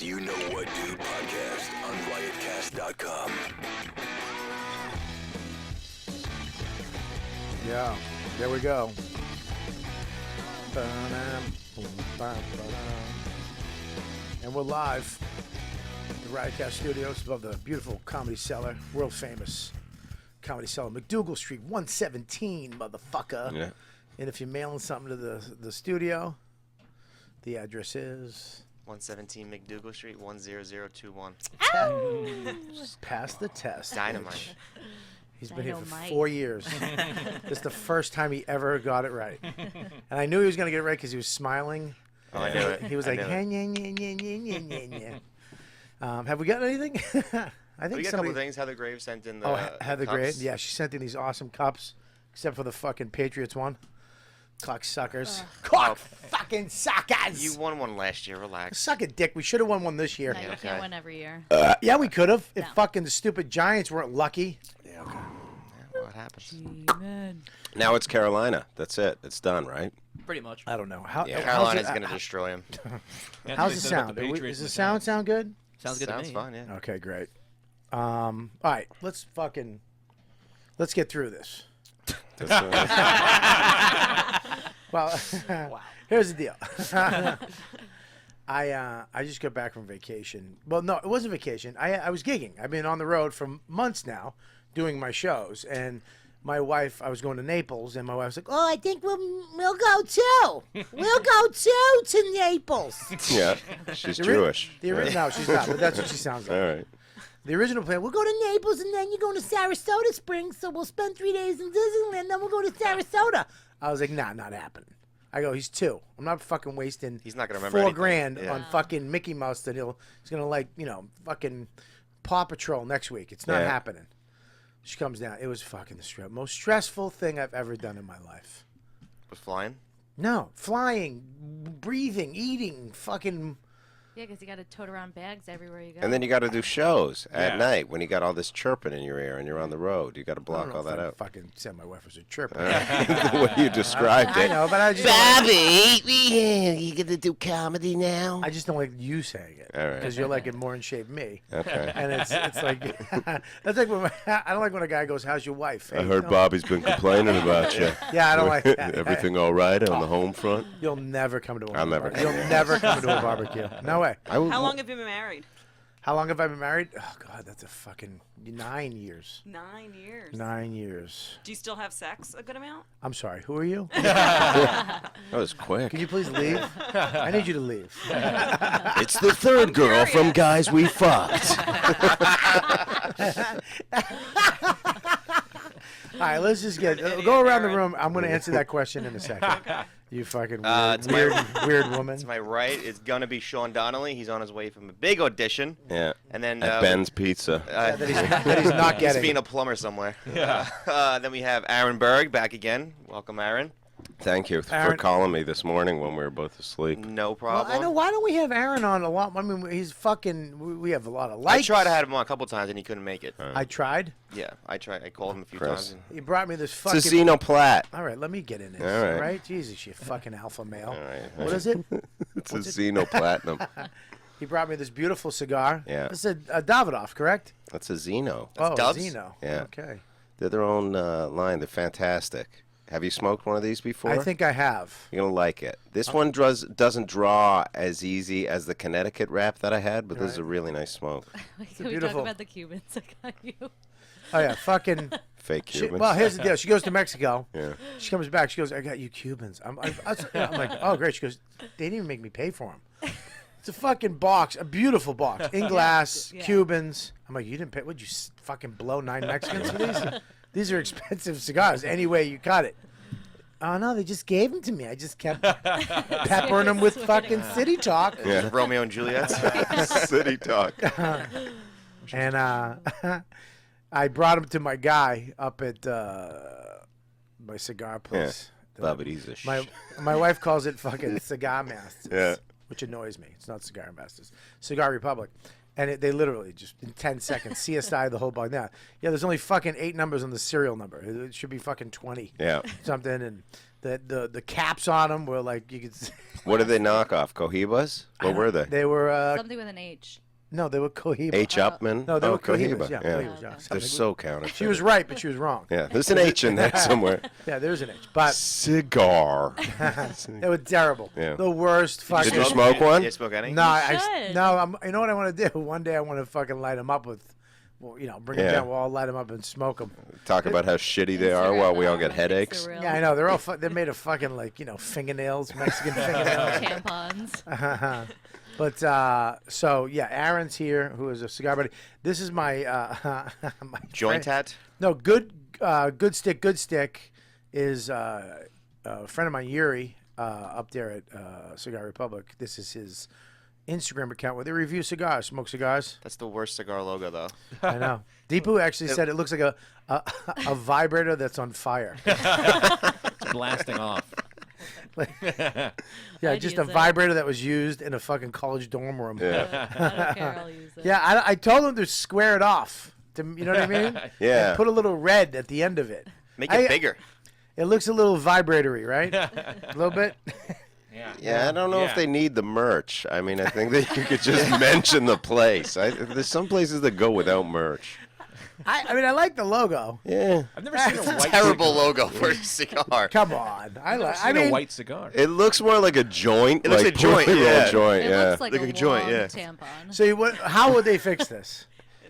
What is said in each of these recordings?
You Know What Dude podcast on riotcast.com. Yeah, there we go. And we're live at the Riotcast Studios above the beautiful Comedy Cellar, world famous Comedy Cellar, McDougal Street, 117, motherfucker. Yeah. And if you're mailing something to the studio, the address is 117 McDougal Street, 10021. Pass the test. Dynamite. He's been here for 4 years. This is the first time he ever got it right. And I knew he was going to get it right because he was smiling. Oh, I knew it. He was like, have we got anything? I think We got a couple of things. Heather Graves sent in the Heather cups. Graves. Yeah, she sent in these awesome cups, except for the fucking Patriots one. Cocksuckers. Fucking suckers. You won one last year. Relax. Suck a dick. We should have won one this year. No, you okay. can't win every year. Yeah, we could have. If No. fucking the stupid Giants weren't lucky. Yeah, okay. Yeah, well, it happens. Now it's Carolina. That's it. It's done, right? Pretty much. I don't know. How, Yeah. Carolina's going to destroy him. How's the sound? Does the sound sound good? Sounds good Sounds to me. fun, yeah. Okay, great. All right, let's get through this. Well, here's the deal. I just got back from vacation. Well, no, it wasn't vacation. I was gigging. I've been on the road for months now doing my shows. And my wife, I was going to Naples, and my wife was like, oh, I think we'll go too. We'll go too to Naples. Yeah. She's Jewish. No, she's not, but that's what she sounds like. All right. The original plan, we'll go to Naples, and then you're going to Sarasota Springs, so we'll spend 3 days in Disneyland, then we'll go to Sarasota. I was like, nah, not happening. I go, he's 2. I'm not fucking wasting He's not gonna remember $4,000 Yeah. on fucking Mickey Mouse that he's going to, like, fucking Paw Patrol next week. It's not Yeah. happening. She comes down. It was fucking the most stressful thing I've ever done in my life. Was flying? No, flying, breathing, eating, fucking... Yeah, because you got to tote around bags everywhere you go. And then you got to do shows at night when you got all this chirping in your ear and you're on the road. You got to I block don't know all if that I out. fucking said my wife was a chirper. The way you described I it. know, but I just you gonna do comedy now? I just don't like you saying it All right. because you're like in more in shape than me. Okay. And it's like that's like when I don't like when a guy goes, "How's your wife?" I Hey, heard no. Bobby's been complaining about you. Yeah, I don't like that. Everything all right on the home front? You'll never come to a I'll never barbecue. come. You'll never come to a barbecue. No way. How How long have you been married? How long have I been married? Oh God, that's a fucking 9 years. 9 years. 9 years. Do you still have sex a good amount? I'm sorry. Who are you? That was quick. Can you please leave? I need you to leave. It's the third girl from Guys We Fucked. All right, let's just go around the room. I'm going to answer that question in a second. You fucking weird woman. To my right is going to be Sean Donnelly. He's on his way from a big audition. Yeah. And then At Ben's Pizza. that he's not he's getting. being a plumber somewhere. Yeah. Then we have Aaron Berg back again. Welcome, Aaron. Thank you for Aaron- calling me this morning when we were both asleep. No Well, problem. I know. Why don't we have Aaron on a lot? I mean, he's fucking. We have a lot of likes. I tried to have him on a couple times and he couldn't make it. I tried. Yeah, I tried. I called him a few Chris. times. And He brought me this It's fucking. a Xenoplat. All right, let me get in this. All right. Jesus, you fucking alpha male. All right. What is it? It's a Xenoplatinum. He brought me this beautiful cigar. Yeah. This is a Davidoff, correct? That's a Xeno. Oh, Dubs? Zeno. Yeah. Okay. They're their own line. They're fantastic. Have you smoked one of these before? I think I have. You're going to like it. This one doesn't draw as easy as the Connecticut wrap that I had, but this is a really nice smoke. Can we beautiful- talk about the Cubans I got you? Oh yeah, fucking. Fake Cubans. Well, here's the deal. She goes to Mexico. Yeah. She comes back. She goes, "I got you Cubans." I'm like, "Oh great." She goes, "They didn't even make me pay for them." It's a fucking box, a beautiful box, in glass, Yeah. Cubans. I'm like, "You didn't pay? Would you fucking blow 9 Mexicans for these? These are expensive cigars. Any way you cut it." Oh no, they just gave them to me. I just kept peppering them with fucking city talk. Yeah. Romeo and Juliet. City talk. And I brought him to my guy up at my cigar place. Love it. He's a My wife calls it fucking Cigar Masters, Yeah. which annoys me. It's not Cigar Masters, Cigar Republic. And they literally just in 10 seconds CSI the whole bug. Now, yeah, there's only fucking 8 numbers on the serial number. It should be fucking 20. Yeah. Something. And The caps on them were like you could. What did they knock off? Cohibas? What were they? They were Something with an H. no, they were Cohiba. H. Upman? No, they were Cohiba. Cohibas. Yeah, Cohibas, yeah. Okay. They're so counterfeit. She was right, but she was wrong. Yeah, there's an H in there somewhere. Yeah, there's an H, but Cigar. they were terrible. Yeah. The worst fucking. Did you smoke one? You smoke any? No, should. no. You know what I want to do? One day I want to fucking light them up with, well, bring them Yeah. down. We'll all light them up and smoke them. Talk about how shitty they are while we all get headaches. Yeah, I know. They're all they're made of fucking fingernails, Mexican fingernails. Tampons. But so yeah, Aaron's here, who is a cigar buddy. This is my my Joint friend. hat? No, good stick is a friend of mine, Yuri, up there at Cigar Republic. This is his Instagram account where they review cigars, smoke cigars. That's the worst cigar logo, though. I know. Deepu actually said it looks like a vibrator that's on fire. It's blasting off. Yeah, I'd just use a it. vibrator that was used in a fucking college dorm room. Yeah. I don't care. I'll use it. Yeah, I told him to square it off. You know what I mean? Yeah. And put a little red at the end of it. Make it bigger. It looks a little vibratory, right? A little bit. Yeah, I don't know if Yeah. they need the merch. I mean, I think that you could just mention the place. There's some places that go without merch. I mean, I like the logo. Yeah. I've never seen a white Terrible cigar. logo for a cigar. Come on, I I've never like. seen I mean, a white cigar. It looks more like a joint. It looks like like a joint, poorly rolled yeah. joint, It yeah. looks like Like a a joint, long yeah. tampon. so how would they fix this?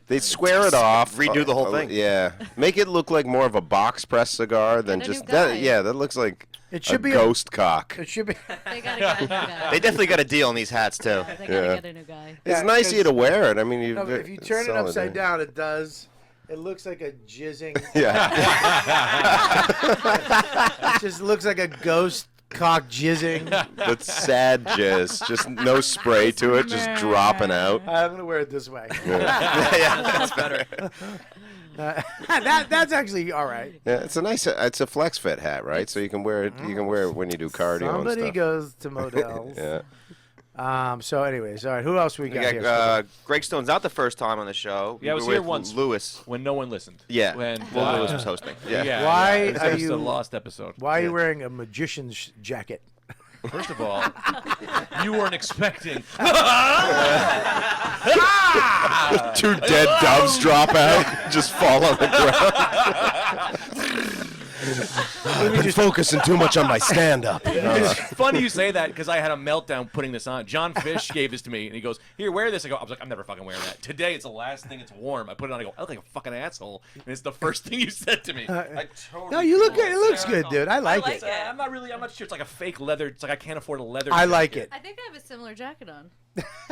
They square it off. Redo the whole thing. Yeah. Make it look like more of a box press cigar than Get a just new that. guy. Yeah, that looks like It a should be ghost cock. It should be. They gotta get a new guy. They definitely got a deal on these hats, too. Yeah, they gotta Yeah. get a new guy. It's Yeah, nice of you to wear it. I mean, No, but if you turn it solid, upside yeah. down, it does. It looks like a jizzing. Yeah. It just looks like a ghost cock jizzing. That's sad jizz. Just no spray to it, just dropping out. I'm gonna wear it this way. Yeah, that's better. That's actually all right. Yeah, it's a nice. It's a flex fit hat, right? So you can wear it. You can wear it when you do cardio Somebody and stuff. goes to models. Yeah. So, anyways, all right. Who else we got, We here? got Greg Stone's out the first time on the show. Yeah, I was We were here with once. Lewis. When no one listened. Yeah. When Well, Lewis was hosting. Yeah. Why It's are just you- a lost episode. Why are you wearing a magician's jacket? First of all, you weren't expecting. Two dead doves drop out, just fall on the ground. I've been focusing too much on my stand-up. It's funny you say that because I had a meltdown putting this on. John Fish gave this to me, and he goes, "Here, wear this." I was like, "I'm never fucking wearing that." Today, it's the last thing. It's warm. I put it on. I go, "I look like a fucking asshole," and it's the first thing you said to me. I totally No, you look feel good. It looks good, hysterical. dude. I like like it. it. I'm not sure. It's like a fake leather. It's like I can't afford a leather. I like jacket. it. I think I have a similar jacket on.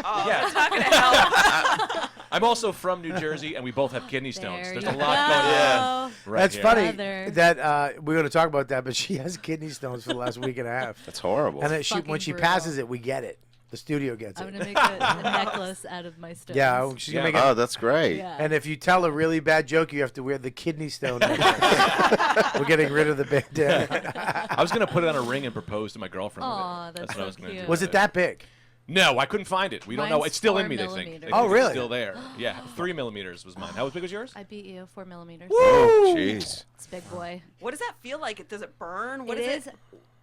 Oh, Yeah. that's not gonna help. I'm also from New Jersey, and we both have kidney stones. There There's you a lot going on. go. Right That's here. funny Leather. that we're going to talk about that, but she has kidney stones for the last week and a half. That's horrible. And then when Fucking she brutal. passes it, we get it. The studio gets I'm it. gonna make a necklace out of my stones. Yeah, she's gonna Yeah. make it. Oh, that's great. Yeah. And if you tell a really bad joke, you have to wear the kidney stone necklace. We're getting rid of the bandana. I was gonna put it on a ring and propose to my girlfriend. with it. Aw, that's what I so was gonna cute. do. Was it that big? No, I couldn't find it. We don't know. Mine's It's still in 4 me. They think. millimeters. They Oh, think really? It's still there. Yeah, 3 millimeters was mine. How big was yours? I beat you 4 millimeters. Oh, jeez. It's big boy. What does that feel like? Does it burn? What It is is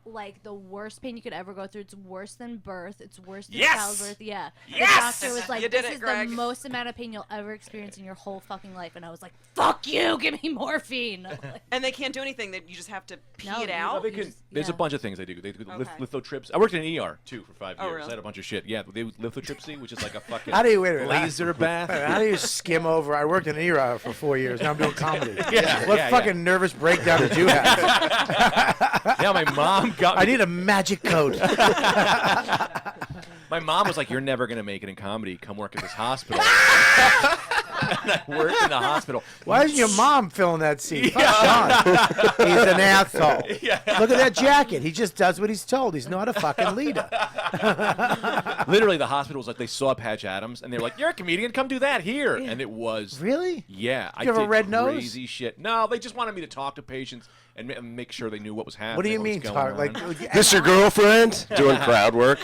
like the worst pain you could ever go through. It's worse than birth. It's worse than Yes! childbirth. Yeah. Yes! The doctor was like, You did "This it, is Greg." the most amount of pain you'll ever experience in your whole fucking life." And I was like, "Fuck you! Give me morphine." Like, And they can't do anything. That you just have to pee No, it you- out. They can, just- there's a yeah. bunch of things they do. They do Okay. lithotrips. I worked in an ER too for 5 Oh, years. really? I had a bunch of shit. Yeah, they lithotripsy, which is like a fucking How do you wait a minute? laser bath. How do you skim over? I worked in an ER for 4 years. Now I'm doing comedy. Yeah, What yeah, fucking nervous breakdown did you have? Yeah, my mom got me. I need a magic code. My mom was like, "You're never gonna make it in comedy. Come work at this hospital." And I worked in the hospital. Why isn't your mom filling that seat? Fuck John. He's an asshole. Look at that jacket. He just does what he's told. He's not a fucking leader. Literally, the hospital was like, they saw Patch Adams, and they were like, "You're a comedian. Come do that here." And it was Really? Yeah, I You have a did red nose? crazy shit. No, they just wanted me to talk to patients and make sure they knew what was happening. What do you was mean, going Tar? on. Like, This your girlfriend? Doing crowd work?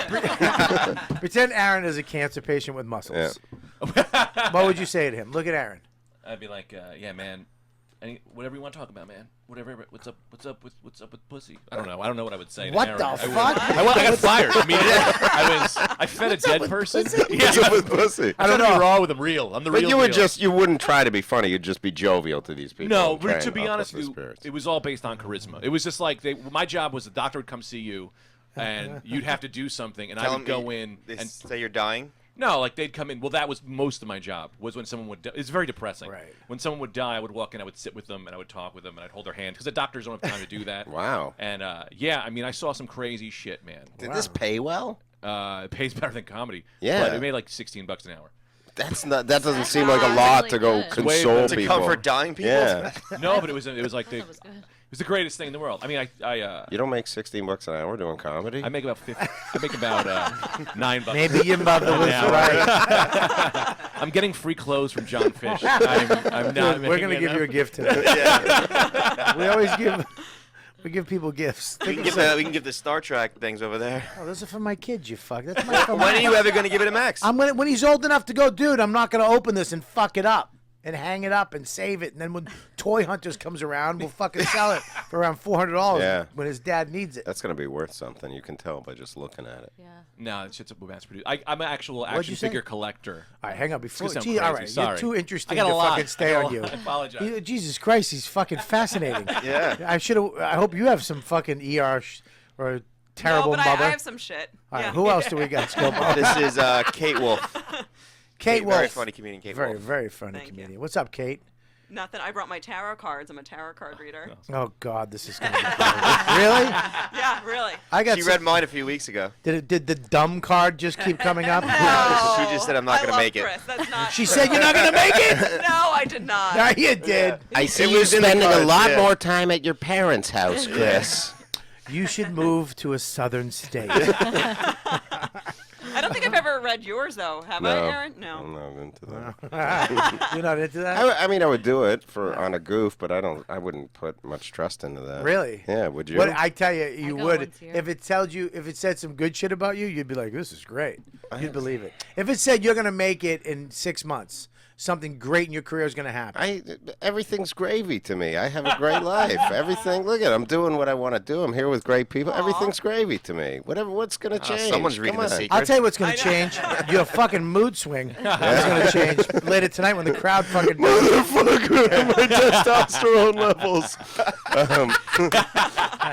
pretend Aaron is a cancer patient with muscles. What would you say to him? Look at Aaron. I'd be like, "Yeah, man, whatever you want to talk about, man. Whatever. What's up with pussy? I don't know. I don't know what I would say. to What Aaron. the I would- fuck? I got fired immediately. I fed a dead person. What's up with pussy? I don't know. Raw with them real. I'm the But real you would deal. you wouldn't try to be funny. You'd just be jovial to these people. No, and try to and be honest uplift with their you, spirits. it was all based on charisma. It was just like my job was the doctor would come see you, and you'd have to do something, and I would go in They and say you're dying. no, like they'd come in. Well, that was most of my job was when someone would. It's very depressing. Right. When someone would die, I would walk in, I would sit with them, and I would talk with them, and I'd hold their hand because the doctors don't have time to do that. Wow. And yeah, I mean, I saw some crazy shit, man. Did this pay well? It pays better than comedy. Yeah. But it made like $16 an hour. That doesn't That's seem like a really lot to go good. console To people. comfort dying people. Yeah. No, but it was like That was good. it was the greatest thing in the world. I mean, I You don't make $16 an hour doing comedy? I make about 50. I make about $9. Maybe your mother was Yeah. right. I'm getting free clothes from John Fish. I'm not. We're gonna give you a gift today. We always give people gifts. We can give the Star Trek things over there. Oh, those are for my kids. You fuck. That's my. For When are you ever going to give it to Max? when he's old enough to go, dude. I'm not gonna open this and fuck it up and hang it up and save it. And then when Toy Hunters comes around, we'll fucking sell it for around $400 Yeah. when his dad needs it. That's going to be worth something. You can tell by just looking at it. Yeah. No, it's just a mass produced. I'm an actual you action say? figure collector. All right, hang on. Before, It's gonna gee, sound all crazy, right, sorry. you're too interesting I got to a lot. fucking stay on you. I apologize. Jesus Christ, he's fucking fascinating. Yeah. I hope you have some fucking or terrible no, but mother. I have some shit. All right, Yeah. who else do we got? Scopo? This is Kate Wolf. Kate Wolf. Very funny comedian, Kate Very, Wolf. very funny Thank you. comedian. What's up, Kate? Nothing. I brought my tarot cards. I'm a tarot card reader. Oh God, this is gonna be bad. Really? Yeah, really. I got. She some- read mine a few weeks ago. Did the dumb card just keep coming up? No. She just said, "I'm not I gonna love make it." Chris. That's not She true. said you're not gonna make it. No, I did not. No, you did. I see It you was in the spending a cards, lot yeah. more time at your parents' house, Chris. You should move to a southern state. I don't think I've ever read yours though. Have I, Aaron? No. I'm not into that. You're not into that? I mean, I would do it on a goof, but I wouldn't put much trust into that. Really? Yeah, would you? What I tell you, you go would. once a year. If it said some good shit about you, you'd be like, "This is great." You'd believe it. If it said you're gonna make it in 6 months, something great in your career is gonna happen. Everything's gravy to me. I have a great life. Everything. Look at, I'm doing what I want to do. I'm here with great people. Everything's gravy to me. What's gonna change? someone's reading Come The on. Secret. I'll tell you what's gonna change. Your fucking mood swing is gonna change later tonight when the crowd fucking. Motherfucker, my testosterone levels.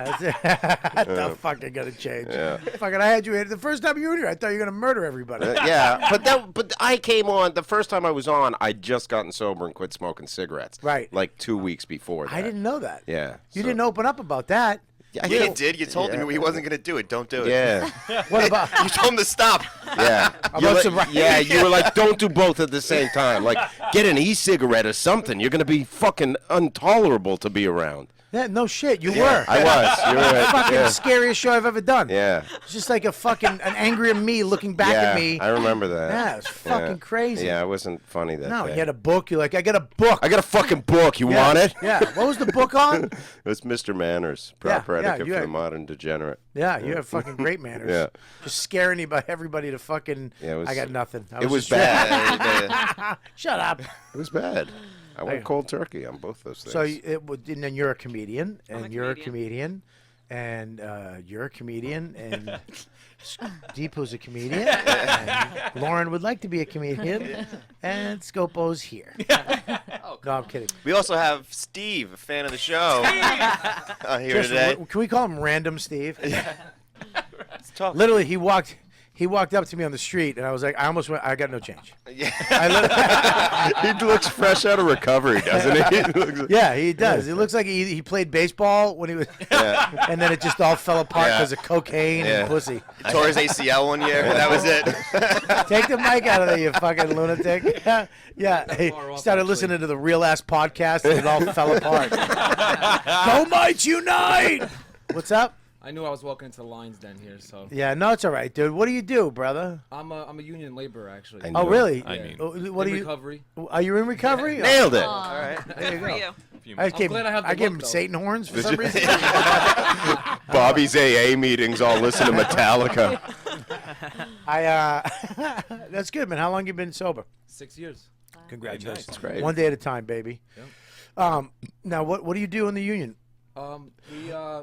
That's fucking gonna change. Yeah. Fucking, I had you here the first time you were here. I thought you were gonna murder everybody. Yeah, but I came on the first time I was on. I'd just gotten sober and quit smoking cigarettes. Right. Like 2 weeks before that. I didn't know that. Yeah. You so- didn't open up about that. Yeah, Yeah, you did. You told him he wasn't gonna do it. Don't do it. Yeah. What about? You told him to stop. Yeah. About sobriety. Yeah, you were like, don't do both at the same time. Like, get an e-cigarette or something. You're going to be fucking intolerable to be around. Yeah, no shit. You were. I was. You're right. Fucking Yeah. scariest show I've ever done. Yeah. It's just like an angry me looking back Yeah, at me. I remember that. Yeah, it's fucking crazy. Yeah, I wasn't funny that No, day. he had a book. You're like, I got a book. I got a fucking book. You Yeah. want it? Yeah. What was the book on? It was Mr. Manners, Yeah, Proper yeah, Etiquette you for had- the Modern Degenerate. Yeah, you have fucking great manners. Yeah. Just scaring everybody to fucking. Yeah, it was- I got nothing. I It was just- bad. Shut up. It was bad. I went cold turkey on both those things. So and then you're a comedian, and I'm a you're a comedian. comedian, and you're a comedian, and Deepu's a comedian, and Lauren would like to be a comedian, and Scopo's here. No, I'm kidding. We also have Steve, a fan of the show, here Just, today. can we call him Random Steve? Let's talk. Literally, he walked up to me on the street, and I was like, I almost went, I got no change. Yeah. He looks fresh out of recovery, doesn't he? He looks- Yeah, he does. It looks like he played baseball when he was, and then it just all fell apart Yeah. because of cocaine Yeah. and pussy. Tore his ACL one year. That was it. Take the mic out of there, you fucking lunatic. Yeah, he started listening to the Real Ass podcast, and it all fell apart. Go Mites Unite! What's up? I knew I was walking into the lion's den here, so Yeah, no, it's all right, dude. What do you do, brother? I'm a union laborer actually. I Oh, knew really? I mean- What In are you? recovery. Are you in recovery? Nailed it. All right. There you Good for go. you. I gave, glad I have the gave look, him though. Satan horns for some reason. Bobby's AA meetings all listen to Metallica. That's good, man. How long you been sober? 6 years. Congratulations. That's great. One day at a time, baby. Yep. Now, what do you do in the union?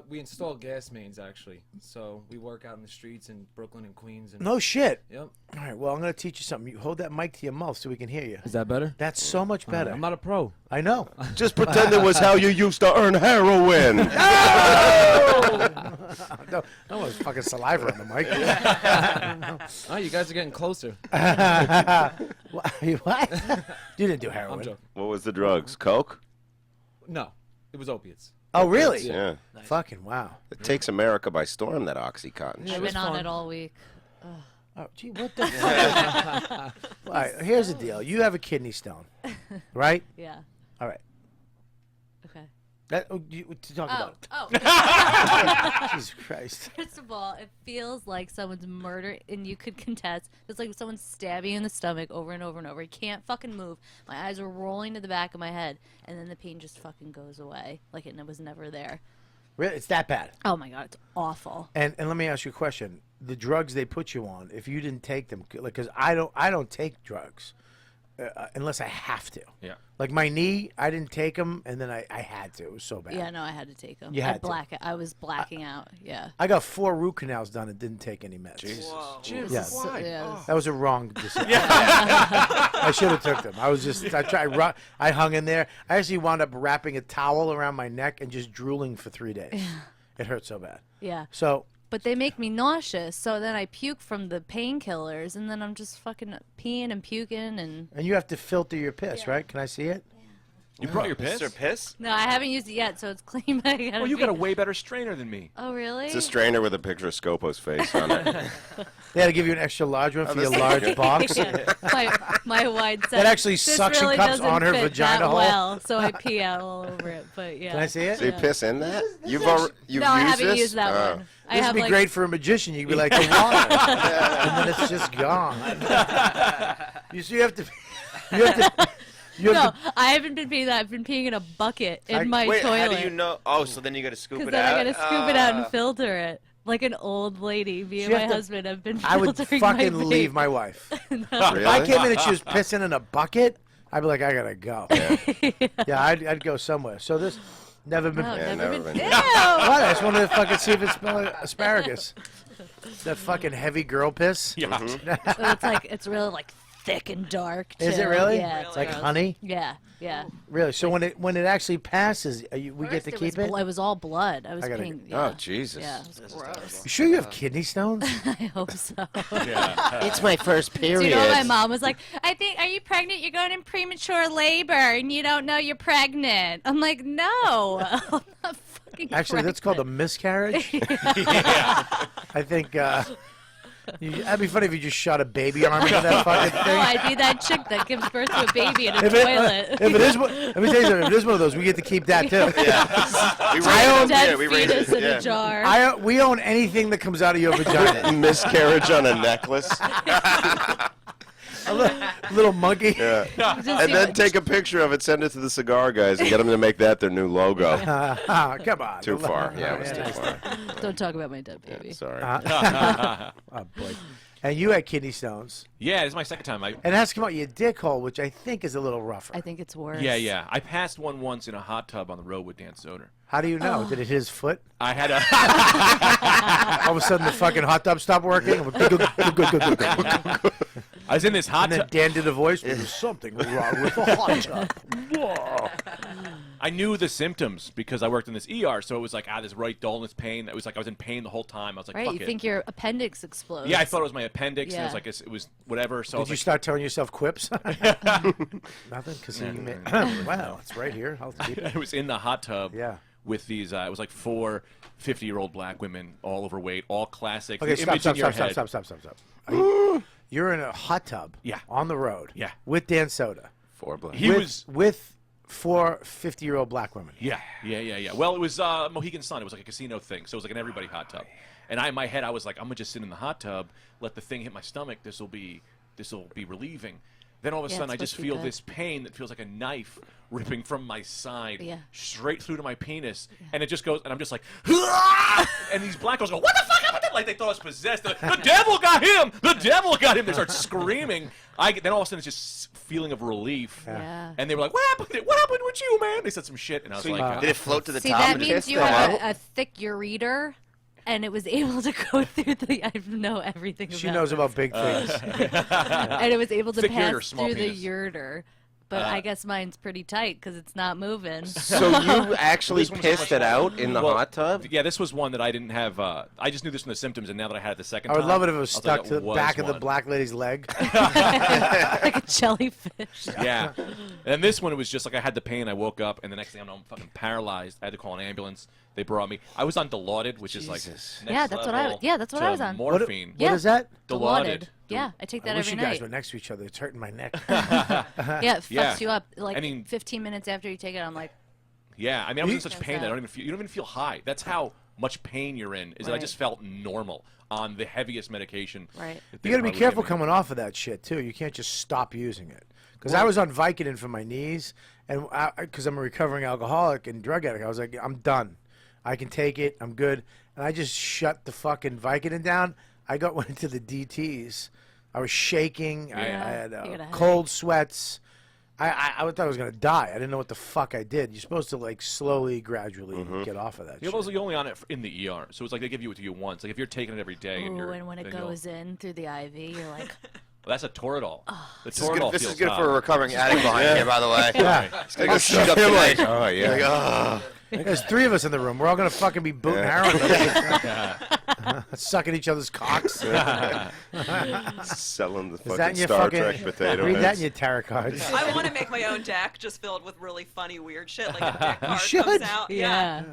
We install gas mains actually. So we work out in the streets in Brooklyn and Queens. And No shit. Yep. All right. Well, I'm gonna teach you something. You hold that mic to your mouth so we can hear you. Is that better? That's so much better. I'm not a pro. I know. Just pretend it was how you used to earn heroin. No, that was fucking saliva on the mic. Oh, you guys are getting closer. What? You didn't do I'm heroin. joking. What was the drugs? Coke? No, it was opiates. Oh, really? Yeah. Fucking wow. It takes America by storm, that OxyContin. I've was been on fun. it all week. Oh, gee, what the fuck? All right, here's the deal. You have a kidney stone, right? Yeah. All right. Okay. To talk about it. Oh. Jesus Christ. First of all, it feels like someone's murder, and you could contest. It's like someone's stabbing you in the stomach over and over and over. You can't fucking move. My eyes are rolling to the back of my head, and then the pain just fucking goes away, like it was never there. Really? It's that bad. Oh my god, it's awful. And let me ask you a question. The drugs they put you on, if you didn't take them, like, because I don't take drugs unless I have to. Yeah. Like my knee, I didn't take them, and then I had to. It was so bad. Yeah, no, I had to take them. You had to. I was blacking out. Yeah. I got 4 root canals done and didn't take any meds. Whoa. Yeah. So, yeah, That was a wrong decision. I should have took them. I hung in there. I actually wound up wrapping a towel around my neck and just drooling for 3 days. It hurt so bad. yeah. So But they make me nauseous, so then I puke from the painkillers, and then I'm just fucking peeing and puking and. and you have to filter your piss, right? Can I see it? You brought your piss? Mr. Piss? No, I haven't used it yet, so it's clean. But I gotta Well, you got a way better strainer than me. Oh really? It's a strainer with a picture of Scopo's face on it. They had to give you an extra large one for your large box. Yeah. My wide set. That actually This suction really cups doesn't on her fit vagina that hole. well, so I pee out all over it. But yeah. Can I see it? So you piss in that? You've No, used I haven't this? used that Oh. one. I This have would be like great for a magician. You'd be like the water, and then it's just gone. You have to. no, I haven't been peeing that. I've been peeing in a bucket in my Wait, toilet. how do you know? Oh, so then you got to scoop Because it then out? I gotta scoop it out and Ah. filter it. Like an old lady. Me and You my have to- husband have been I would filtering fucking my leave vape. my wife. Really? If I came in and she was pissing in a bucket, I'd be like, I gotta go. Yeah, I'd go somewhere. So this never been. No, Yeah, never never been. been. Ew! What? I just wanted to fucking see if it smelled like asparagus. That fucking heavy girl piss. Yeah. So it's like it's really like thick and dark. Too. Is it really? Yeah, It's like gross. honey. Yeah, yeah. Really? So when it actually passes, we get to First keep was it. It was all blood. I was I gotta peeing. Oh, Yeah. Jesus. Yeah, it was gross. You sure you have kidney stones? I hope so. Yeah. It's my first Do period. you know my mom was like, I think, are you pregnant? You're going in premature labor and you don't know you're pregnant. I'm like, no. I'm not fucking Actually, that's called a pregnant. miscarriage. Yeah. I think that'd be funny if you just shot a baby arm into that fucking No, thing. I'd be that chick that gives birth to a baby in a If toilet. it is, let me tell you something. If it is one of those, we get to keep that too. We I rated own- it. Dead Yeah, we rated fetus it. in Yeah. a jar. We own anything that comes out of your vagina. Miscarriage on a necklace. A little monkey. Yeah. Just And see then what- take a picture of it, send it to the cigar guys, and get them to make that their new logo. Come on. Too far. Yeah, it was too nice. far. Don't talk about my dead baby. Sorry. Oh boy. And you had kidney stones, Yeah, this is my second time. and it has to come out your dick hole, which I think is a little rougher. I think it's worse. Yeah. I passed one once in a hot tub on the road with Dan Soder. How do you know? Did it hit his foot? I had a. All of a sudden, the fucking hot tub stopped working. I was in this hot And then tub. Dan did a voice. There's something wrong with the hot tub. Whoa. I knew the symptoms because I worked in this ER, so it was like this right dullness pain. It was like I was in pain the whole time. I was like, Right? fuck You it. think your appendix explodes. Yeah, I thought it was my appendix, and it was Yeah. like it was whatever. So I Did was you like, start telling yourself quips? Nothing? Because you made... Wow, it's right here. I'll keep it. I was in the hot tub. Yeah. With these, it was like 4 50-year-old black women, all overweight, all classic. Okay, the image in your head. stop. You're in a hot tub. Yeah. On the road. Yeah. With Dan Soda. Four black. He was. With 4 50-year-old black women. Yeah. Well, it was Mohegan Sun. It was like a casino thing, so it was like an everybody hot tub. And in my head, I was like, I'm gonna just sit in the hot tub, let the thing hit my stomach. This will be relieving. Then all of a Yeah, sudden, I it's just supposed to be feel good. this pain that feels like a knife ripping from my side Yeah. straight through to my penis, and it just goes, and I'm just like, "Ah!" And these black girls go, "What the fuck happened?" like they thought I was possessed. They're like, the devil got him! The devil got him! They start screaming. Then all of a sudden it's just feeling of relief. Yeah. And they were like, what happened? What happened with you, man? They said some shit, and I was like, Did it float to the See, top that and means kiss you them have out? a thick ureter, and it was able to go through I know everything about She knows about big things. and it was able to Thick pass ureter, small through penis. the ureter. But I guess mine's pretty tight because it's not moving. So you actually This one was so pissed much it fun. out in the Well, hot tub? Yeah, this was one that I didn't have. I just knew this from the symptoms, and now that I had it the second I time, would love it if it was like, stuck it to the was back of the one. black lady's leg. Like a jellyfish. Yeah. And this one, it was just like I had the pain. I woke up, and the next thing I know, I'm fucking paralyzed. I had to call an ambulance. They brought me. I was on Dilaudid, which is like Jesus. next Yeah, that's what I- level yeah, that's what I to was on. Morphine. Yeah. What is that? Dilaudid. Yeah, I take I that wish every you guys night. were next to each other. It's hurting my neck. Yeah, it fucks Yeah. you up. Like I mean- 15 minutes after you take it, I'm like, Yeah, I mean, I was in such That's pain that I out. don't even feel. You don't even feel high. That's how much pain you're in. Is that I Right. just felt normal on the heaviest medication. right. that You they got to be probably careful give me. coming off of that shit too. You can't just stop using it. Because I was on Vicodin for my knees, and because I'm a recovering alcoholic and drug addict, I was like, I'm done. I can take it. I'm good. And I just shut the fucking Vicodin down. Went into the DTs. I was shaking. I had you got a cold sweats. I thought I was gonna die. I didn't know what the fuck I did. You're supposed to like slowly, gradually get off of that. You're shit. also only on it in the ER, so it's like they give you it to you once. Like if you're taking it every day, and Ooh, you're and when it then you'll- goes in through the IV, you're like, well, that's a Toradol. The This is Toradol good, this feels is good hot. for a recovering addict behind here, by the way. Yeah. It's gonna go shoot up tonight. Oh, yeah. Like, oh. There's 3 of us in the room. We're all gonna fucking be booting heroin, sucking each other's cocks. Selling the Is that fucking in your Star fucking? Trek potato Read that heads. in your tarot cards. I want to make my own deck just filled with really funny, weird shit. Like a deck card should. comes out. yeah.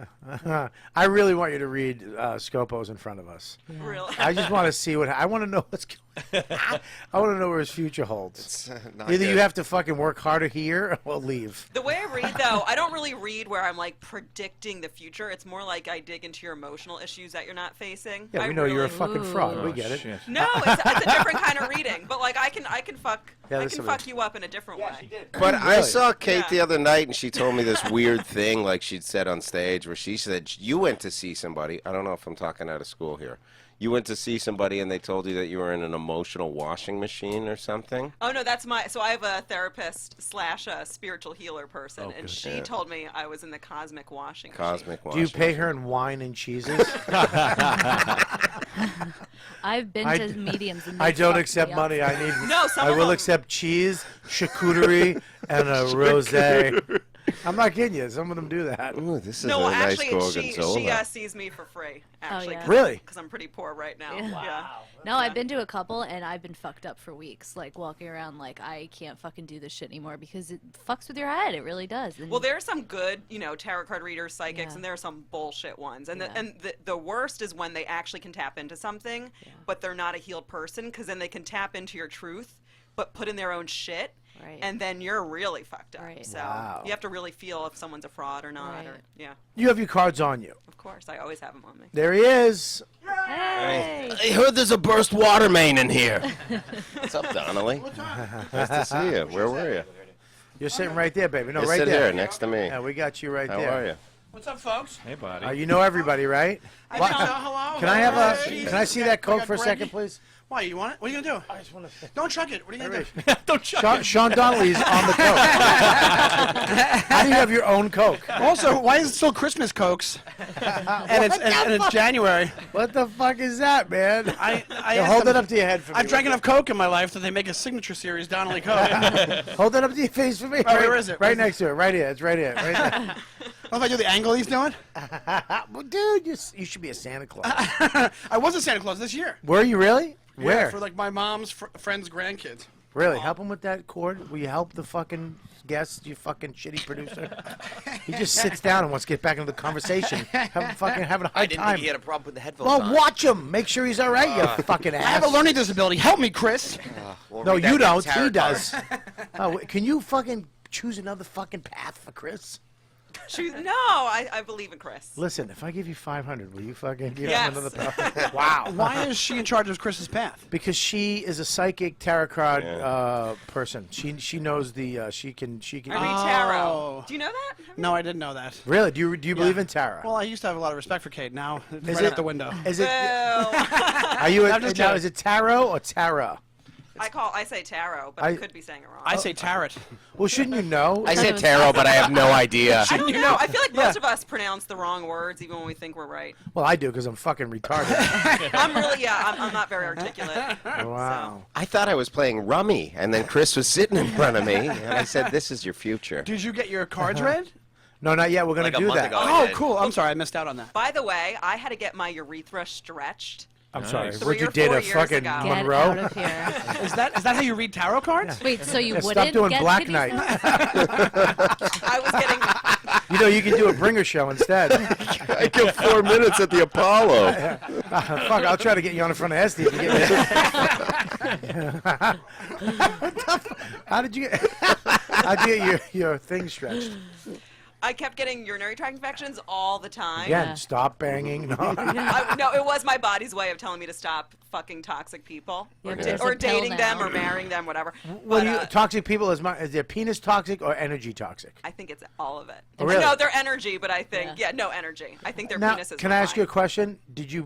I really want you to read Scopos in front of us. Really. I just want to see what I want to know what's going. I want to know where his future holds. It's, not Either good. you have to fucking work harder here or leave. The way I read, though, I don't really read where I'm like predicting the future. It's more like I dig into your emotional issues that you're not facing. Yeah, I we know you're a really- fucking fraud. We Oh, get it. shit. No, it's a different kind of reading. But like I can fuck Yeah, I there's can somebody- fuck you up in a different way. But I Really? saw Kate Yeah. the other night, and she told me this weird thing, like she'd said on stage, where she said you went to see somebody. I don't know if I'm talking out of school here. You went to see somebody, and they told you that you were in an emotional washing machine or something. Oh no, that's my. So I have a therapist / a spiritual healer person, and she Yeah. told me I was in the cosmic washing. Cosmic Do washing. you pay her in wine and cheeses? I've been I to d- mediums. And I they don't fucked accept me up. money. I need. No, some I of will them- accept cheese, charcuterie, and a rosé. I'm not kidding you. Some of them do that. Ooh, this is No, a nice actually, she gorgonzola. sees me for free. Actually, yeah. Really? Because I'm pretty poor right now. Yeah. Yeah. No, I've been to a couple, and I've been fucked up for weeks. Like walking around, like I can't fucking do this shit anymore because it fucks with your head. It really does. And Well, there are some good, tarot card readers, psychics, Yeah. and there are some bullshit ones. And Yeah. the worst is when they actually can tap into something, but they're not a healed person, because then they can tap into your truth, but put in their own shit. Right. And then you're really fucked up. Right. So Wow. you have to really feel if someone's a fraud or not. Or Right. yeah, You have your cards on you. of course, I always have them on me. There he is. Hey! I heard there's a burst water main in here. What's up, Donnelly? Nice to see you. Where were you? You're sitting right there, baby. No, You right sit there. here next to me. Yeah, we got you right How there. are you? What's up, folks? Hey, buddy. You know everybody, right? I What- think so. Hello. Can I have a? Cheese. Can I see We that got- Coke we got for a bread. second, please? Why? You want it? What are you gonna do? I just want to. Don't chug it. What are you gonna do? Don't chuck Sean Donnelly's on the Coke. How do you have your own Coke? Also, why is it still Christmas Cokes? and it's January. What the fuck is that, man? I Yeah, asked hold them- it up to your head for me. I've drank enough Coke in my life that they make a signature series, Donnelly Coke. Hold it up to your face for me. Oh, where is it? Right next to it. Right here. It's right here. Right there. What if I do the angle he's doing? Well, dude, you should be a Santa Claus. I was a Santa Claus this year. Were you really? Yeah, Where? for like my mom's friend's grandkids. Really? Help him with that cord? Will you help the fucking guest, you fucking shitty producer? He just sits down and wants to get back into the conversation. Having a hard I didn't time. think he had a problem with the headphones Well, on. watch him. Make sure he's all right, you fucking ass. I have a learning disability. Help me, Chris. We'll No, read that you don't. tarot He card. does. Oh, can you fucking choose another fucking path for Chris? No, I believe in Chris. Listen, if I give you 500, will you fucking give Yes. him another pound? Wow. Why is she in charge of Chris's path? Because she is a psychic tarot card person. She knows the she can. I read tarot. Oh. Do you know that? No, I didn't know that. Really? Do you believe in tarot? Well, I used to have a lot of respect for Kate. Now, it's Is right it- out the window. Is it? Well, Are you? I'm just Now, kidding. is it tarot or tarot? I say tarot, but I could be saying it wrong. I say tarot. Well, shouldn't you know? I said tarot, but I have no idea. I don't know. I feel like most of us pronounce the wrong words even when we think we're right. Well, I do because I'm fucking retarded. I'm not very articulate. Wow. I thought I was playing rummy, and then Chris was sitting in front of me, and I said, "This is your future." Did you get your cards read? No, not yet. We're gonna Like a do month that. ago. Oh, did. cool. I'm sorry, I missed out on that. By the way, I had to get my urethra stretched. I'm sorry. Nice. Would 3 you or date 4 a years fucking ago. Get Monroe? out of here. Is that how you read tarot cards? Wait, so you Yeah, wouldn't stop doing get Black kidney Knight. stones? I was getting. You know, you can do a bringer show instead. I get 4 minutes at the Apollo. Fuck, I'll try to get you on in front of Esty if you get me. What the How did you get your thing stretched? I kept getting urinary tract infections all the time. Again, stop banging. No. No, it was my body's way of telling me to stop fucking toxic people, Yeah, or, but there's a or pill dating them, now. or marrying them, whatever. What But, do you, toxic people is their penis toxic or energy toxic? I think it's all of it. Oh, really? No, their energy, but I think no energy. I think their Now, penises. can were I ask you a fine. question?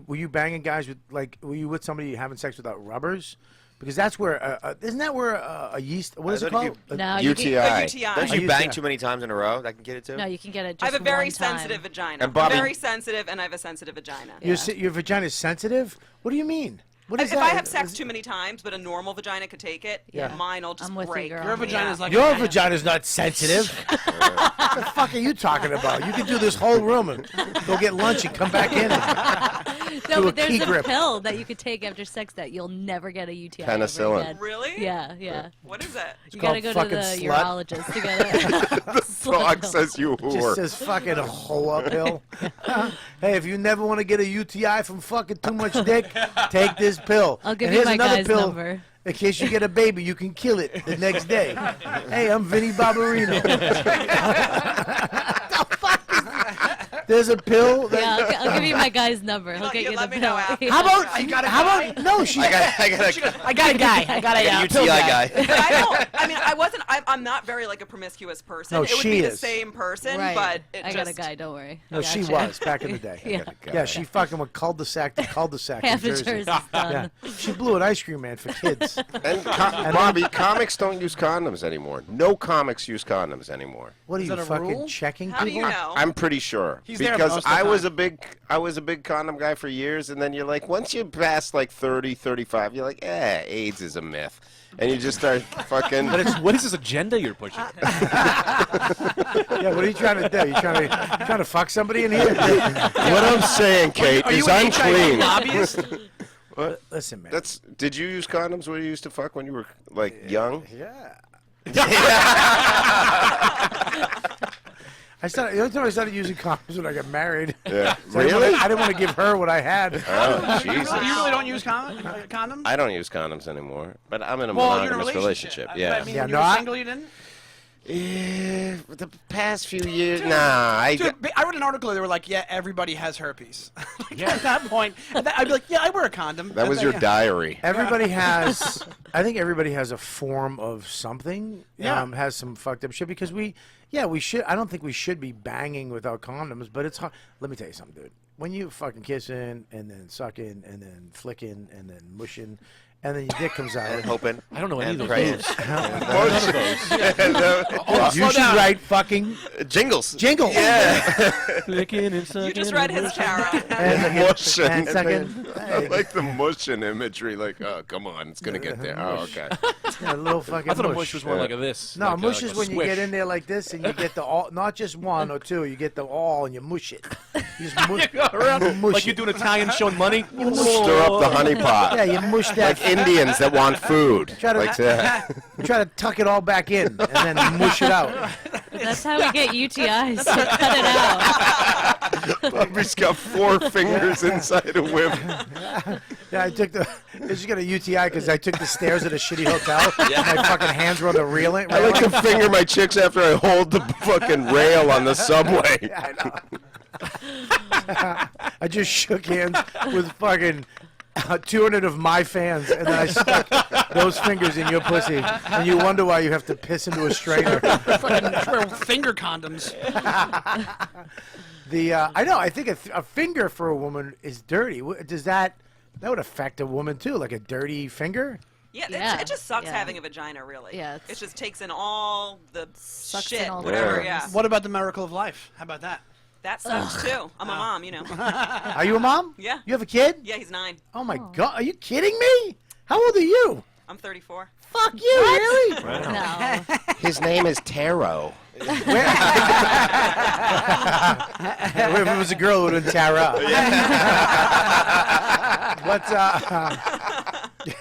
Were you banging guys with were you with somebody having sex without rubbers? Because that's where isn't that where a yeast? What is it thought called? you- No, UTI. A UTI. Don't I you use bang that. too many times in a row? That can get it too. No, you can get it just I have a very one time. sensitive vagina. And Bobby- Very sensitive, and I have a sensitive vagina. Your vagina is sensitive? What do you mean? What is If that? I have sex too many times, but a normal vagina could take it, Yeah. mine will just I'm with you, break. girl. Your vagina is like Your vagina's not sensitive. What the fuck are you talking about? You can do this whole room and go get lunch and come back in. No, Do a but there's key a grip. pill that you could take after sex that you'll never get a UTI ever Penicillin. again. Really? Yeah, yeah. What is it? You gotta called go to the fucking slut. urologist to get it. The dog says you Just whore. says fucking a whole uphill. Hey, if you never want to get a UTI from fucking too much dick, take this pill. I'll give and you here's my another guy's pill number. in case you get a baby, you can kill it the next day. Hey, I'm Vinny Barbarino. There's a pill that. Yeah, I'll give you my guy's number. He'll get you the let me pill. know after. Yeah. How about no? She. I got I got a guy. I got a UTI guy. But I don't. I mean, I'm not very like a promiscuous person. No, it would she be is. the same person, Right. but it I just. got a guy. Don't worry. No, she Gotcha. was back in the day. Yeah. Yeah, she fucking went cul-de-sac to cul-de-sac Half in of Jersey. Jersey's done. Yeah, she blew an ice cream man for kids. And Bobby, comics don't use condoms anymore. No comics use condoms anymore. What are Is you that a fucking rule? checking How do people? you know? I'm pretty sure He's there because most of the I was time. a big condom guy for years, and then you're like, once you pass like 30, 35, you're like, AIDS is a myth, and you just start fucking. What is this agenda you're pushing? Yeah, what are you trying to do? You trying to fuck somebody in here? What I'm saying, Kate, Are you is an I'm HIV clean. lobbyist? Listen, man. Did you use condoms when you used to fuck when you were like young? Yeah. The only time I started using condoms when I got married. Yeah. So Really? I didn't want to give her what I had. Oh, Jesus. You really don't use condoms? I don't use condoms anymore, but I'm in a Well, you're in a monogamous relationship. I Yeah. mean, Yeah, when you no, were I- single, you didn't? The past few years, nah. Dude, I read an article where they were like, yeah, everybody has herpes. At that point, I'd be like, yeah, I wear a condom. That was your diary. Everybody has. I think everybody has a form of something. Yeah. Has some fucked up shit because we should. I don't think we should be banging without condoms, but it's hard. Let me tell you something, dude. When you fucking kissing and then sucking and then flicking and then mushing. And then your dick comes out. And hoping. I don't know any and of those praying. You should write fucking Jingles. jingle. Flicking and sucking You just read his tarot. And Mushing. and second, I like the mushing imagery. Like, oh, come on, it's gonna get there. Oh, okay. a little fucking I thought a mush. mush was more like a this. No, like mush like is a when you swish. get in there like this and you get the all, not just one or two, you get the all and you mush it. You just mush, You go around mush like you're it. doing Italian showing money. Stir up the honey pot. Yeah, you mush that. Like Indians that want food. Try to- Like that. You try to tuck it all back in and then mush it out. That's how we get UTIs. So cut it out. Bobby's got 4 fingers inside a whip. Yeah, I took the. I just got a UTI because I took the stairs at a shitty hotel. Yeah. My fucking hands were on the railing. I like to finger my chicks after I hold the fucking rail on the subway. I know. I just shook hands with fucking 200 of my fans, and then I stuck those fingers in your pussy, and you wonder why you have to piss into a strainer. Fucking finger condoms. I know. I think a finger for a woman is dirty. Does that would affect a woman too? Like a dirty finger? Yeah, it just sucks yeah. having a vagina, really. Yeah, it just takes in all the Sucks shit, in all the whatever. germs. Yeah, What about the miracle of life? How about that? that sucks too. I'm a mom, you know. Are you a mom? Yeah. You have a kid? Yeah, he's 9. Oh my God! Are you kidding me? How old are you? I'm 34. Fuck you! Really? No. His name is Taro. If it was a girl, it would have been Tara. You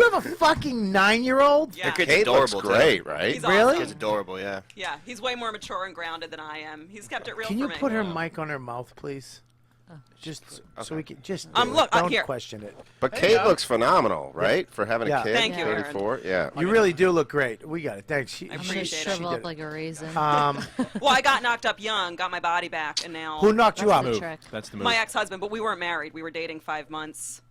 have a fucking 9-year-old? Yeah. kid's Kate looks adorable, too. great, right? He's Really? awesome. Kid's adorable, yeah. Yeah, he's way more mature and grounded than I am. He's kept it real Can for you me. put her mic on her mouth, please? Just so we can just do Look, it. Don't here. question it. But Kate looks phenownable, right? For having Yeah. a kid, Thank you, Aaron. 34. Yeah. You really do look great. We got it. Thanks. I I'm gonna appreciate it. shrivel did up it. like a raisin. Well, I got knocked up young, got my body back, and now Who knocked you That's up? the Move. trick. That's the move. my ex-husband. But we weren't married. We were dating 5 months.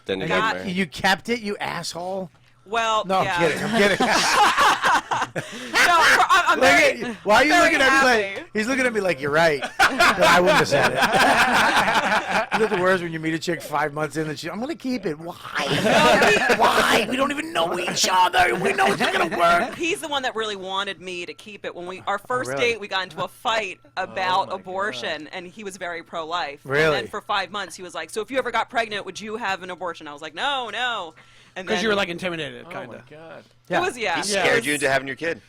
Then you God. get married. You kept it, you asshole. Well, No, yeah. I'm kidding. I'm kidding. No, I'm Look very, at, why are you I'm looking very at me happy. like he's looking at me like you're right? But I wouldn't have said it. Isn't it the worst when you meet a chick 5 months in and I'm gonna keep it. Why? Why? We don't even know each other. We know it's not gonna work. He's the one that really wanted me to keep it. When our first really? date, we got into a fight about abortion, and he was very pro-life. Really? And then for 5 months, he was like, "So if you ever got pregnant, would you have an abortion?" I was like, "No, no." And Because then you were like intimidated, Oh kind my of. god. it was He scared you into having your kid.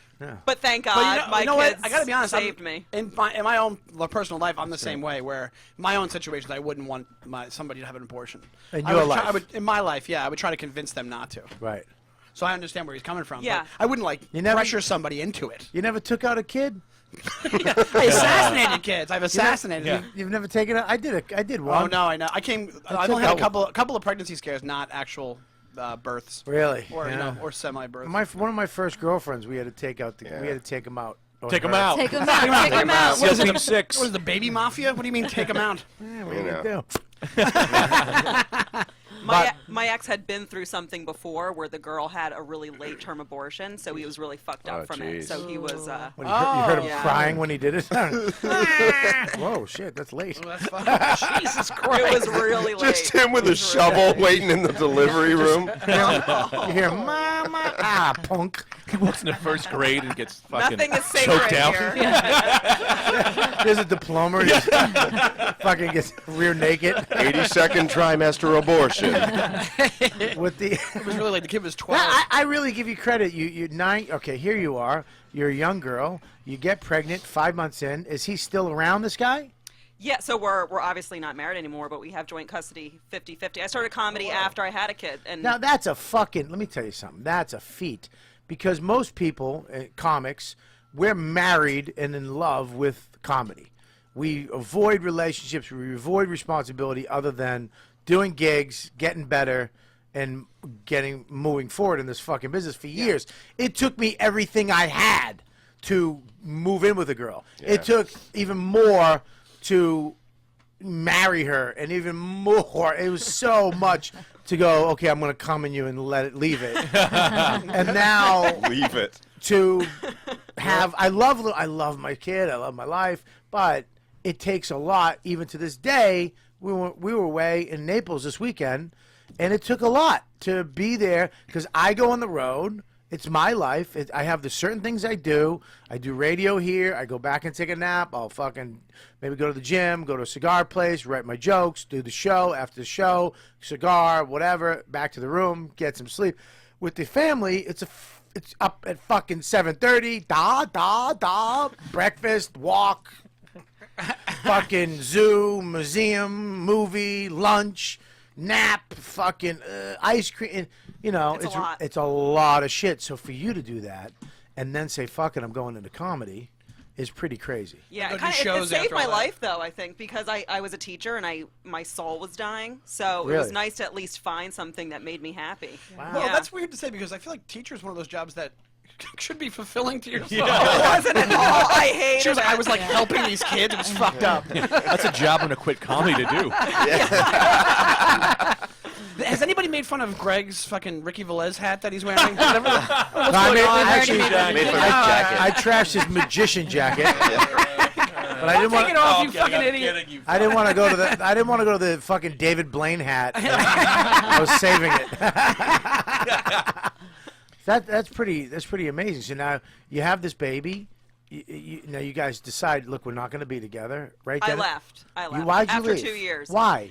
But thank God, But my you know what? kids I gotta be honest. saved me. In my own personal life, I'm the same way. Where my own situations, I wouldn't want somebody to have an abortion. In I your would try- life? in my life, yeah, I would try to convince them not to. Right. So I understand where he's coming from. Yeah. But I wouldn't like You never- pressure somebody into it. You never took out a kid? I assassinated kids. I've assassinated. Yeah. You've never taken it? I did Oh one. no, I know. I've took only had out a couple of pregnancy scares, not actual births. Really? Or Yeah. or semi-births. One of my first girlfriends, we had to take out. We had to take him out. Take him out. Take them out. Take them out. SEAL Team 6. What is the baby mafia? What do you mean take them out? Yeah, what are You you know. gonna do? My ex had been through something before where the girl had a really late term abortion, so he was really fucked up Oh, from it. jeez. So he was. When you heard him yeah. crying when he did it. Whoa, shit, that's late. That's fucking Jesus Christ. It was really late. Just him with It a was really shovel late. waiting in the delivery room. You hear, "Mama, punk." He walks into first grade and gets fucking Nothing is sacred choked out. here. There's a diploma. He just fucking gets rear naked 82nd trimester abortion. with the. It was really late. The kid was 12. I really give you credit. You 9. Okay, here you are. You're a young girl. You get pregnant 5 months in. Is he still around? This guy? Yeah, so we're obviously not married anymore, but we have joint custody 50-50. I started comedy after I had a kid, and Now that's a fucking. Let me tell you something. That's a feat, because most people, comics, we're married and in love with comedy. We avoid relationships. We avoid responsibility other than doing gigs, getting better, and moving forward in this fucking business for years. It took me everything I had to move in with a girl. It took even more to marry her, and even more. It was so much to go, okay, I'm going to come in you and leave it. And now Leave it. to have, I love my kid, I love my life, but it takes a lot. Even to this day, we were away in Naples this weekend, and it took a lot to be there because I go on the road. It's my life. I have the certain things I do. I do radio here. I go back and take a nap. I'll fucking maybe go to the gym, go to a cigar place, write my jokes, do the show. After the show, cigar, whatever, back to the room, get some sleep. With the family, it's up at fucking 7:30. Breakfast, walk, fucking zoo, museum, movie, lunch, nap, fucking ice cream. You know, It's a lot. it's a lot of shit. So for you to do that and then say, fuck it, I'm going into comedy, is pretty crazy. Yeah, Go it, do kinda, it shows saved after my all that. life though. I think because I was a teacher and my soul was dying, so it Really? was nice to at least find something that made me happy. Wow. Well, Yeah. that's weird to say because I feel like teacher is one of those jobs that should be fulfilling to yourself. It wasn't at all. I hated She was like, it. I was like helping these kids. It was fucked up. That's a job I'm gonna quit comedy to do. Has anybody made fun of Greg's fucking Ricky Velez hat that he's wearing? Whatever. What's I going on? actually, Made fun of his jacket. I trashed his magician jacket, but I didn't Take want. it off, you fucking idiot. I didn't want to go to the. I didn't want to go to the fucking David Blaine hat. I was saving it. That's pretty amazing. So now you have this baby. Now you guys decide. Look, we're not going to be together, right? I then? left. Why'd you After leave? 2 years. Why?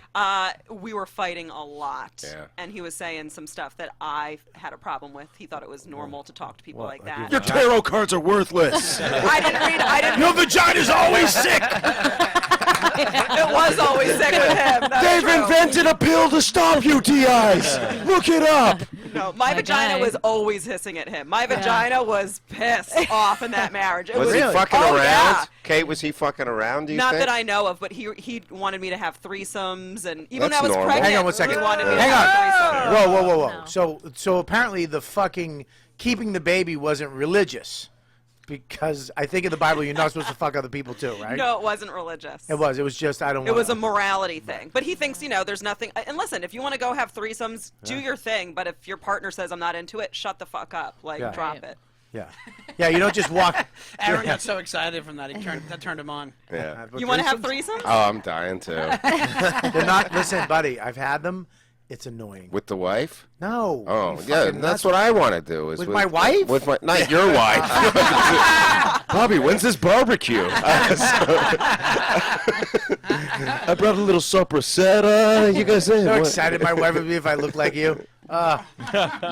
We were fighting a lot, Yeah. and he was saying some stuff that I had a problem with. He thought it was normal to talk to people Well, like like that. your tarot cards are worthless. I didn't read. I didn't. Your vagina's always sick. It was always sick with him. That's They've true. invented a pill to stop UTIs. Look it up. No, my vagina guy. was always hissing at him. My vagina was pissed off in that marriage. It Was he Really? fucking Oh, around? yeah. Kate, was he fucking around? Do you Not think? that I know of, but he wanted me to have threesomes, and even That's when I was normal. pregnant, Hang on one second. he wanted me to Hang have on. threesomes. Whoa. No. So apparently the fucking keeping the baby wasn't religious, because I think in the Bible you're not supposed to fuck other people too, right? No, it wasn't religious. It was. It was just I don't. It wanna, was a morality thing. But he thinks, there's nothing. And listen, if you want to go have threesomes, do your thing. But if your partner says, I'm not into it, shut the fuck up. Like, Yeah. drop Right. it. Yeah. Yeah. You don't just walk. Aaron got so excited from that. That turned him on. Yeah. You want to have threesomes? Oh, I'm dying to. They're not. Listen, buddy. I've had them. It's annoying. With the wife? No. Oh, you yeah. fucking That's nuts. what I want to do. Is With my wife? With my, not your wife. Bobby, when's this barbecue? I brought a little sopressata. You guys in? So What? excited my wife would be if I looked like you.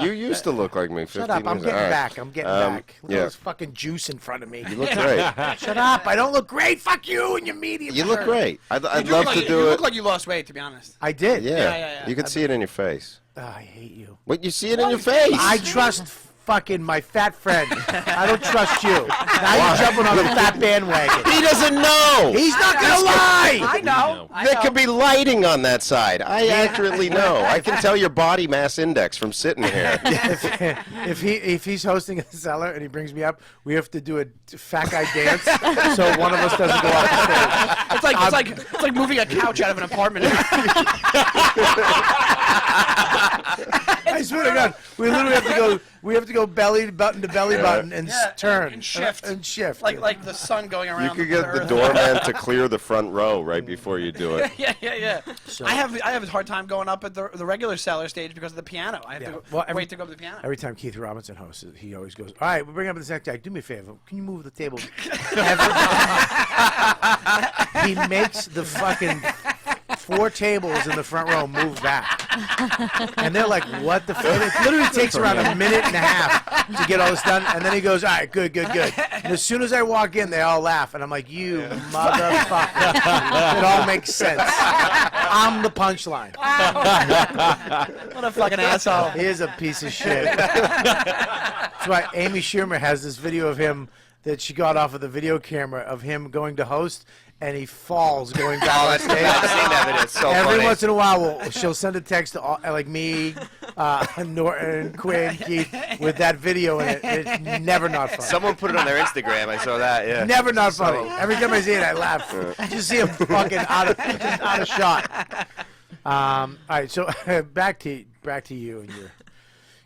You used to look like me 15 Shut up. I'm years. getting All right. back. I'm getting back. Look at yeah. this fucking juice in front of me. You look great. Shut up. I don't look great. Fuck you and your medium. You look shirt. great. I'd You love look to like, do you it. look like you lost weight, to be honest. I did. Yeah. You can see it in your face. Oh, I hate you. What, you see it in your face? I trust fucking my fat friend. I don't trust you. Now you're jumping on a fat bandwagon. He doesn't know. He's not gonna lie. I know. There could be lighting on that side. I accurately know. I can tell your body mass index from sitting here. If he's hosting a cellar and he brings me up, we have to do a fat guy dance so one of us doesn't go off the stage. It's like moving a couch out of an apartment. I swear to God, we literally have to go. We have to go belly button to belly button and turn and shift. and shift. like the sun going around. You could get the doorman to clear the front row right before you do it. Yeah. I have a hard time going up at the regular cellar stage because of the piano. I have to wait to go to the piano. Every time Keith Robinson hosts, he always goes, "All right, we're bringing up this next guy. Do me a favor. Can you move the table?" He makes the fucking 4 tables in the front row move back, and they're like, "What the?" It literally takes around a minute and a half to get all this done, and then he goes, "All right, good." And as soon as I walk in, they all laugh, and I'm like, "You motherfucker!" It all makes sense. I'm the punchline. What a fucking asshole. He is a piece of shit. That's why Amy Schumer has this video of him that she got off of the video camera of him going to host, and he falls going back on stage. I've seen that video. It's so Every funny. once in a while, she'll send a text to all, like me, Norton, Quinn, Keith, with that video in it. It's never not funny. Someone put it on their Instagram. I saw that. Yeah. Never not funny. Every time I see it, I laugh. Just see him fucking out of shot. All right, so back to you and your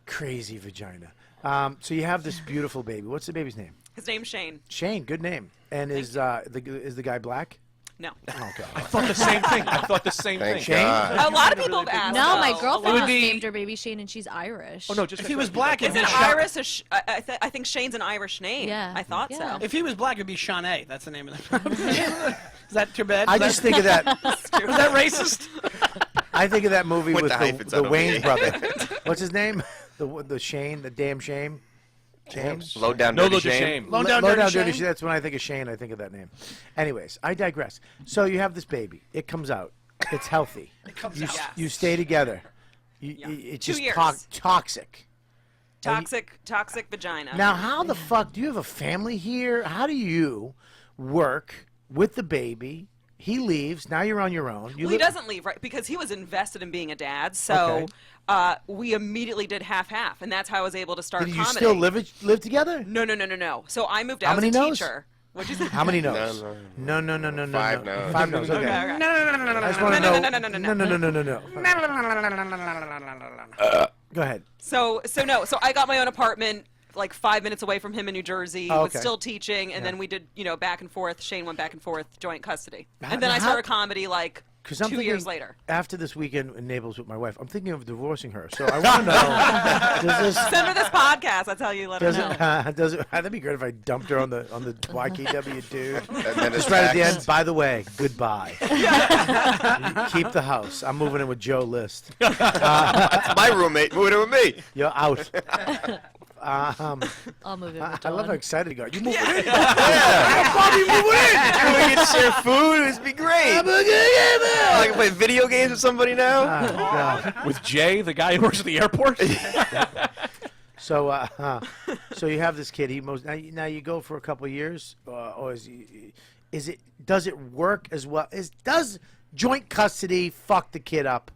crazy vagina. So you have this beautiful baby. What's the baby's name? His name's Shane. Shane. Good name. And is the guy black? No. Oh God. I thought the same thing. I thought the same Thank thing. Shane? God. A lot of people have asked. No, my though. girlfriend A lot. just named her baby Shane, and she's Irish. Oh no, just If he was black, it'd Is be it Sean. Iris? I think Shane's an Irish name. Yeah. I thought Yeah. so. If he was black, it'd be Shawnee. That's the name of the. Is that too bad? I Is just that, think of that. is that racist? I think of that movie With with the hyphens, the I don't Wayne mean. brother. What's his name? The Shane. The damn Shane. James. Low down No, dirty look at shame. shame. Low down dirty Shane? Shane. That's when I think of Shane. I think of that name. Anyways, I digress. So you have this baby. It comes out. It's healthy. It comes You, out. you stay together. Yeah. It's 2 just years. toxic. Toxic vagina. Now, how the fuck do you have a family here? How do you work with the baby? He leaves. Now you're on your own. Well, he doesn't leave, right? Because he was invested in being a dad. So we immediately did half-half, and that's how I was able to start Did you comedy. still live together? No. So I moved out How many as a no's? teacher. What'd you say? How many no's? No. No. Five no's. 5 no's. Okay. Okay. I just want to know. No. Go ahead. So I got my own apartment like 5 minutes away from him in New Jersey. Oh, Was okay. still teaching, and then we did back and forth. Shane went back and forth, joint custody, How- and then I how- started comedy like 'Cause I'm 2 years later. After this weekend in Naples with my wife, I'm thinking of divorcing her. So I want to know, does this... Send her this podcast. That's how you let her know. Does it? That'd be great if I dumped her on the YKWD dude. And then Just it's right at the text. end. By the way, goodbye. Keep the house. I'm moving in with Joe List. That's my roommate. Moving in with me. You're out. I'll move it. I love how excited you are. You moving in? We get to share food. This would be great. I can play video games with somebody now. Oh, God. With Jay, the guy who works at the airport. So, so you have this kid. Now you go for a couple of years, or does it work as well? Does joint custody fuck the kid up?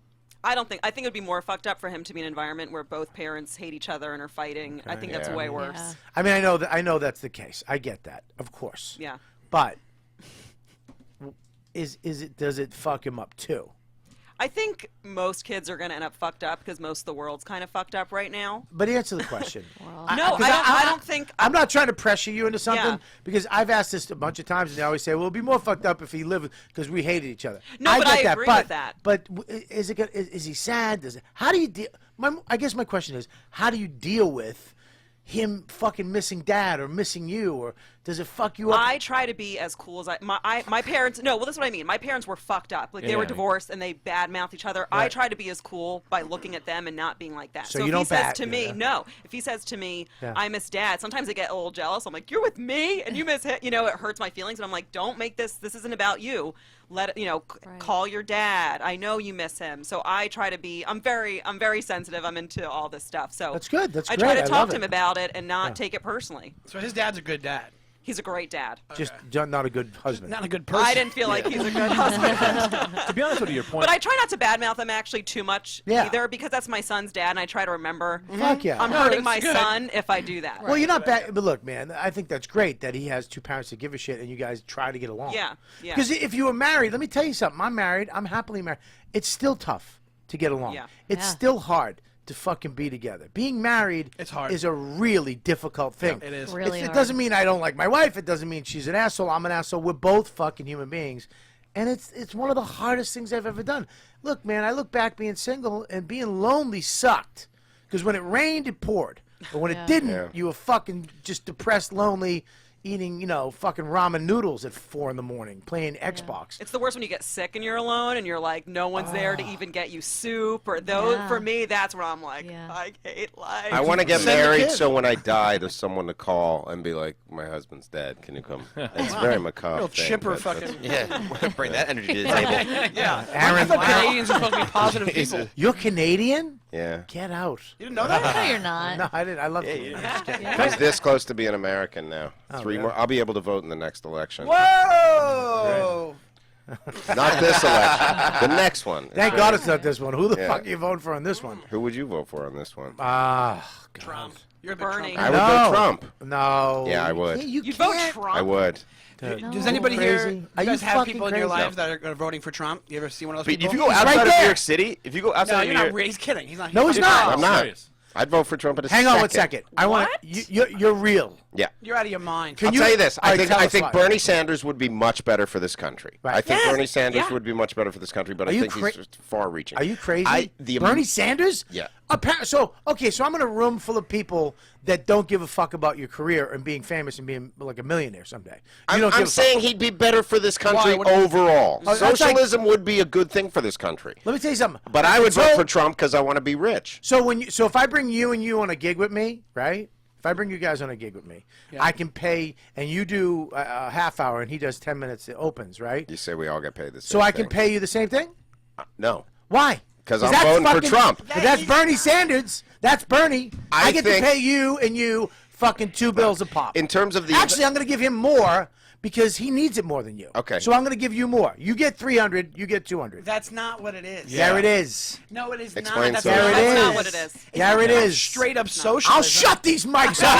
I think it would be more fucked up for him to be in an environment where both parents hate each other and are fighting. I think that's way worse. Yeah. I mean, I know that's the case. I get that, of course. Yeah. But does it fuck him up too? I think most kids are going to end up fucked up because most of the world's kind of fucked up right now. But answer the question. No, I don't think. I'm not trying to pressure you into something Yeah. because I've asked this a bunch of times and they always say, "Well, it'd be more fucked up if he lived because we hated each other." No, but get I that. agree but, with that. But is he sad? How do you deal? I guess my question is, how do you deal with him fucking missing dad or missing you, or does it fuck you up? I try to be as cool as my parents. No, well, this is what I mean. My parents were fucked up. Like they were divorced and they badmouthed each other. I try to be as cool by looking at them and not being like that. So if you he don't says to me, yeah. if he says to me, Yeah. I miss dad. Sometimes I get a little jealous. I'm like, you're with me and you miss him. It hurts my feelings. And I'm like, don't make this. This isn't about you. Let it. Right. Call your dad. I know you miss him. So I try to be. I'm very sensitive. I'm into all this stuff. So That's good. That's I great. try to I talk love to him it. about it and not take it personally. So his dad's a good dad. He's a great dad. Just not a good husband. Not a good person. I didn't feel like he's a good husband. To be honest with you, your point. But I try not to badmouth him actually too much Yeah. either because that's my son's dad and I try to remember Fuck yeah. I'm No, hurting it's my good. son if I do that. Well, you're not bad, but look, man, I think that's great that he has two parents that give a shit and you guys try to get along. Yeah. Because if you were married, let me tell you something. I'm married. I'm happily married. It's still tough to get along. Yeah. It's Yeah. still hard to fucking be together. Being married It's hard. is a really difficult thing. It is. Really It hard. doesn't mean I don't like my wife. It doesn't mean she's an asshole. I'm an asshole. We're both fucking human beings. And it's one of the hardest things I've ever done. Look, man, I look back being single and being lonely sucked. Because when it rained, it poured. But when it didn't, Yeah. you were fucking just depressed, lonely, eating, fucking ramen noodles at 4 a.m, playing Xbox. It's the worst when you get sick and you're alone and you're like no one's there to even get you soup or those. Yeah. For me, that's where I'm like, Yeah. I hate life. I want to get Send the married kid. so when I die, there's someone to call and be like, my husband's dead. Can you come? It's very macabre. Real thing, chipper but fucking. Yeah, bring that energy to the table. Yeah. Aaron, I thought Canadians are supposed to be positive people. you're Canadian? Yeah. Get out. You didn't know that? No, you're not. No, I didn't. I love you. He's this close to being American now. Three really? more. I'll be able to vote in the next election. Whoa! Not this election. The next one. Thank God it's not this one. Who the Yeah. fuck are you voting for on this one? Who would you vote for on this one? Ah, God. Trump. You're a big Bernie. Trump. I would No. vote Trump. No. Yeah, I would. You vote can't. Trump? I would. Does anybody here? Crazy. You Are you guys have fucking people in your crazy? lives that are voting for Trump? You ever see one of those But people? if you go He's outside right of New there. York City, if you go no, outside of you're New not. York, He's kidding. He's not. No, he's not. I'm not. Serious. I'd vote for Trump at a Hang second. on one second. I want What? you're real. Yeah. You're out of your mind. Can I'll you- tell you this. All right, tell I us think why. Bernie Sanders would be much better for this country. Right. I think Yes. Bernie Sanders Yeah. would be much better for this country, but Are I you think he's just far-reaching. Are you crazy? Bernie Sanders? Yeah. So I'm in a room full of people that don't give a fuck about your career and being famous and being like a millionaire someday. You don't I'm give a fuck. saying he'd be better for this country Why? overall. Oh, that's like- Socialism would be a good thing for this country. Let me tell you something. But I would So- vote for Trump because I want to be rich. So if I bring you and you on a gig with me, right? If I bring you guys on a gig with me, I can pay, and you do a half hour, and he does 10 minutes. It opens, right? You say we all get paid the same So I can thing. pay you the same thing? No. Why? Because I'm voting for Trump. But that's Bernie Sanders. That's Bernie. I get to think- pay you and you fucking $2 a pop. In terms of the Actually, I'm going to give him more because he needs it more than you. Okay. So I'm going to give you more. You get 300. You get 200. That's not what it is. There it is. No, it is Explain not. to There me. it That's is. not what it is. There it is. Straight up socialism. I'll shut these mics off.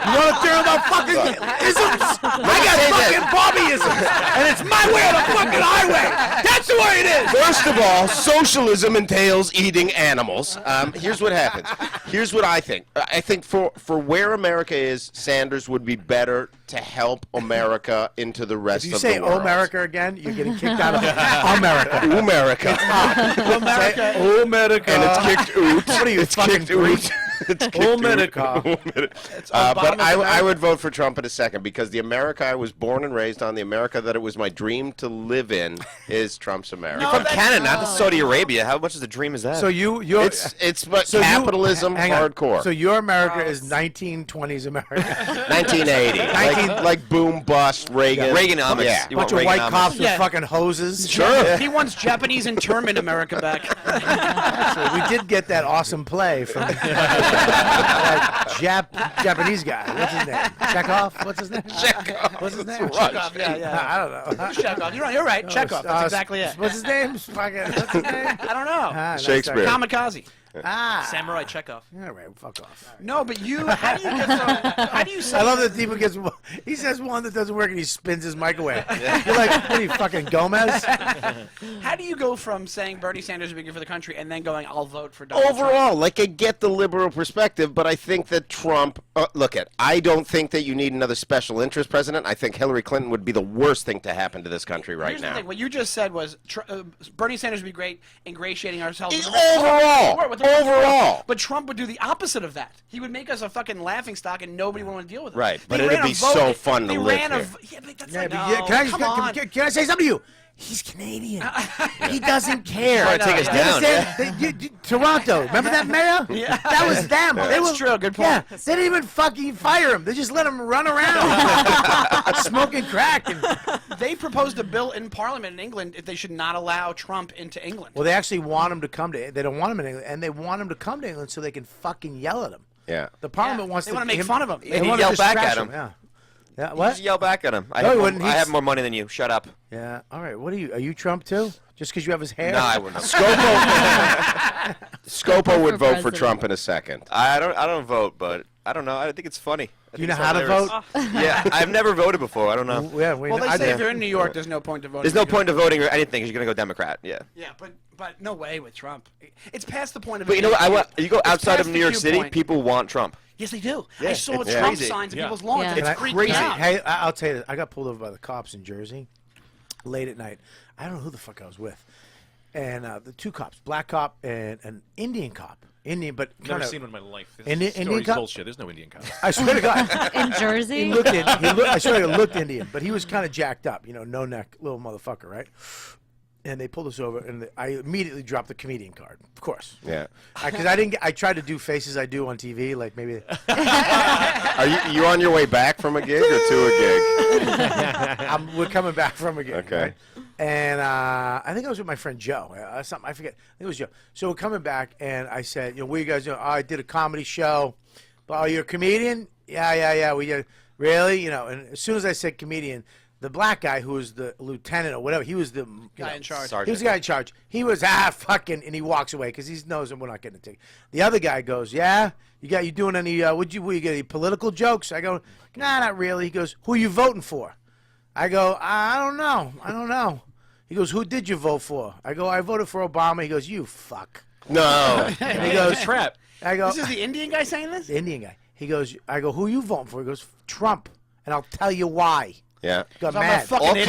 You want to turn about fucking isms? I got fucking Bobbyisms, and it's my way or the fucking highway. That's the way it is. First of all, socialism entails eating animals. Here's what happens. Here's what I think. I think for where America is, Sanders would be better to help America into the rest If you of say the world. America again, you're getting kicked out of America. America. Say America. And it's kicked oot. What are you, It's fucking kicked oot. It's kicked oot. America. But I would vote for Trump in a second because the America I was born and raised on, the America that it was my dream to live in, is Trump's America. From Canada, not Saudi Arabia. How much of the dream is that? So you're It's but so capitalism hang on. hardcore. So your America is 1920s America. 1980, like boom bust Reagan. Reaganomics. Yeah. You Bunch want of white Reaganomics. cops with Yeah. fucking hoses. Sure. He wants Japanese internment America back. Actually, we did get that awesome play from that Japanese guy. What's his name? Chekhov? What's his name? Chekhov. What's his name? Chekhov, yeah. I don't know. Chekhov. You're right. Chekhov. That's exactly it. What's his name? Fucking, what's his name? I don't know. Ah, no, Shakespeare. sorry. Kamikaze. Samurai Chekhov. All right, fuck off. No, but how do you get from? How do you say? I love that Deepa gets. He says one that doesn't work and he spins his microwave. You're like, what are you, fucking Gomez? How do you go from saying Bernie Sanders would be good for the country and then going, I'll vote for Donald Trump? Overall, like I get the liberal perspective, but I think that Trump. I don't think that you need another special interest president. I think Hillary Clinton would be the worst thing to happen to this country right Here's now. the thing. What you just said was Bernie Sanders would be great ingratiating ourselves. Overall, with the rest of the world. overall. But Trump would do the opposite of that. He would make us a fucking laughingstock and nobody would want to deal with it. Right, but They it'd ran a be vote- so fun to they live ran a here. v- Yeah, but that's Yeah, like, but no, yeah, come on. can I say something to you? He's Canadian. He doesn't care. Trying to take us You down. understand? Toronto, remember that mayor? Yeah. That was them. They That's were, true, good point. Yeah, they didn't even fucking fire him. They just let him run around smoking crack. And, They proposed a bill in Parliament in England if they should not allow Trump into England. well, they actually want him to come to. They don't want him in England, and they want him to come to England so they can fucking yell at him. Yeah. The Parliament Yeah, wants they to wanna make fun of him. They And he want to yelled back distract at him. Yeah. Yeah. You What? just yell back at him. No, he wouldn't. I have more money than you. Shut up. Yeah. All right. What are you? Are you Trump too? Just because you have his hair? No, I wouldn't. Scopo would For vote for president. Trump in a second. I don't vote, but I don't know. I think it's funny. Do you know how to vote? Yeah, I've never voted before. I don't know. Yeah. Well, they say if you're in New York, there's no point to voting. There's no point to voting or anything because you're gonna go Democrat. Yeah. Yeah, but no way with Trump. It's past the point of. But you know what? You go It's outside of past New the York cue City, point. people want Trump. Yes, they do. Yeah, I saw it's Trump crazy. signs in Yeah. people's lawns. Yeah. It's Can I- freaking crazy. out. Hey, I'll tell you this. I got pulled over by the cops in Jersey late at night. I don't know who the fuck I was with. And the two cops, black cop and an Indian cop. Indian, but Never kinda, seen one in my life. This Indian story's cop? bullshit. There's no Indian cops. I swear to God. In Jersey? He looked I swear he looked Indian, but he was kind of jacked up, no neck, little motherfucker, right? And they pulled us over, and I immediately dropped the comedian card, of course. Yeah. Because I tried to do faces I do on TV, like maybe. Are you on your way back from a gig or to a gig? We're coming back from a gig. Okay. Right? And I think I was with my friend Joe. Something I forget. I think it was Joe. So we're coming back, and I said, what are you guys doing? Oh, I did a comedy show. Oh, you're a comedian? Yeah. Really? And as soon as I said comedian, the black guy who was the lieutenant or whatever, he was the Guy in charge. He was the guy in charge. He was fucking, and he walks away because he knows that we're not getting a ticket. The other guy goes, yeah, you doing any? What you get any political jokes? I go, nah, not really. He goes, who are you voting for? I go, I don't know. He goes, who did you vote for? I go, I voted for Obama. He goes, you fuck. No. And he goes, Trap. I go, This is the Indian guy saying this? the Indian guy. He goes, I go, who are you voting for? He goes, Trump, and I'll tell you why. Yeah. Got I'm a mad. fucking All idiot.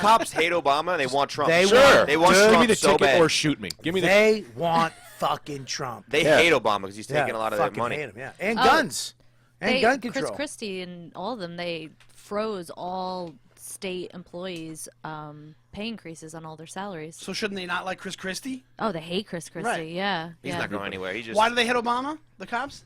cops hate Obama. And they want Trump. They Sure. want, They want dude, Give Trump me the so ticket bad. or shoot me. Give me the. They want fucking Trump. They Yeah. hate Obama because he's taking a lot of their fucking money. hate him, yeah. And Oh, guns. And gun control. Chris Christie and all of them, they froze all state employees' pay increases on all their salaries. So shouldn't they not like Chris Christie? Oh, they hate Chris Christie. Right. Yeah. He's yeah. not going anywhere. He just Why do they hit Obama? The cops?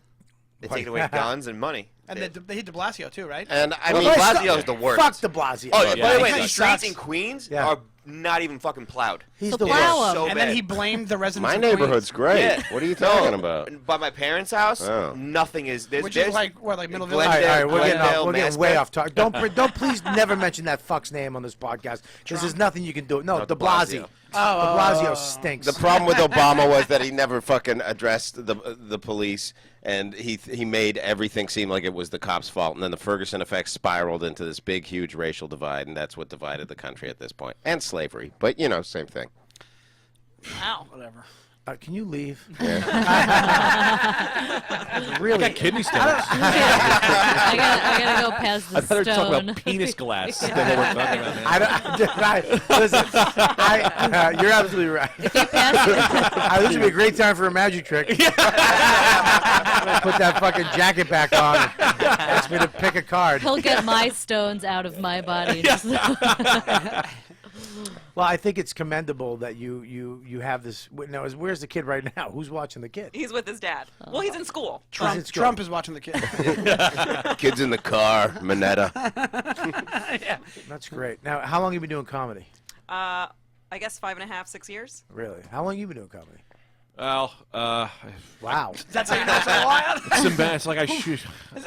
they take away guns and money. And they hit De Blasio too, right? And I Well, mean, de Blasio is the worst. Fuck De Blasio. Oh, Yeah. by the way, He the sucks. streets in Queens Yeah. are not even fucking plowed. He's So the plow worst. him. So And bad. then he blamed the residents. My of Queens, neighborhood's great. Yeah. What are you talking about? By my parents' house, Oh. nothing is. There's, which there's, is like what, like middle Glen- All right, village. we're getting, Glendale, we're getting way Maspeth. off topic. Don't please never mention that fuck's name on this podcast because there's nothing you can do. No, No, De de Blasio. Blasio. De Blasio stinks. The problem with Obama was that he never fucking addressed the police, and he made everything seem like it was the cops' fault. And then the Ferguson effect spiraled into this big, huge racial divide, and that's what divided the country at this point. And slavery, but same thing. Wow. Whatever. Can you leave? I Really? got kidney stones. I gotta go past the I thought we were talking stone. about penis glass. That's what we're talking about, man. Listen, you're absolutely right. This would be a great time for a magic trick. I'm gonna put that fucking jacket back on and ask me to pick a card. He'll get my stones out of my body. Well, I think it's commendable that you have this. Now, where's the kid right now? Who's watching the kid? He's with his dad. Well, he's in school. Trump is watching the kid. Kids in the car, Minetta. That's great. Now, how long have you been doing comedy? I guess 5.5, 6 years. Really? How long have you been doing comedy? Well, Wow. That's how you know it's a while. it's like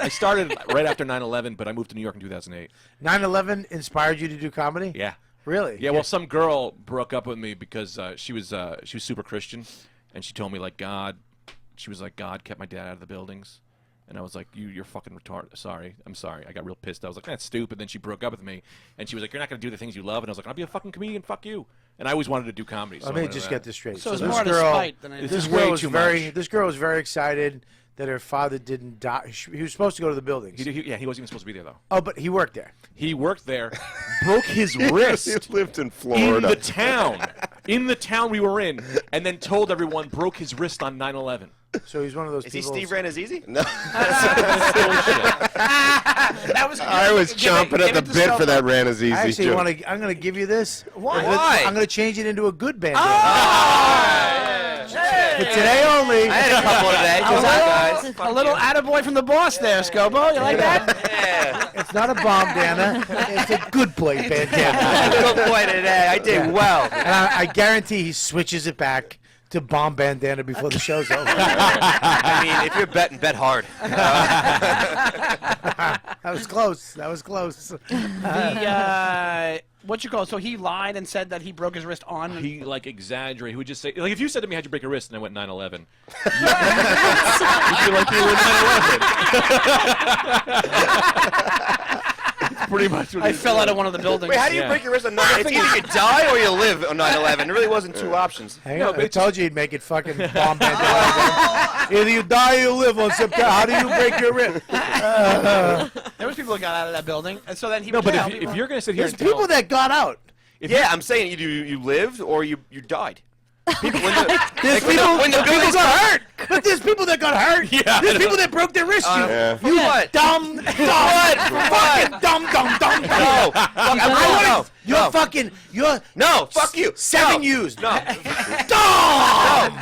I started right after 9/11, but I moved to New York in 2008. 9/11 inspired you to do comedy? Yeah. Really? Yeah, well, some girl broke up with me because she was super Christian, and she told me God kept my dad out of the buildings, and I was like, you're fucking retarded. I'm sorry. I got real pissed. I was like, that's stupid. Then she broke up with me, and she was like, you're not gonna do the things you love, and I was like, I'll be a fucking comedian. Fuck you. And I always wanted to do comedy. So Let I me went just to get that. this straight. So it's this more out of girl, spite than anything. This this is way girl was too very. much. This girl was very excited that her father didn't die. He was supposed to go to the buildings. He wasn't even supposed to be there though. Oh, but he worked there. He worked there, broke his wrist. He lived in In Florida. the town we were in, and then told everyone broke his wrist on 9/11. So he's one of those Is he people. Steve Ranazizi? No, That was. I was chomping at the bit for that Ranazizi I actually joke. want to. I'm going to give you this. Why? I'm going to change it into a good bandana. Hey. But today only. I had a couple today. Just guys. A little attaboy from the boss there, Scobo. You like that? Yeah. It's not a bomb bandana. It's a good boy bandana. Good boy today. I did well. And I guarantee he switches it back to bomb bandana before the show's over. I mean, if you're betting, bet hard. That was close. That was close. What you call it? So he lied and said that he broke his wrist on. He exaggerated. He would just say if you said to me, "How'd you break your wrist?" and I went 9/11. You feel like you were 9/11. Pretty much. What I he fell said. out of one of the buildings. Wait, how do you Yeah. break your wrist on 9/11? It's either you die or you live on 9/11. There really wasn't two options. Hang on, I told you he'd make it fucking bomb bandana. Either you die or you live on September. How do you break your wrist? There was people that got out of that building, and so then he. No, but yeah, if you're gonna sit here There's and tell, people that got out. Yeah, I'm saying either you lived or you died. People, when the People buildings got hurt. But there's people that got hurt. Yeah, There's people that broke their wrist. Yeah. You what? dumb, fucking dumb. No, fuck, You're fucking. You're no, fuck you. 7 No. used. No, Dumb.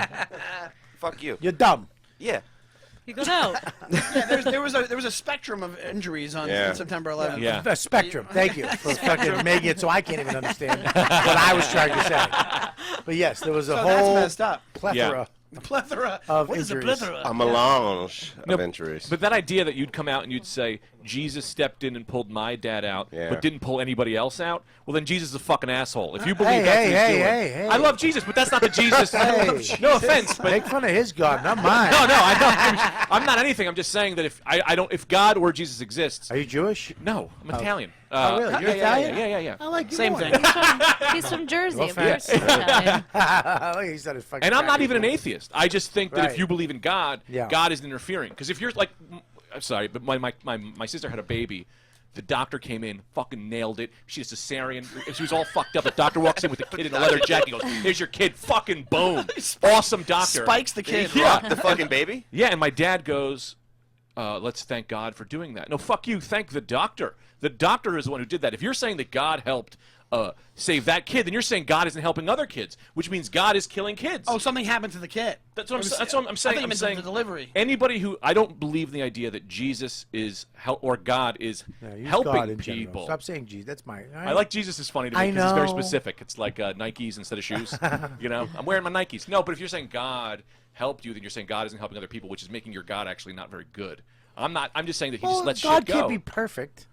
fuck you. You're dumb. Yeah. You go out. there was a spectrum of injuries on Yeah. September 11th. Yeah. A spectrum. Thank you for fucking making it so I can't even understand what I was trying to say. But yes, there was a So that's whole messed up. plethora. A plethora Of What is a injuries. plethora? A melange No, of injuries. But that idea that you'd come out and you'd say Jesus stepped in and pulled my dad out, Yeah. but didn't pull anybody else out, well then Jesus is a fucking asshole. If you believe Hey, that's hey, what he's hey, doing, hey, hey. I love Jesus, but that's not the Jesus. Hey. No offense, but Make fun of his God, not mine. no, I'm not anything. I'm just saying that if God or Jesus exists, Are you Jewish? no, I'm Italian. Oh, really? You're yeah, Italian? Yeah. I like you Same more. thing. He's from Jersey. Well, Of course, he's thanks. Italian. Look, he said it's fucking And I'm not cracky. even an atheist. I just think that Right. if you believe in God, Yeah. God isn't interfering. Because if you're like, I'm sorry, but my sister had a baby. The doctor came in, fucking nailed it. She had a cesarean. She was all fucked up. The doctor walks in with the kid in a leather jacket. He goes, "Here's your kid." Fucking boom. Awesome doctor. Spikes the kid. Yeah. The fucking baby? Yeah, and my dad goes, let's thank God for doing that. No, fuck you. Thank the doctor. The doctor is the one who did that. If you're saying that God helped save that kid, then you're saying God isn't helping other kids, which means God is killing kids. Oh, something happened to the kid. That's what I'm saying. I'm saying the delivery. Anybody who I don't believe in the idea that Jesus is or God is use helping God in people. general. Stop saying Jesus. That's my. I like Jesus is funny to me I because it's very know. specific. It's like Nikes instead of shoes. You know, I'm wearing my Nikes. No, but if you're saying God helped you, then you're saying God isn't helping other people, which is making your God actually not very good. I'm not. I'm just saying that he just lets God shit go. can't be perfect.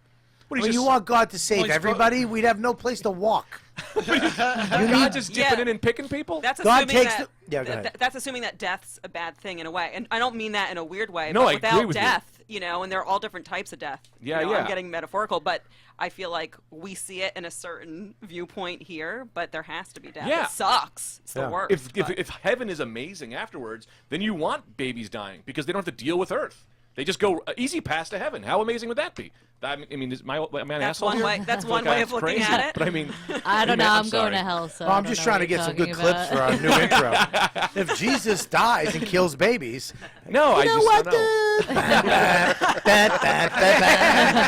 What, When you want God to save he's everybody, we'd have no place to walk. God just dipping Yeah. in and picking people? That's God assuming takes that, the- go ahead. that's assuming that death's a bad thing in a way, and I don't mean that in a weird way. No, but I without agree with you. death, and there are all different types of death. Yeah, I'm yeah. getting metaphorical, but I feel like we see it in a certain viewpoint here, but there has to be death. Yeah. It sucks. It's the Yeah. worst. If heaven is amazing afterwards, then you want babies dying because they don't have to deal with Earth. They just go easy pass to heaven. How amazing would that be? I mean, am I an that's asshole one here? way. That's I feel one like way I'm of looking crazy, at it. But I mean, I don't know. I'm sorry. going to hell, so. Well, I'm just trying to get some good clips for our new intro. If Jesus dies and kills babies, no, I you know just what? don't know.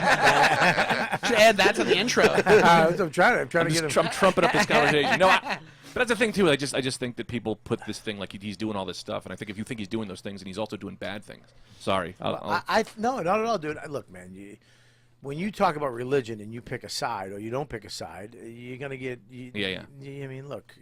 Should add that to the intro. I'm trying to get him. I'm trumping up this conversation. No, but that's the thing too. I just think that people put this thing like he's doing all this stuff, and I think if you think he's doing those things, and he's also doing bad things. Sorry, No, not at all, dude. Look, man, when you talk about religion and you pick a side or you don't pick a side, you're gonna get. I mean, look,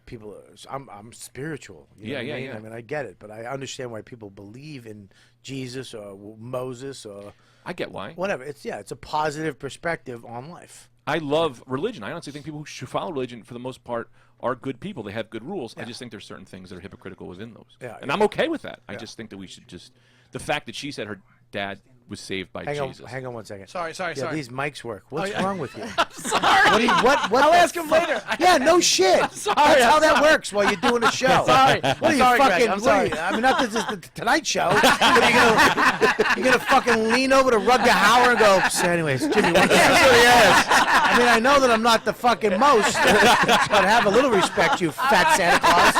people. I'm spiritual. You know what I mean? I mean, I get it, but I understand why people believe in Jesus or Moses or. I get why. Whatever. It's a positive perspective on life. I love religion. I honestly think people who should follow religion, for the most part, are good people. They have good rules. I just think there's certain things that are hypocritical within those. Yeah, and I'm okay with that. I just think that we should the fact that she said her dad was saved by Jesus. Hang on 1 second. Sorry. Yeah, these mics work. What's yeah. wrong with you? Sorry. What I'll the ask him later. Yeah, no shit. sorry, That's how I'm that sorry. works while you're doing a show. Sorry. What are you Sorry, Greg, fucking? I'm what are sorry. you- I mean, not this is the Tonight Show. But you're gonna fucking lean over to Rutger Hauer and go. So anyways, Jimmy, what I mean, I know that I'm not the fucking most, but have a little respect, you fat Santa Claus.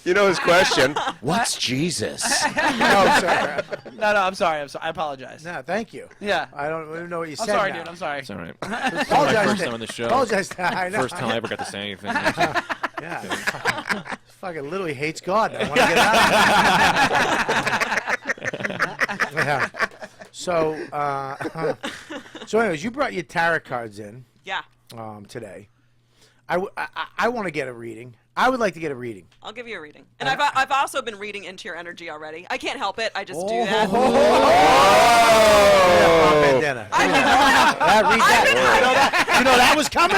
You know his question. What's Jesus? No, sorry. No, I'm sorry. I apologize. No, thank you. Yeah. I don't even know what you I'm said. sorry, now. dude. I'm sorry. It's all right. Apologize. First time on the show. Apologize. I know. First time I ever got to say anything. Yeah. Fucking literally hates God. I want to get out. Yeah. So anyways, you brought your tarot cards in Yeah. today. I want to get a reading. I would like to get a reading. I'll give you a reading. And I've also been reading into your energy already. I can't help it. I just do that. Bandana. Read that. You know that was coming?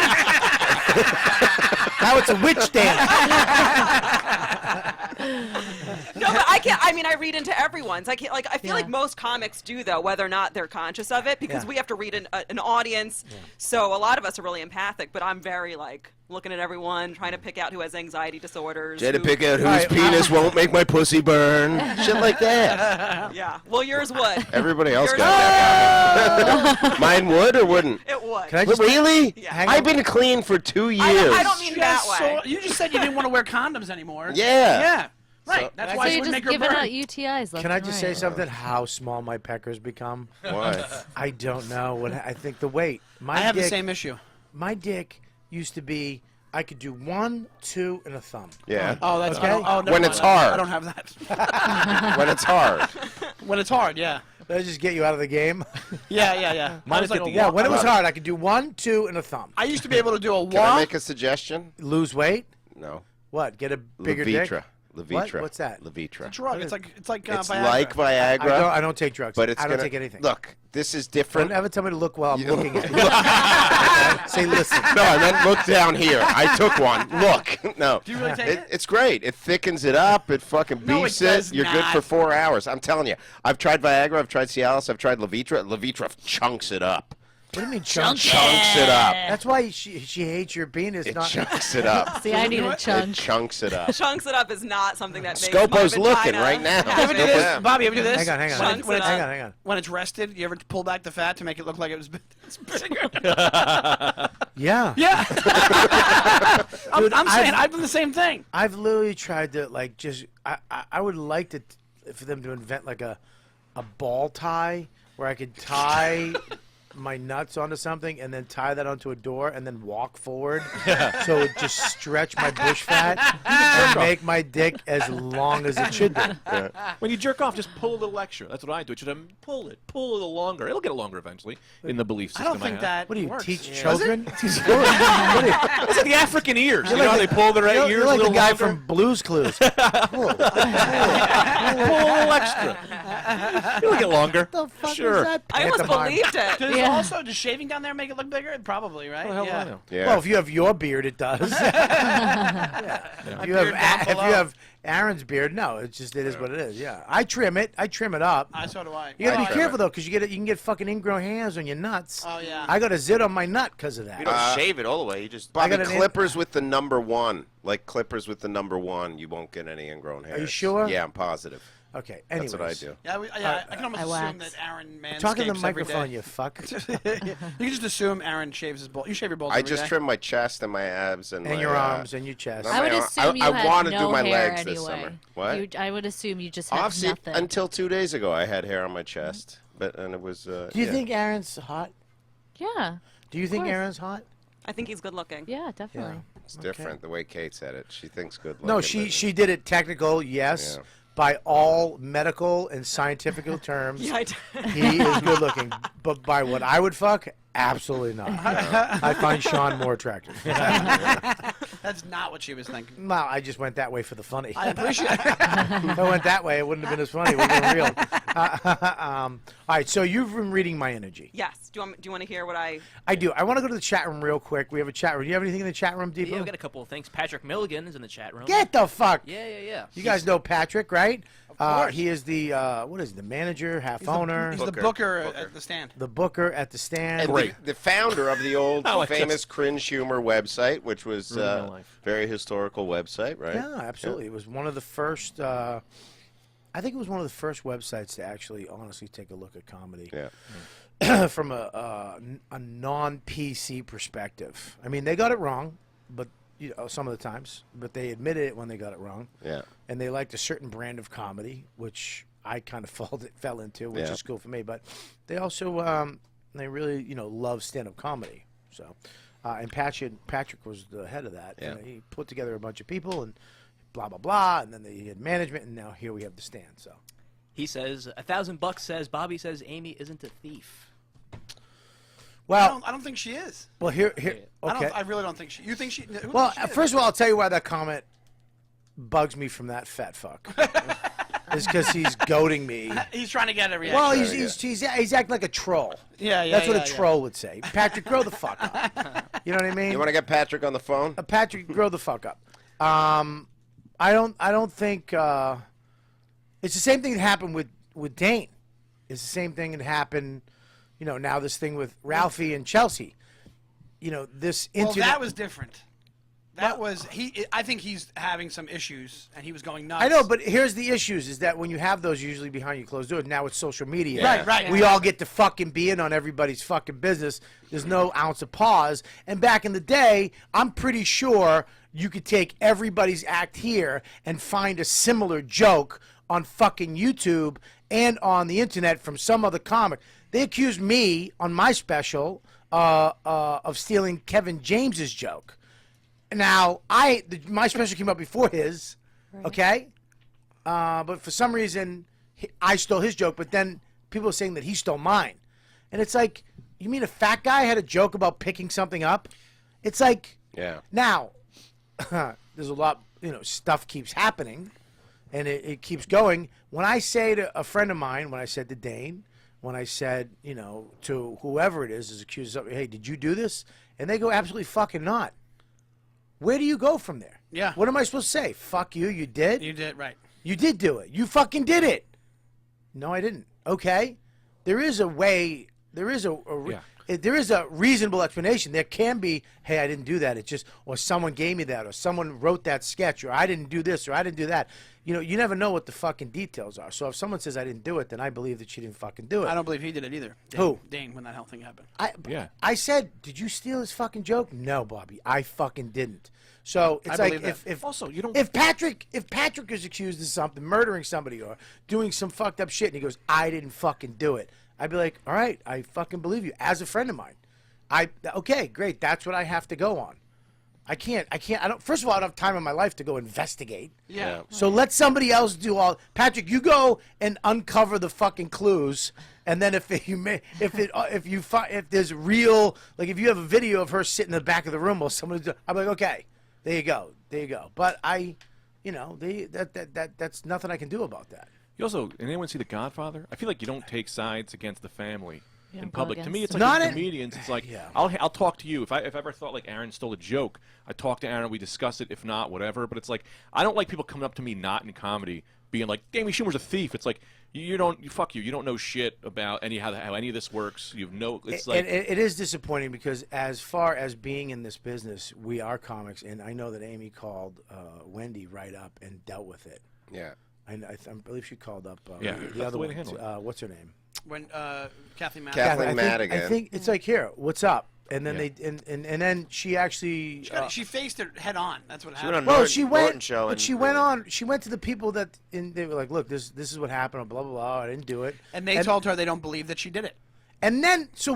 Now it's a witch dance. No, but I can't. I mean, I read into everyone's. I can't. Like, I feel like most comics do, though, whether or not they're conscious of it, because we have to read an audience. So a lot of us are really empathic, but I'm very like looking at everyone, trying to pick out who has anxiety disorders. Try to pick out whose penis won't make my pussy burn. Shit like that. Yeah. Well, yours would. Everybody else Yours got that. Mine would or wouldn't? It would. Can I just Really? Yeah. I've been clean for 2 years. I don't mean that way. You just said you didn't want to wear condoms anymore. Yeah. Yeah. Right. That's So why it you're would just make her giving burn. out UTIs left Can I and just right. say something? How small my peckers become? What? I don't know. What I think the weight. I have the same issue. My dick used to be. I could do 1, 2, and a thumb. Yeah. Oh, that's Okay. never When mind. it's hard. I don't have that. When it's hard. When it's hard, yeah. Did I just get you out of the game? Yeah. Mine I is was at the- Yeah, when it was about it? hard, I could do 1, 2, and a thumb. I used to be able to do a Can I walk. make a suggestion? Lose weight? No. What? Get a bigger Levitra. dick? Levitra. What's that? Levitra. drug. It's like It's Viagra. like Viagra, I don't take drugs. but it's I don't gonna, take anything. Look, this is Don't different. ever tell me to look while I'm looking at you. Okay? Say listen. No, I meant look down here. I took one. Look. No. Do you really take it? It's great. It thickens it up. It fucking No, beefs it does You're good not. for 4 hours. I'm telling you. I've tried Viagra. I've tried Cialis. I've tried Levitra. Levitra chunks it up. What do you mean chunk? Chunks it up. That's why she hates your penis. It Not chunks it up. See, I need a It chunk. chunks it up. Chunks it up is not something that makes Scopo's my looking vagina right now. You ever do happy. this? Bobby, you ever do this? Hang on. Chunks When it it's, up. Hang on. when it's rested, you ever pull back the fat to make it look like it was it's bigger? Yeah. Yeah. I'm saying I've- I've done the same thing. I've literally tried to just. I would like to for them to invent like a ball tie where I could tie my nuts onto something and then tie that onto a door and then walk forward so it just stretch my bush fat and make my dick as long as it should be. When you jerk off, just pull a little extra. That's what I do. Just pull it a little longer. It'll get longer eventually in the belief system. I don't think that. What do you works. teach children? It's like the African ears. You know how they pull their ears You're a like little the guy longer? from Blue's Clues. Pull a little extra. It'll get longer. The fuck Sure. is that? I almost pantomime? believed it. Does shaving down there make it look bigger? Probably, right? What the hell do I know? Yeah. Well, if you have your beard, it does. If you have Aaron's beard, no, it is what it is. Yeah, I trim it up. So do I. You gotta be careful though, because you can get fucking ingrown hairs on your nuts. Oh yeah. I got a zit on my nut because of that. You don't shave it all the way. You just. Bobby, got an clippers with the number 1. Like clippers with the number 1, you won't get any ingrown hairs. Are you sure? Yeah, I'm positive. Okay, anyways. That's what I do. Yeah, I can almost I assume wax. that Aaron manscapes Talking to the every microphone, day. you fuck. You can just assume Aaron shaves his balls. You shave your balls I every just day? trim my chest and my abs and And my, your arms and your chest. I would I- assume you I had wanna no do my hair legs this anyway. summer. What? I would assume you just had Obviously, nothing. until 2 days ago, I had hair on my chest, and it was. Do you think Aaron's hot? Yeah. Do you think course. Aaron's hot? I think he's good looking. Yeah, definitely. it's different the way Kate said it? She thinks good. No, looking, she did it technical, yes. Yeah. By all medical and scientific terms, Yeah, I do. he is good looking. But by what I would fuck, absolutely not. I find Sean more attractive. That's not what she was thinking. No, I just went that way for the funny. I appreciate it. If I went that way, it wouldn't have been as funny. It would have been real. All right, so you've been reading my energy. Yes. Do you want to hear what I? I do. I want to go to the chat room real quick. We have a chat room. Do you have anything in the chat room, Deepo? Yeah, we got a couple of things. Patrick Milligan is in the chat room. Get the fuck. Yeah. You guys know Patrick, right? Of course. He is the what is he, the manager, half owner, He's the booker at the stand. the booker at the stand. And the founder of the old like famous Cringe Humor website, which was Ruined my life. very historical website, right? Yeah, absolutely. It was one of the first. I think it was one of the first websites to actually honestly take a look at comedy. Yeah. From a non-PC perspective. I mean, they got it wrong, but some of the times, but they admitted it when they got it wrong. Yeah. And they liked a certain brand of comedy, which I kind of fell into, which Yeah. is cool for me. But they also they really love stand-up comedy. So, and Patrick was the head of that. Yeah. He put together a bunch of people and blah blah blah, and then they had management, and now here we have the stand. So. He says $1,000 says Bobby says Amy isn't a thief. Well, I don't think she is. well, here. Okay. I really don't think she. You think she? Who Well, thinks she is? first of all, I'll tell you why that comment bugs me from that fat fuck. Is because he's goading me. he's trying to get a reaction. Well, he's acting like a troll. yeah. That's what a troll would say. Patrick, grow the fuck up. You know what I mean? You want to get Patrick on the phone? Patrick, grow the fuck up. I don't think it's the same thing that happened with Dane. It's the same thing that happened. Now this thing with Ralphie and Chelsea. This Well, internet. that was different. That was he. I think he's having some issues, and he was going nuts. I know, but here's the issues: is that when you have those, usually behind your closed doors. Now it's social media. Yeah. Right. We all get to fucking be in on everybody's fucking business. There's no ounce of pause. And back in the day, I'm pretty sure you could take everybody's act here and find a similar joke on fucking YouTube and on the internet from some other comic. They accused me on my special of stealing Kevin James's joke. Now, my special came up before his, okay? But for some reason, I stole his joke, but then people are saying that he stole mine. And it's like, you mean a fat guy had a joke about picking something up? It's like, Yeah. now, there's a lot, stuff keeps happening, and it keeps going. When I say to a friend of mine, when I said to Dane, when I said, to whoever it is accused of something, hey, did you do this? And they go, absolutely fucking not. Where do you go from there? Yeah. What am I supposed to say? Fuck you, you did? You did right. You did do it. You fucking did it. No, I didn't. Okay? There is a way, there is there is a reasonable explanation. There can be, hey, I didn't do that. It's just, or someone gave me that, or someone wrote that sketch, or I didn't do this, or I didn't do that. you know, you never know what the fucking details are. So if someone says I didn't do it, then I believe that she didn't fucking do it. I don't believe he did it either. Dane, Who? Dane, when that whole thing happened. I said, did you steal his fucking joke? No, Bobby, I fucking didn't. So it's I like believe if Also, you don't. if Patrick is accused of something, murdering somebody or doing some fucked up shit, and he goes, I didn't fucking do it, I'd be like, all right, I fucking believe you as a friend of mine. Okay, great, that's what I have to go on. I don't. First of all, I don't have time in my life to go investigate. Yeah. So let somebody else do all. Patrick, you go and uncover the fucking clues, and then if there's real, like if you have a video of her sitting in the back of the room while someone's, I'm like, okay, there you go. But that's nothing I can do about that. You also, did anyone see The Godfather? I feel like you don't take sides against the family You in don't go public. To me, against it's them. like Not with in- comedians. It's like Yeah. I'll talk to you if I ever thought like Aaron stole a joke. I talk to Aaron, we discuss it. If not, whatever. But it's like I don't like people coming up to me not in comedy, being like, "Amy Schumer's a thief." It's like you fuck you. You don't know shit about how any of this works. You've no. It's like It is disappointing because as far as being in this business, we are comics, and I know that Amy called Wendy right up and dealt with it. Yeah. I believe she called up Yeah, the that's other the way to one. handle it. What's her name? When Kathleen Madigan. Kathleen I Madigan. think it's like, here, what's up? And then Yeah. and then she actually. She faced it head on. That's what She went happened. on Well, she Norton went, show but and she went really- on. She went to the people that, they were like, "Look, this is what happened." Blah blah blah. I didn't do it. And they told her they don't believe that she did it. And then, so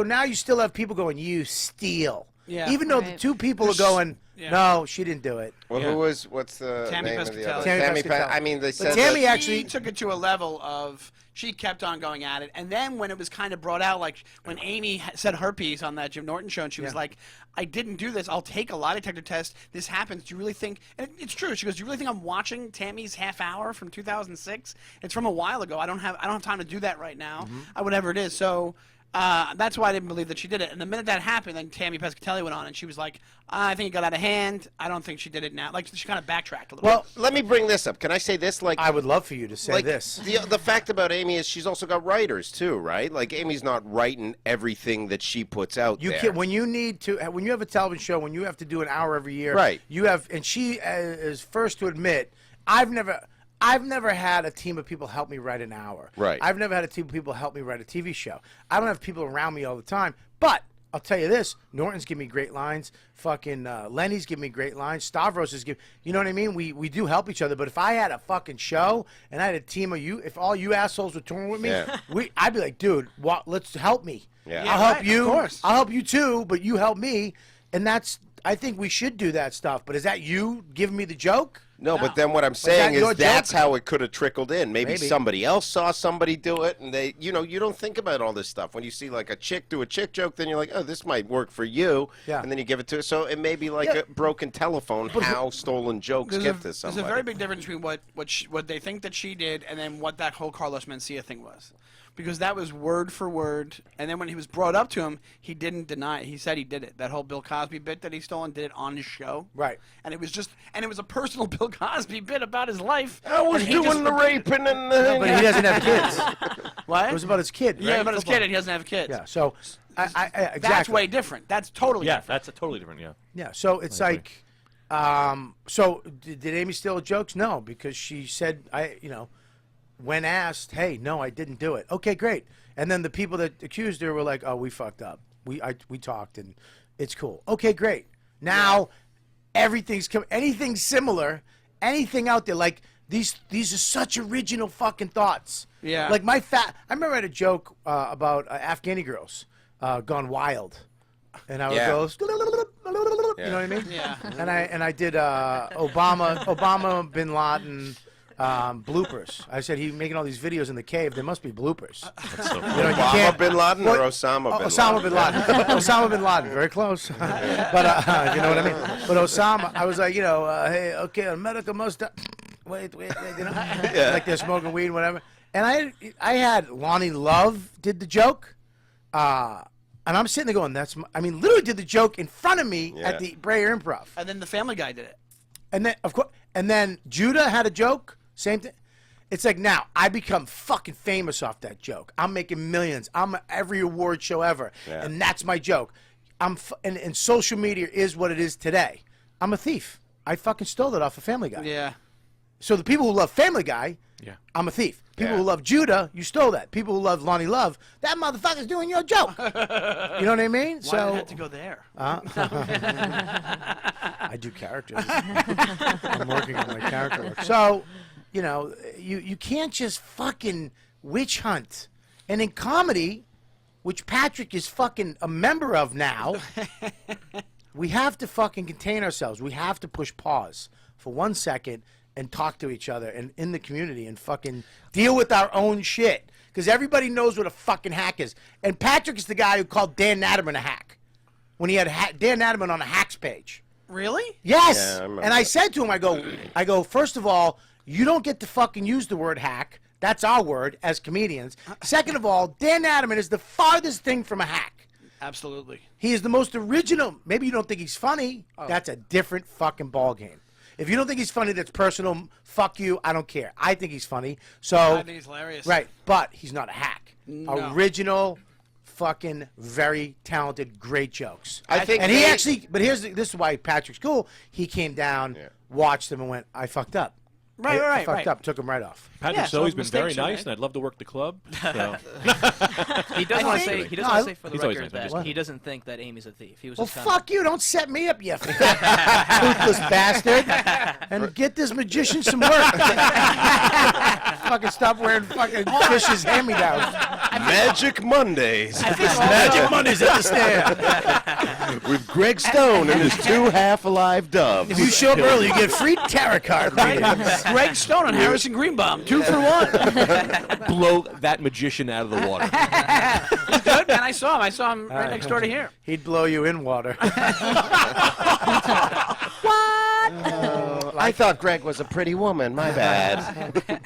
now you still have people going, "You steal." Yeah. Even though the Right. two people are going, Yeah. "No, she didn't do it." Well, Yeah. what's the Tammy name of the Pescatelli. other? Tammy Pescatelli. I mean, they said Tammy that- actually- She took it to a level of she kept on going at it, and then when it was kind of brought out, like when Amy said her piece on that Jim Norton show, and she was Yeah. like, "I didn't do this. I'll take a lie detector test. This happens. Do you really think?" And it's true. She goes, "Do you really think I'm watching Tammy's half hour from 2006? It's from a while ago. I don't have time to do that right now. Whatever it is." So. That's why I didn't believe that she did it. And the minute that happened, then Tammy Pescatelli went on, and she was like, "I think it got out of hand. I don't think she did it now." Like she kind of backtracked a little. Well, Let me bring this up. Can I say this? Like, I would love for you to say like this. the fact about Amy is she's also got writers too, right? Like Amy's not writing everything that she puts out You there. can when you have a television show, when you have to do an hour every year, Right. You have, and she is first to admit, I've never had a team of people help me write an hour. Right. I've never had a team of people help me write a TV show. I don't have people around me all the time. But I'll tell you this: Norton's give me great lines. Fucking Lenny's give me great lines. Stavros is give. You know what I mean? We do help each other. But if I had a fucking show and I had a team of you, if all you assholes were touring with me, Yeah. I'd be like, dude, let's help me. Yeah. I'll help right, you. of course. I'll help you too, but you help me, and I think we should do that stuff. But is that you giving me the joke? No, but then what I'm saying that your is that's joke? how it could have trickled in. Maybe Maybe. somebody else saw somebody do it, and they, you don't think about all this stuff. When you see like a chick do a chick joke, then you're like, oh, this might work for you, Yeah. and then you give it to her. So it may be like Yeah. a broken telephone, how stolen jokes get to There's somebody. a very big difference between what they think that she did and then what that whole Carlos Mencia thing was. Because that was word for word, and then when he was brought up to him, he didn't deny it. He said he did it. That whole Bill Cosby bit that he stole and did it on his show. Right. And it was a personal Bill Cosby bit about his life. I was and he doing just- the raping and But he doesn't have kids. What? It was about his kid. Yeah, right? about his Football. kid, and he doesn't have kids. Yeah. So, exactly. That's way different. That's totally yeah, different. that's a totally different. Yeah. Yeah. So it's like, so did Amy steal jokes? No, because she said when asked, hey, no, I didn't do it. Okay, great. And then the people that accused her were like, oh, we fucked up. We talked and it's cool. Okay, great. Now anything similar, anything out there, like these are such original fucking thoughts. Yeah. Like I remember I had a joke about Afghani girls gone wild. And I would Yeah. go, you know what I mean? Yeah. And I did Obama bin Laden bloopers. I said he making all these videos in the cave. There must be bloopers. That's so You know, you Osama can't- bin Laden What- or Osama bin Laden? Osama bin Laden. Osama bin Laden. Very close. But you know what I mean? But Osama, I was like, hey, okay, America must. Wait, like they're smoking weed, whatever. And I had Lonnie Love did the joke, and I'm sitting there going, literally did the joke in front of me Yeah. at the Breyer Improv. And then the Family Guy did it. And then, of course, Judah had a joke. Same thing. It's like now I become fucking famous off that joke. I'm making millions. I'm at every award show ever, Yeah. and that's my joke. And social media is what it is today. I'm a thief. I fucking stole it off of Family Guy. Yeah. So the people who love Family Guy, I'm a thief. People who love Judah, you stole that. People who love Lonnie Love, that motherfucker's doing your joke. You know what I mean? Why did I have to go there? I do characters. I'm working on my character work. So, you know, you can't just fucking witch hunt. And in comedy, which Patrick is fucking a member of now, we have to fucking contain ourselves. We have to push pause for 1 second and talk to each other and in the community and fucking deal with our own shit. Because everybody knows what a fucking hack is. And Patrick is the guy who called Dan Natterman a hack. When he had Dan Natterman on a hacks page. Really? Yes. Yeah, I remember and I that. said to him, I go, first of all, you don't get to fucking use the word hack. That's our word as comedians. Second of all, Dan Natterman is the farthest thing from a hack. Absolutely. He is the most original. Maybe you don't think he's funny. That's a different fucking ballgame. If you don't think he's funny, that's personal. Fuck you. I don't care. I think he's funny. So I think he's hilarious. Right, but he's not a hack. No. Original, fucking, very talented, great jokes. I think and he actually. But this is why Patrick's cool. He came down, watched them, and went, "I fucked up." I fucked up. Took him right off. Patrick's so always been very mistakes are nice, made. and I'd love to work the club. So. He does want to say. He does want to say for the He's always record nice, that he doesn't think that Amy's a thief. He was Well, just kind of- fuck you! Don't set me up, you toothless bastard, and get this magician some work. Fucking stop wearing fucking Fish's hand-me-downs. Magic Mondays. Magic Mondays at the stand. With Greg Stone and his 2 half-alive doves. If you show up early, you get free tarot card readings. Greg Stone and Harrison Greenbaum, 2 for 1. Blow that magician out of the water. He's good, man. I saw him right next door to here. He'd blow you in water. I thought Greg was a pretty woman. My bad.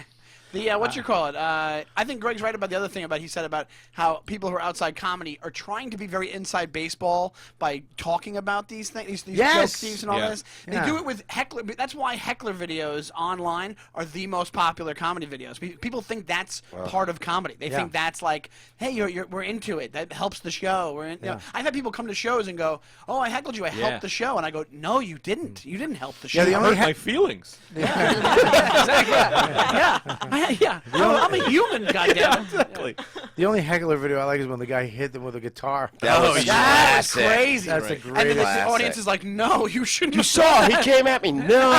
What you call it? I think Greg's right about the other thing he said about how people who are outside comedy are trying to be very inside baseball by talking about these things, these joke thieves and all this. They do it with heckler. That's why heckler videos online are the most popular comedy videos. People think that's part of comedy. They think that's like, hey, we're into it. That helps the show. You know, I've had people come to shows and go, oh, I heckled you. I helped the show. And I go, no, you didn't. You didn't help the show. the I only hurt my feelings. I'm a human, goddamn. Exactly. The only heckler video I like is when the guy hit them with a guitar. That was That's classic. crazy. That's a And great. then the Classic. audience is like, no, you shouldn't. You saw he came at me. No.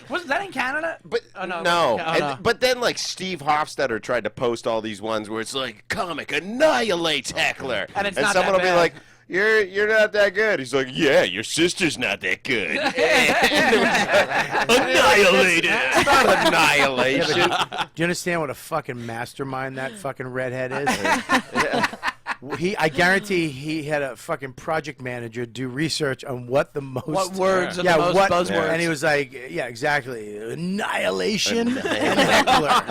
Wasn't that in Canada? But Oh, no. no. Oh, no. But then like Steve Hofstetter tried to post all these ones where it's like comic annihilates heckler, And it's not someone that will be bad. like, you're not that good. He's like, yeah, your sister's not that good. Annihilated. It's not annihilation. Do you understand what a fucking mastermind that fucking redhead is? I guarantee he had a fucking project manager do research on what the most What words are the most buzzwords? and he was like, yeah, exactly, annihilation and heckler.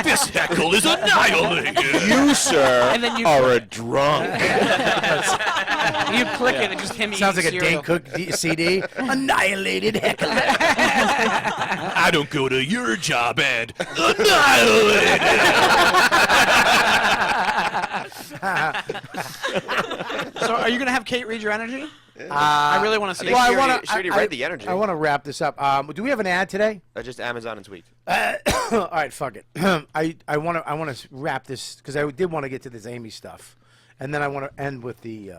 This heckle is annihilated. You, sir, And then you- are a drunk. You click it and just him Sounds like eating a Dane cereal. Cook CD. Annihilated heckler. I don't go to your job and annihilate. So are you going to have Kate read your energy? I really want to see I think it. she already read the energy. I want to wrap this up. Do we have an ad today? Just Amazon and tweet. All right, fuck it. I want to wrap this because I did want to get to this Amy stuff, and then I want to end with the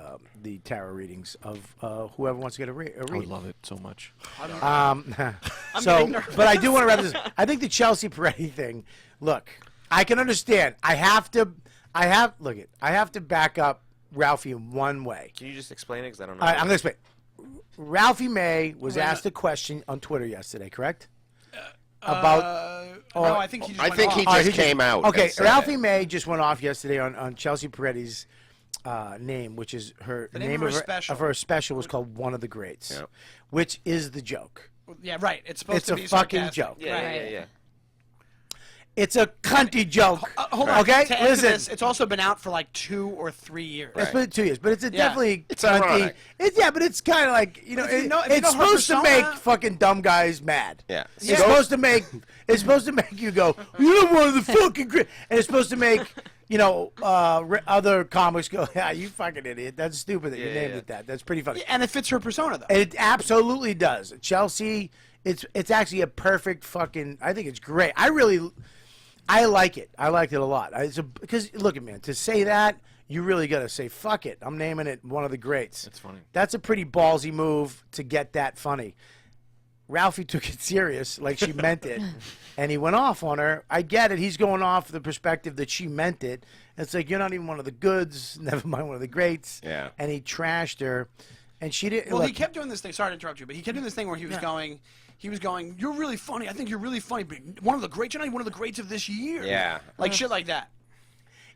tarot readings of whoever wants to get a read. I would love it so much. getting nervous. But I do want to wrap this. I think the Chelsea Peretti thing. Look, I can understand. I have to back up Ralphie in one way. Can you just explain it? Because I don't know. All right, I'm going to explain. Ralphie May was asked a question on Twitter yesterday, correct? About. No, I think he just I went think off. he All right, just came out. Okay, and said Ralphie it. May just went off yesterday on Chelsea Peretti's name, which is the name of her special. of her special was called One of the Greats, Yep. which is the joke. Yeah, right. It's supposed It's to a be fucking sarcastic. joke. Yeah. It's a cunty joke. Hold on. Okay, To add to listen. this, it's also been out for like 2 or 3 years. It's been 2 years, but it's definitely It's cunty. ironic. But it's kind of like if if you know it's her supposed to make persona- fucking dumb guys mad. Yeah. It's supposed to make you go, you're one of the fucking great, and it's supposed to make other comics go, yeah, you fucking idiot. That's stupid that you named it that. That's pretty funny. And it fits her persona, though. It absolutely does. Chelsea, it's actually a perfect fucking. I think it's great. I like it. I liked it a lot. Because look at man, to say that you really got to say fuck it. I'm naming it one of the greats. That's funny. That's a pretty ballsy move to get that funny. Ralphie took it serious, like she meant it, and he went off on her. I get it. He's going off the perspective that she meant it. It's like, you're not even one of the goods, never mind one of the greats. Yeah. And he trashed her, and she didn't. Well, he kept doing this thing. Sorry to interrupt you, but he kept doing this thing where he was going, you're really funny. I think you're really funny, but one of the greats, you're not even one of the greats of this year. Yeah. Like shit like that.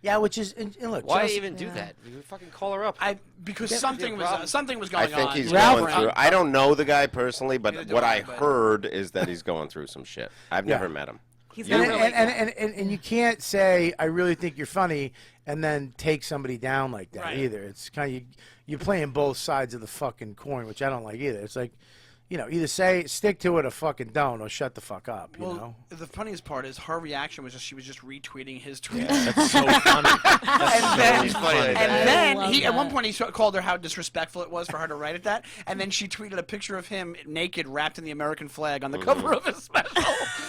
Yeah, which is, and look. Why Chelsea, even do that? You fucking call her up. Because something was going on. I think he's Ralph- going through. I don't know the guy personally, but Neither do what I, I but- heard is that he's going through some shit. I've never met him. He's And, not really. and you can't say I really think you're funny and then take somebody down like that Right. either. It's kind of you're playing both sides of the fucking coin, which I don't like either. It's like, either stick to it or fucking don't, or shut the fuck up. You know. The funniest part is her reaction was she was just retweeting his tweets. That's so funny. And then love at one that. point he called her how disrespectful it was for her to write it that, and then she tweeted a picture of him naked, wrapped in the American flag on the cover of his special.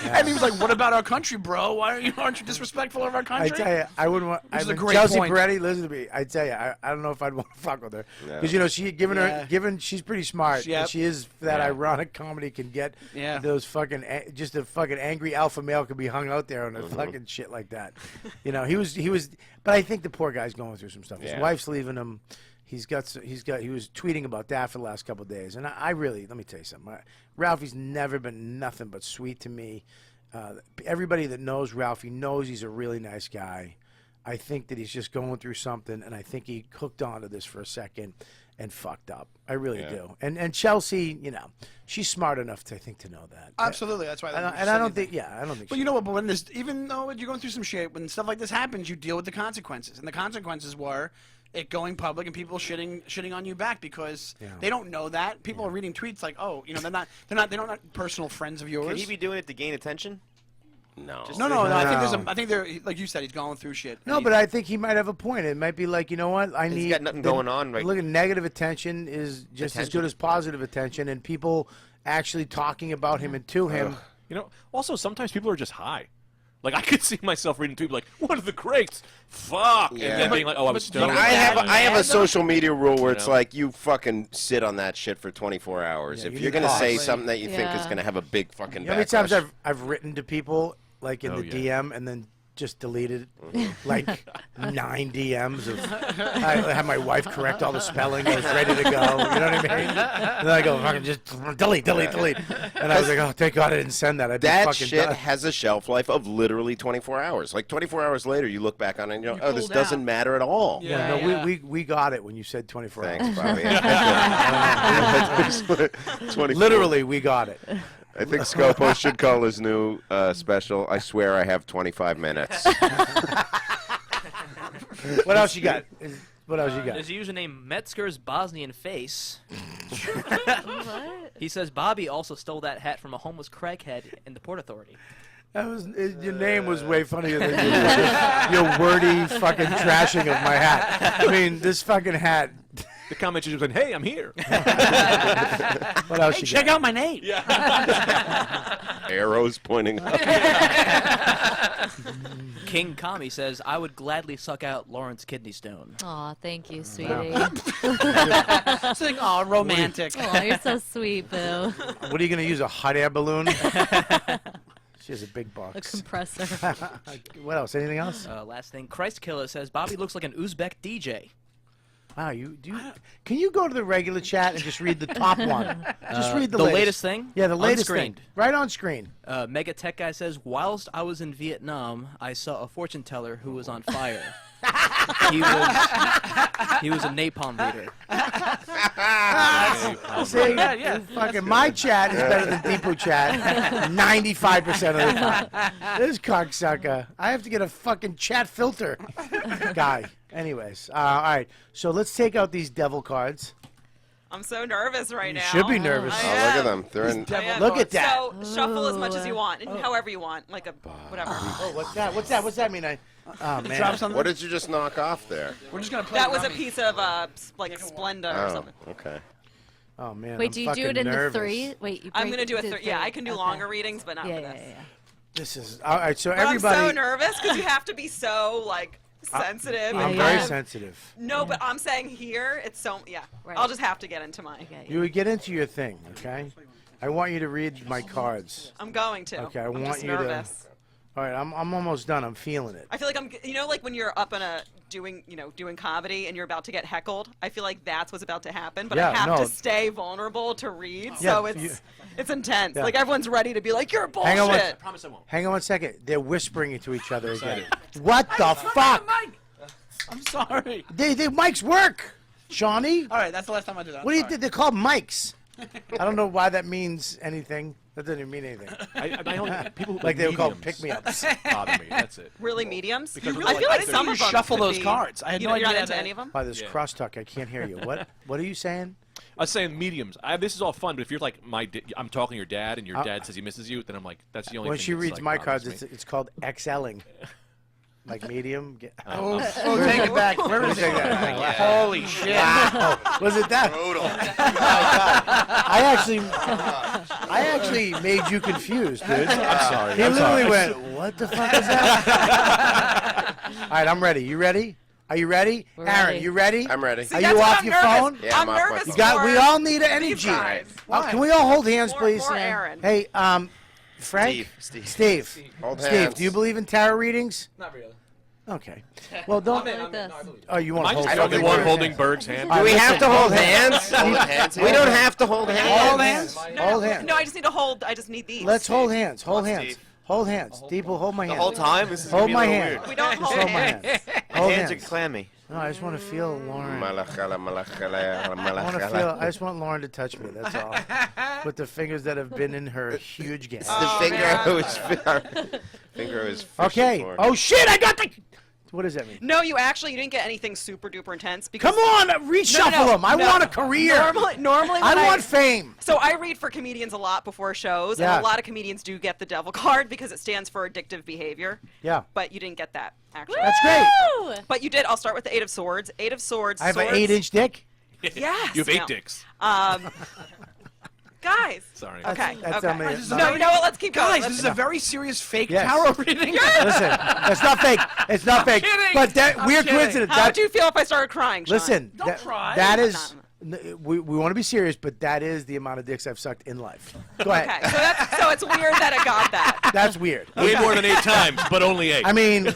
And he was like, "What about our country, bro? Aren't you disrespectful of our I country?" tell you, I wouldn't want. Which is a I mean, great Chelsea point. Peretti, listen to me. I tell you, I don't know if I'd want to fuck with her No. because she's pretty smart. Yep. And she is that ironic comedy can get. Yeah. Those fucking just a fucking angry alpha male could be hung out there on a fucking shit like that. He was. But I think the poor guy's going through some stuff. His wife's leaving him. He was tweeting about that for the last couple of days, and I really, let me tell you something. Ralphie's never been nothing but sweet to me. Everybody that knows Ralphie knows he's a really nice guy. I think that he's just going through something, and I think he hooked onto this for a second and fucked up. I really do. And Chelsea, she's smart enough to know that. Absolutely, that's why. I don't think. But you know what? But when even though you're going through some shit, when stuff like this happens, you deal with the consequences, and the consequences were it going public and people shitting on you back because they don't know that. People are reading tweets like, oh, they're not personal friends of yours. Could he be doing it to gain attention? No. No. I think they're like you said, he's going through shit. No, but I think he might have a point. It might be like, you know what? He's got nothing going on, right? Look, negative attention is just as good as positive attention, and people actually talking about him and to him. Also sometimes people are just high. Like I could see myself reading tweets like, "One of the greats, fuck," and then being like, "Oh, I was stoned." But I have a social media rule where it's like you fucking sit on that shit for 24 hours. If you're gonna say something that you think is gonna have a big fucking. You know how many times I've written to people like in the DM and then just deleted like 9 DMs of I had my wife correct all the spelling. I was ready to go. You know what I mean? And then I go fucking just delete. And I was like, oh, thank God I didn't send that. That shit has a shelf life of literally 24 hours. Like 24 hours later, you look back on it and you go, oh, this doesn't matter at all. We got it when you said 24 Thanks, hours. Bobby. Literally, we got it. I think Scopo should call his new special, I Swear I Have 25 Minutes. What else you got? What else you got? There's a username Metzger's Bosnian Face. What? He says Bobby also stole that hat from a homeless crackhead in the Port Authority. That was your name was way funnier than your wordy fucking trashing of my hat. I mean, this fucking hat. The comment just went, "Hey, I'm here." What else you check got? out my name. Arrows pointing up. King Kami says, I would gladly suck out Lauren's kidney stone. Aw, thank you, sweetie. It's like, oh, romantic. Aw, you're so sweet, boo. What are you going to use, a hot air balloon? She has a big A box. compressor. What else? Anything else? Last thing, Christ Killer says, Bobby looks like an Uzbek DJ. Wow, can you go to the regular chat and just read the top one? Just read the latest thing? Yeah, the latest Unscreened. thing. Right on screen. Mega Tech Guy says, whilst I was in Vietnam, I saw a fortune teller who was on fire. he was a napalm reader. See, fucking my chat is better than Deepu chat 95% of the time. This cocksucker. I have to get a fucking chat filter guy. Anyways, all right. So let's take out these devil cards. I'm so nervous right now. You should be nervous. Oh, look at them. They're in. Look at that. So shuffle as much as you want, and however you want, like a whatever. Oh, what's that? What's that mean? Oh man. Drop something. What did you just knock off there? We're just gonna play. That was a Rummy. piece of like Splenda or Oh, something. okay. Oh man. Wait, I'm do you do it fucking in nervous. the 3? Wait, you I'm break- gonna do a the 3. Yeah, I can do Okay. longer readings, but not Yeah, for yeah, this. yeah. This is all right. So But everybody. I'm so nervous because you have to be so like sensitive. I'm and very kind of- sensitive. No, but I'm saying here it's so Right. I'll just have to get into my. Okay. You would get into your thing, okay? I want you to read my cards. I'm going to. Okay, I I'm want just you nervous. to. All right, I'm almost done. I'm feeling it. I feel like I'm, like when you're up in a doing comedy and you're about to get heckled. I feel like that's what's about to happen, but I Yeah, have no. to stay vulnerable to read, Yeah, so it's intense. Yeah. Like everyone's ready to be like, you're bullshit. Hang on one- Promise I won't. Hang on 1 second. They're whispering to each other again. What the fuck? I'm sorry. They mics work, Shawnee. All right, that's the last time I did that. What do you think? They're called mics. I don't know why that means anything. That doesn't even mean anything. I only, people who Like they were called mediums pick-me-ups. bother me. That's it. Really mediums? Because I feel like some you of them shuffle could those be- cards. I had you no know, you're idea not into that- any of them. By this Yeah. crosstalk, I can't hear you. What are you saying? I was saying mediums. This is all fun, but if you're like I'm talking to your dad, and your dad says he misses you, then I'm like, that's the only. When thing she that's, reads like, my bothers cards, me. it's called XLing. Like medium. Oh, take it back. Where is it? Holy shit. Wow. Was it that? Brutal. I actually made you confused, dude. I'm sorry. He I'm literally sorry. went, "What the fuck is that?" All right, I'm ready. You ready? Are you ready? We're Aaron, ready. you ready? I'm ready. See, Are that's you what off I'm your nervous. phone? Yeah, I'm I'm off my nervous. phone. You got. We for all need these energy. guys. Can we all hold hands, More- please? more Aaron. Hey, Frank. Steve. Hold Steve, hands. do you believe in tarot readings? Not really. Okay. Well, don't. Like this. No, I believe it. Oh, you want Am to I hold? just don't the think one we're- holding Berg's hand? All Do right, we have listen. to hold hands? We don't have to hold hands. Hold hands. Hold hands. No, I just need to hold. I just need these. Let's hold hands. Hold hands. Steve. Hold hands. Steve will hold my hand. The whole time? This is Hold gonna my be a little hand. weird. We don't Just hold hold my hands. hands. My Hold hands are hands. clammy. No, I just want to feel Lauren. Malachala, malachala, I want to feel. malachala. I just want Lauren to touch me. That's all. With the fingers that have been in her huge gas. The finger I was fishing Okay. for. Oh shit! I got the. What does that mean? No, you didn't get anything super duper intense because. Come on, reshuffle them. I no. want a career. Normally, I when want fame. So I read for comedians a lot before shows, Yeah. and a lot of comedians do get the devil card because it stands for addictive behavior. Yeah. But you didn't get that actually. That's great. Woo! But you did. I'll start with the 8 of Swords. 8 of Swords. I have an swords. 8-inch dick. Yes. You have 8 no. dicks. Guys. Sorry. Okay. That's okay. how many- No, you know what? Let's keep going. Guys, Let's this is a very serious fake Yes. tarot reading. Listen, it's not fake. It's not fake. kidding. But that I'm weird kidding. coincidence. How would you feel if I started crying, Sean? Listen, Don't that, cry. that I'm is. We want to be serious, but that is the amount of dicks I've sucked in life. Go ahead. Okay. So it's weird that it got that. That's weird. Way more than 8 times, but only 8. I mean,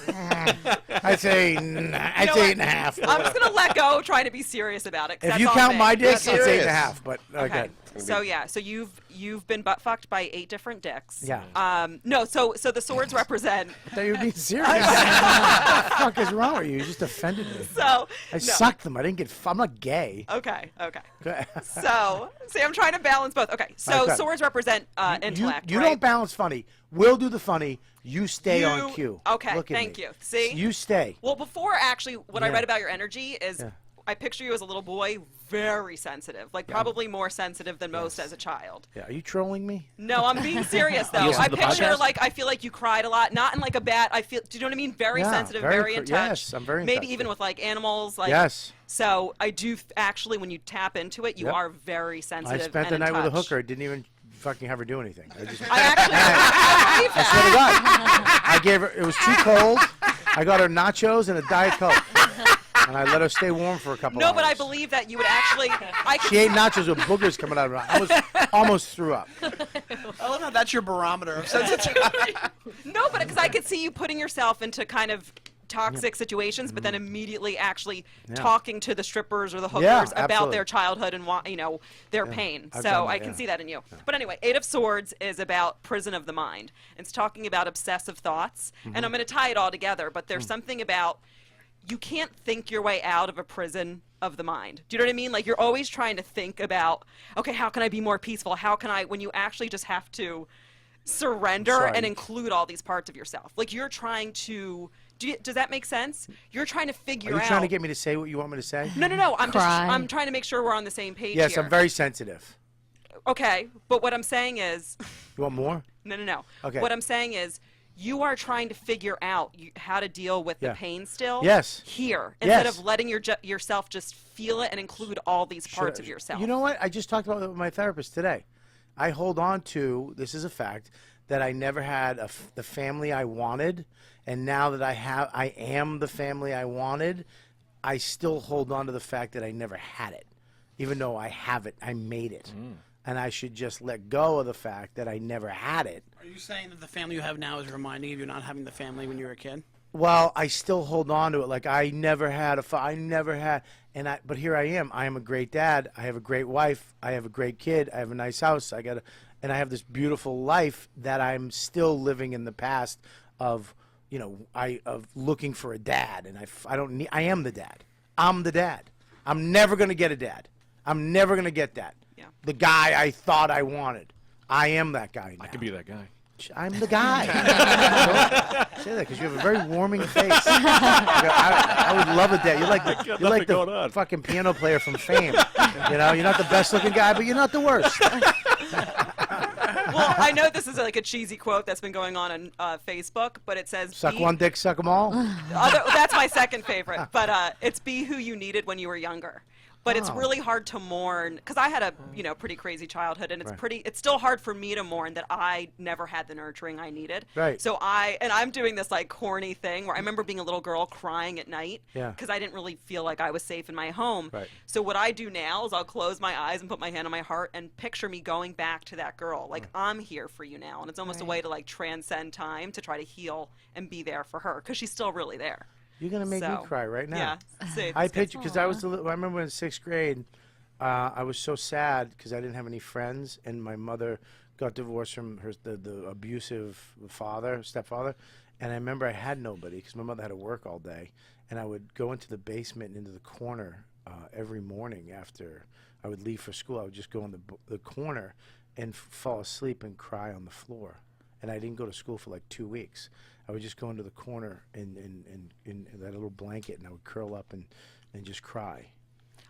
I'd say You know 8.5. I'm just gonna let go, trying to be serious about it. 'cause If that's you all count me. my dicks, That's it's serious. 8.5. But Okay. okay. So yeah, so you've been butt fucked by 8 different dicks. Yeah. No, so the swords represent. I thought you were being serious. What the fuck is wrong with you? You just offended me. So I sucked them. I didn't get. I'm not gay. Okay. Okay. So see, I'm trying to balance both. Okay. So Okay. swords represent intellect. You right? don't balance funny. We'll do the funny. You stay on cue. Okay. Look at Thank me. you. See. You stay. Well, before actually, what I Yeah. read about your energy is. Yeah. I picture you as a little boy, very sensitive, like probably more sensitive than most as a child. Yeah. Are you trolling me? No, I'm being serious though. listen I to the picture podcast? like I feel like you cried a lot, not in like a bad. Do you know what I mean? Very Yeah, sensitive, very very in cr- touch. yes, I'm very in Maybe touch, even yeah. with like animals, like Yes. So I do actually, when you tap into it, you Yep. are very sensitive. I spent and the in night with a touch. hooker. Didn't even fucking have her do anything. I just. I actually I believe I swear to that. God. I gave her. It was too cold. I got her nachos and a Diet Coke, and I let her stay warm for a couple. No, hours. but I believe that you would actually. I could She ate nachos with boogers coming out of her. I almost threw up. I love how that's your barometer of sensitivity. No, but because I could see you putting yourself into kind of toxic situations, but then immediately actually talking to the strippers or the hookers Yeah, about absolutely. their childhood and their pain. I've So done that, I can yeah. see that in you. But anyway, 8 of Swords is about prison of the mind. It's talking about obsessive thoughts, and I'm going to tie it all together. But there's something about you can't think your way out of a prison of the mind. Do you know what I mean? Like you're always trying to think about, okay, how can I be more peaceful? How can I? When you actually just have to surrender Sorry. and include all these parts of yourself. Like you're trying to. Does that make sense? You're trying to figure Are out. you trying to get me to say what you want me to say? No. Cry. I'm trying to make sure we're on the same page Yes, here. I'm very sensitive. Okay, but what I'm saying is, You want more? no. Okay. What I'm saying is, you are trying to figure out how to deal with the pain still. Yes. Here, instead of letting yourself just feel it and include all these parts of yourself. You know what? I just talked about it with my therapist today. I hold on to, this is a fact, that I never had the family I wanted, and now that I am the family I wanted, I still hold on to the fact that I never had it. Even though I have it, I made it. And I should just let go of the fact that I never had it. Are you saying that the family you have now is reminding you of you not having the family when you were a kid? Well, I still hold on to it. Like, I never had but here I am. I am a great dad. I have a great wife. I have a great kid. I have a nice house. And I have this beautiful life that I'm still living in the past of, of looking for a dad. And I am the dad. I'm the dad. I'm never going to get a dad. I'm never going to get that. Yeah. The guy I thought I wanted. I am that guy now. I can be that guy. I'm the guy. Don't say that because you have a very warming face. I would love a dad. You're like the fucking piano player from Fame. You're not the best looking guy, but you're not the worst. Well, I know this is like a cheesy quote that's been going on Facebook, but it says, "Suck one dick, suck them all." That's my second favorite, but it's be who you needed when you were younger. But it's really hard to mourn because I had a pretty crazy childhood, and it's still hard for me to mourn that I never had the nurturing I needed. Right. So I'm doing this like corny thing where I remember being a little girl crying at night because I didn't really feel like I was safe in my home. Right. So what I do now is I'll close my eyes and put my hand on my heart and picture me going back to that girl. Like, I'm here for you now, and it's almost a way to like transcend time to try to heal and be there for her because she's still really there. You're gonna make me cry right now. Yeah, see, I picture because I remember in 6th grade, I was so sad because I didn't have any friends, and my mother got divorced from the abusive stepfather, and I remember I had nobody because my mother had to work all day, and I would go into the basement and into the corner every morning after I would leave for school. I would just go in the corner and fall asleep and cry on the floor, and I didn't go to school for like 2 weeks. I would just go into the corner in that little blanket, and I would curl up and just cry.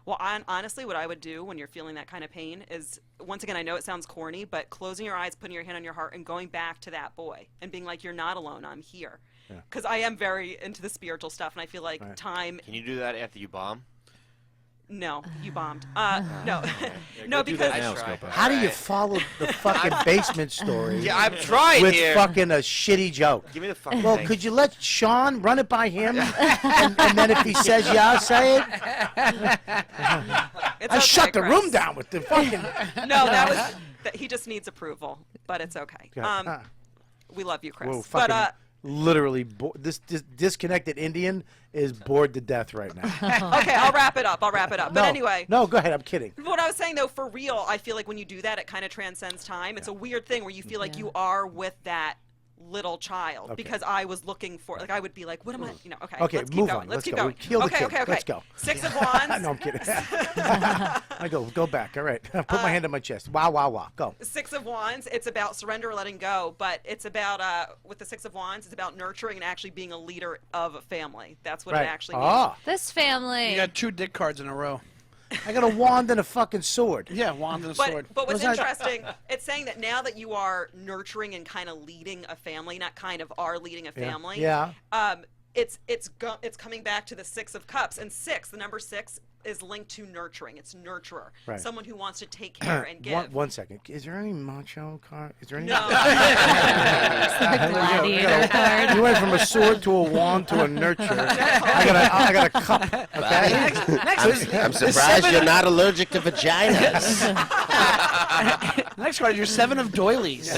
Well, honestly, what I would do when you're feeling that kind of pain is, once again, I know it sounds corny, but closing your eyes, putting your hand on your heart, and going back to that boy and being like, you're not alone, I'm here. Because I am very into the spiritual stuff, and I feel like time... Can you do that after you bomb? No, you bombed. No, no, because how do you follow the fucking basement story? Yeah, I'm trying with here. fucking a shitty joke. Give me the fucking Well, thing. could you let Sean run it by him, and then if he says yeah, say it. I shut the room down with the fucking. No, he just needs approval, but it's okay. We love you, Chris. Whoa, fucking literally, this disconnected Indian is bored to death right now. Okay, I'll wrap it up. But anyway. No, go ahead. I'm kidding. What I was saying, though, for real, I feel like when you do that, it kind of transcends time. It's a weird thing where you feel like you are with that little child because I was looking for, like, I would be like, what am I, okay. Okay, let's move keep going. on. Let's keep go. going. Kill the okay. kid. Let's go. 6 of Wands. No, I'm kidding. I go back. All right. Put my hand on my chest. Wow. Go. 6 of Wands. It's about surrender or letting go, but it's about with the 6 of Wands, it's about nurturing and actually being a leader of a family. That's what it actually means. This family. You got 2 dick cards in a row. I got a wand and a fucking sword. Yeah, wand and a sword. But what's interesting, it's saying that now that you are nurturing and kind of leading a family, not kind of are leading a family. Yeah. It's coming back to the 6 of Cups, and the number 6 is linked to nurturing. It's nurturer, someone who wants to take care and give. One second. Is there any macho card? Is there any? No. You went from a sword to a wand to a nurturer. I got a cup. Okay. I'm surprised you're not allergic to vaginas. Next card, you're 7 of doilies.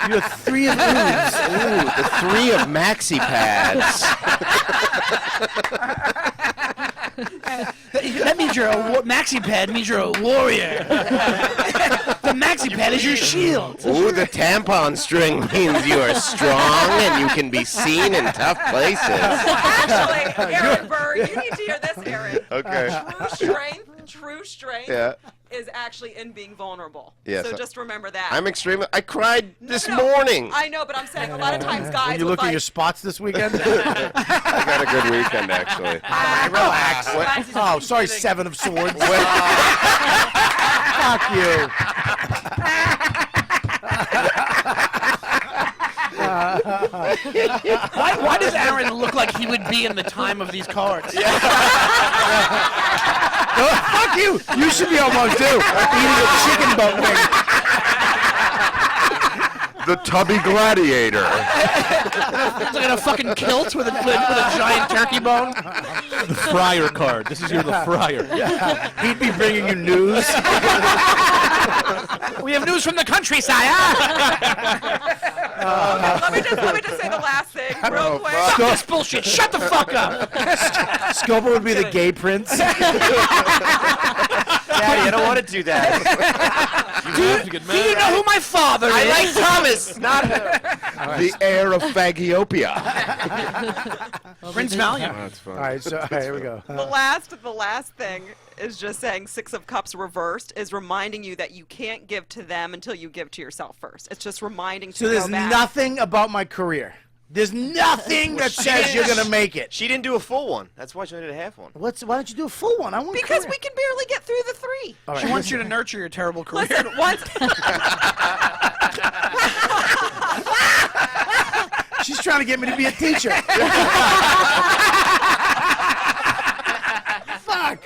You have 3 of these. Ooh, the 3 of maxi pads. That means you're maxi pad means you're a warrior. The maxi pad is your shield. Ooh, the tampon string means you are strong and you can be seen in tough places. Actually, Aaron Berg, you need to hear this, Aaron. Okay. True strength is actually in being vulnerable. Yes. So just remember that. I cried this morning. I know, but I'm saying a lot of times guys When you look at your spots this weekend? I got a good weekend, actually. Relax. Oh, sorry, 7 of swords. Fuck you. Why does Aaron look like he would be in the time of these cards? Fuck you! You should be almost too. Eating a chicken butt wing. The tubby gladiator. It's like in a fucking kilt with a giant turkey bone. The Friar card. This is your The Friar. He'd be bringing you news. We have news from the country, sire. Let me just say the last thing real quick. Fuck this bullshit. Shut the fuck up. Scopo would be the gay prince. Daddy, I don't want to do that. Do you know who my father is? I like Thomas, not him. The heir of Fagiopia. Prince Valiant. That's fun. All right, here we go. The last thing is just saying Six of Cups reversed is reminding you that you can't give to them until you give to yourself first. It's just reminding So to there's go back. nothing about my career. There's nothing that says you're gonna make it. She didn't do a full one. That's why she only did a half one. Why don't you do a full one? I want Because career. we can barely get through the 3. All right, She wants you to nurture your terrible career. Listen, once She's trying to get me to be a teacher. Fuck.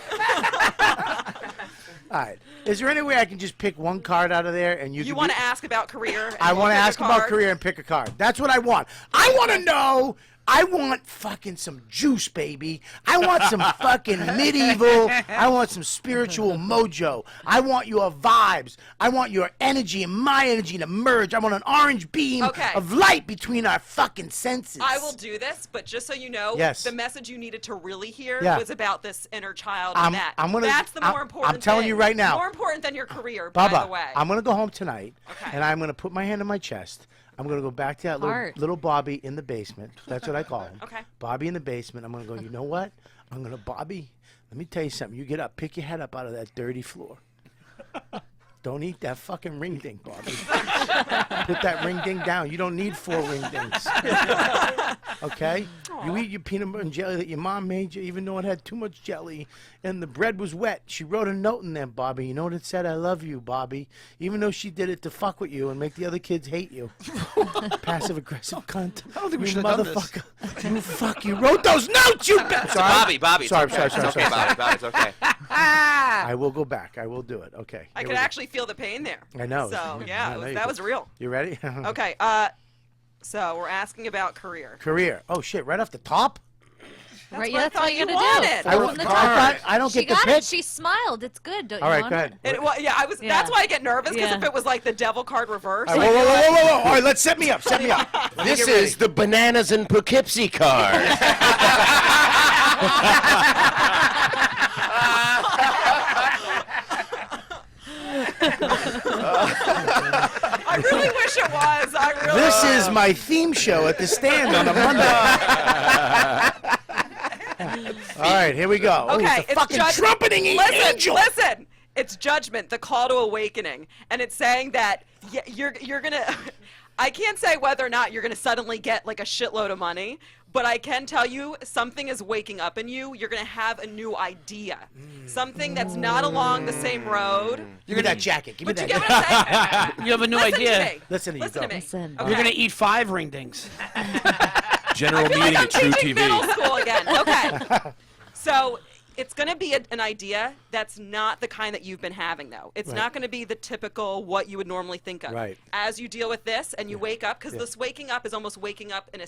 All right. Is there any way I can just pick one card out of there and you want to ask about career, and I we'll want to pick a ask about card. career and pick a card. That's what I want. I want to know. I want fucking some juice, baby. I want some fucking medieval. I want some spiritual mojo. I want your vibes. I want your energy and my energy to merge. I want an orange beam Okay. of light between our fucking senses. I will do this, but just so you know, Yes. the message you needed to really hear Yeah. was about this inner child I'm- and that. I'm gonna- That's the more important I'm telling thing. you right now. More important than your career, by Baba, the way. I'm going to go home tonight, Okay. and I'm going to put my hand on my chest. I'm going to go back to that Heart. little Bobby in the basement. That's what I call him. Okay. Bobby in the basement. I'm going to go, you know what? I'm going to, Bobby, let me tell you something. You get up, pick your head up out of that dirty floor. Don't eat that fucking ring ding, Bobby. Put that ring ding down. You don't need 4 ring dings. Okay? You eat your peanut butter and jelly that your mom made you, even though it had too much jelly, and the bread was wet. She wrote a note in there, Bobby. You know what it said? I love you, Bobby. Even though she did it to fuck with you and make the other kids hate you. Passive-aggressive cunt. I don't think we You should have done this. motherfucker. You fuck. You wrote those notes, you bitch. Bobby, it's Sorry, okay. sorry, It's okay, sorry. Bobby, it's okay. I will go back. I will do it. Okay. I here could we go. actually feel the pain there. I know. So, yeah, I know you that could. was real. You ready? Okay, so we're asking about career. Career. Oh, shit. Right off the top? Right, what I yeah, that's thought all you you gotta wanted. do. I, From want- the I top. thought- I don't She get to got pick. it. She smiled. It's good. Don't All you right, want go it? ahead. I was. Yeah. That's why I get nervous because Yeah. if it was like the devil card reversed, All right, whoa, whoa, whoa, whoa, whoa. All right, let's set me up. Set me up. This is the Bananas and Poughkeepsie card. I really wish it was. I really. This is my theme show at the stand on a Monday. All right, here we go. Oh, Okay, it's a fucking judgment. trumpeting angel. Listen. It's judgment, the call to awakening, and it's saying that you're gonna. I can't say whether or not you're gonna suddenly get like a shitload of money, but I can tell you something is waking up in you. You're gonna have a new idea, something that's not along the same road. Give me that jacket. Give me But you that get what I'm saying? You have a new Listen idea. to me. Listen to you, Listen go. to me. Listen. Okay. You're gonna eat 5 ring dings. General I feel meeting like I'm at True teaching middle TV. school again. Okay. So it's going to be an idea that's not the kind that you've been having, though. It's Right. not going to be the typical what you would normally think of. Right. As you deal with this and you wake up, because this waking up is almost waking up in a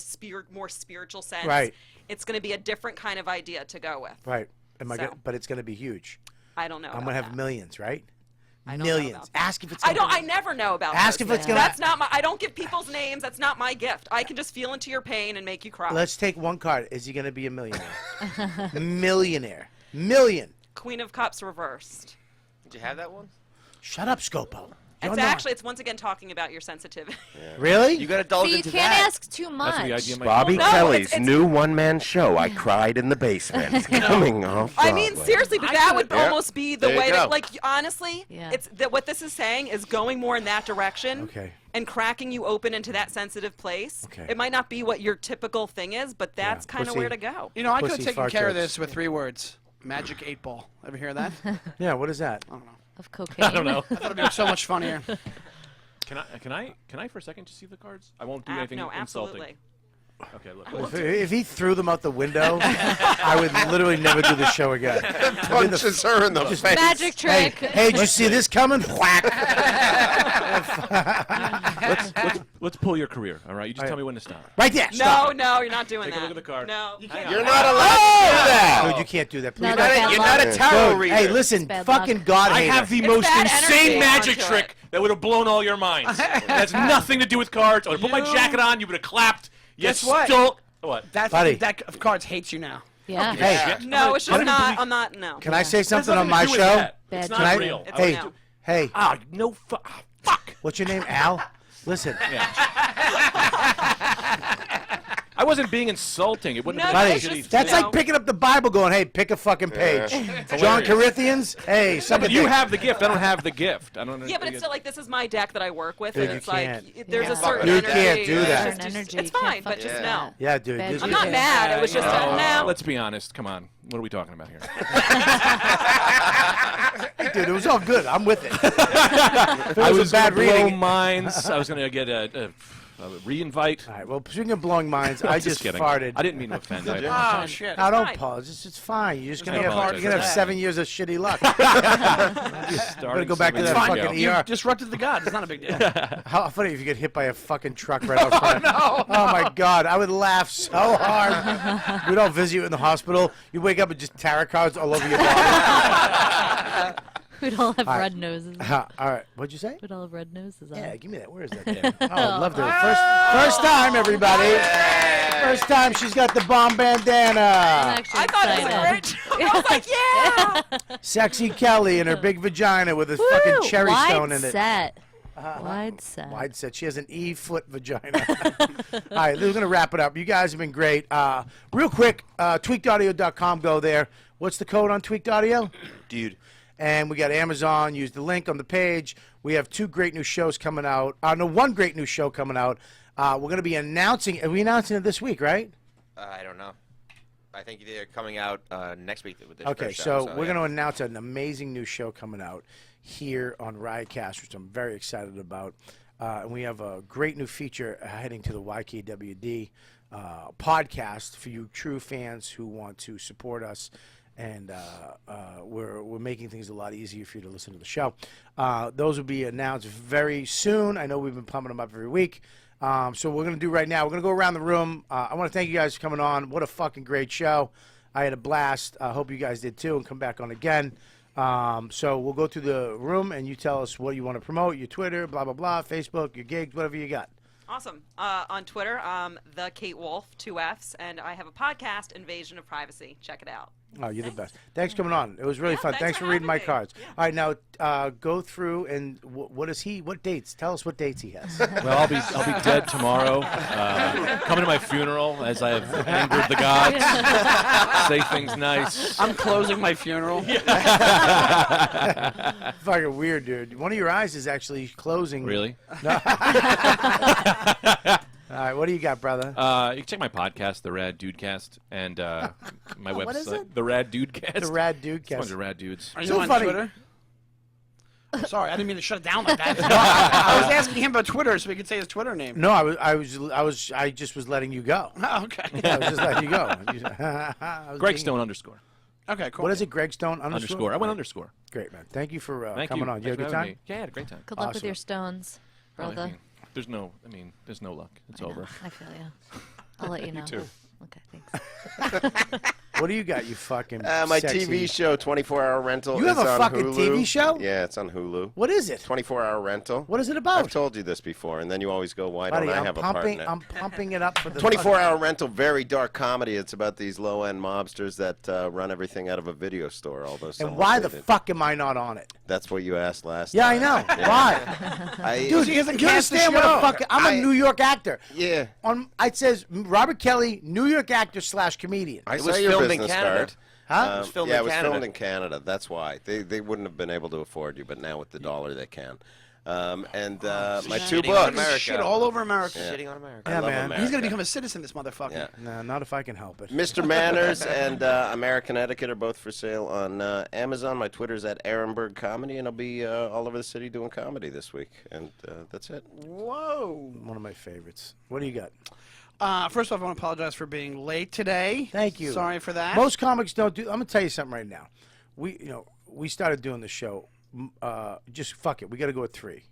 more spiritual sense. Right. It's going to be a different kind of idea to go with. Right. Am I So. but it's going to be huge. I don't know. I'm about going to have that. millions, right? I don't know Millions. about that. Ask if it's I gonna don't. I never know about. Ask those if it's things. gonna- That's not my. I don't give people's names. That's not my gift. I can just feel into your pain and make you cry. Let's take one card. Is he going to be a millionaire? Millionaire. Million. Queen of Cups reversed. Did you have that one? Shut up, Scopo. You're It's not- actually, it's once again talking about your sensitivity. Really? You gotta So indulge you into can't that. ask too much. That's the idea. Mike. Bobby Well, no, Kelly's it's- new one-man show, I Cried in the Basement, coming off I mean, Broadway. seriously, but that would Yeah. almost be the There you way go. that, like, honestly, Yeah. it's that what this is saying is going more in that direction. Okay. And cracking you open into that sensitive place. Okay. It might not be what your typical thing is, but that's kind of Pussy. where to go. You know, I could have Pussy taken fart care of jokes. this with 3 words. Magic 8 ball. Ever hear that? Yeah, what is that? I don't know. Of cocaine. I don't know. I thought it'd be so much funnier. Can I for a second just see the cards? I won't do anything no, insulting. absolutely. Okay, look. If he threw them out the window, I would literally never do the show again. Punches her in the face. Magic trick. Hey, did you see this coming? Whack. Let's pull your career. All right, you just tell me when to stop. Right there. No, Stop. no, you're not doing Take that. a look at the card. No. You're not allowed to do that. Dude, you can't do that. Please. No, that's bad You're luck. not a tarot Dude, reader. hey, listen, Bad fucking luck. God I hater. have the It's most bad insane energy magic onto trick it. that would have blown all your minds. It has nothing to do with cards. I would have put my jacket on. You would have clapped. Guess what? Stole. What? That Buddy. deck of cards hates you now. Yeah. Hey, No, it's just not. I'm not. No. can I say It has something on nothing my to do with show? that. Bad It's luck. Can not I? real. It's Hey, no. hey, No. Fuck. what's your name? Al? Listen, I wasn't being insulting. It wouldn't No, have buddy, been it's a shitty just- that's thing. No. like picking up the Bible going, hey, pick a fucking page. John Hilarious. Corinthians? Hey, But somebody. you have the gift. I don't have the gift. I don't. Yeah, but it's still like this is my deck that I work with, Dude, and you it's like can't. there's Yeah. a certain You energy. can't do that. It's, Certain just, energy. it's You fine, can't but fuck just with no. that. Yeah, dude. Bad this- I'm not mad. It was just no. Let's be honest. Come on. What are we talking about here? Dude, it was all good. I'm with it. I was was a bad gonna blow reading. minds. I was going to get a re-invite. All right, well, speaking of blowing minds, I just kidding. farted. I didn't mean to offend. I Oh shit. No, don't fine. pause. It's fine. You're just gonna no have apologize you're gonna have for that. 7 years of shitty luck. Starting go back to 7 that years fucking ago. ER. You disrupted the gods. It's not a big deal. How funny if you get hit by a fucking truck right out front. Oh my God, I would laugh so hard. We'd all visit you in the hospital. You wake up with just tarot cards all over your body. We'd all have right. red noses. All right, what'd you say? We'd all have red noses on. Yeah, give me that. Where is that thing? Oh, I'd love to. First time, everybody. First time she's got the bomb bandana. I'm actually I thought it was a excited. great. I was like, yeah. Sexy Kelly and her big vagina with a fucking Woo! cherry Wide stone in it. set. Wide set. Wide set. She has an E-foot vagina. All right, we're going to wrap it up. You guys have been great. Real quick, tweakedaudio.com. Go there. What's the code on Tweaked Audio? Dude. And we got Amazon. Use the link on the page. We have 2 great new shows coming out. No, 1 great new show coming out. We're going to be announcing. Are we announcing it this week, right? I don't know. I think they're coming out next week with this Okay, first so show, we're yeah. going to announce an amazing new show coming out here on Riotcast, which I'm very excited about. And we have a great new feature heading to the YKWD podcast for you true fans who want to support us. And we're making things a lot easier for you to listen to the show. Those will be announced very soon. I know we've been pumping them up every week. So we're going to do right now, we're going to go around the room. I want to thank you guys for coming on. What a fucking great show. I had a blast. I hope you guys did too, and come back on again. So we'll go through the room, and you tell us what you want to promote, your Twitter, blah, blah, blah, Facebook, your gigs, whatever you got. Awesome. On Twitter, the Kate Wolf, 2 Fs, and I have a podcast, Invasion of Privacy. Check it out. Oh, you're the best. Thanks for coming on. It was really fun. Thanks for reading my cards. All right, now go through and what is he? What dates? Tell us what dates he has. Well, I'll be dead tomorrow. Coming to my funeral as I have angered the gods. Say things nice. I'm closing my funeral. Fucking weird, dude. One of your eyes is actually closing. Really? No. All right, what do you got, brother? You can check my podcast, The Rad Dudecast, and my website, What is it? The Rad Dudecast. The Rad It's a bunch Dudecast. of rad dudes. Are you So on funny. Twitter? I'm sorry, I didn't mean to shut it down like that. No, I was asking him about Twitter so he could say his Twitter name. No, I just was letting you go. Oh, okay. I was just letting you go. I was Greg being- Stone underscore. Okay, cool. What is it, Greg Stone Underscore. I went underscore. Great, man. Thank you for Thank coming you. on. You had a Thanks good for having time? me. Yeah, I had a great time. Good luck with Awesome. your stones, Well, brother. there's no luck. It's over. I feel you. I'll let you know. too. Okay, thanks. What do you got, you fucking My sexy- TV show, 24-hour rental. You have is a on fucking Hulu. TV show? Yeah, it's on Hulu. What is it? 24-hour rental. What is it about? I've told you this before, and then you always go, "Why Buddy, don't I I'm have a part pumping. in it?" I'm pumping it up for the 24-hour rental, very dark comedy. It's about these low-end mobsters that run everything out of a video store. All those. And why the fuck am I not on it? That's what you asked last Yeah, I time. know. Yeah. Why? Dude, Dude, you understand what a fuck? I'm a New York actor. Yeah. It says Robert Kelly, New York actor / comedian. I It saw was your filmed in business Canada. card. Huh? It was filmed yeah, in it was Canada. filmed in Canada. That's why they wouldn't have been able to afford you, but now with the dollar they can. And my Shitting two on books. America. Shit all over America. Shitting on America. I Yeah, love man. America. He's gonna become a citizen, this motherfucker. Yeah. No, not if I can help it. Mr. Manners and American Etiquette are both for sale on Amazon. My Twitter's at Berg Comedy, and I'll be all over the city doing comedy this week. And that's it. Whoa. One of my favorites. What do you got? First off, I want to apologize for being late today. Thank you. Sorry for that. Most comics don't do. I'm gonna tell you something right now. We started doing the show. Just fuck it. We got to go at 3,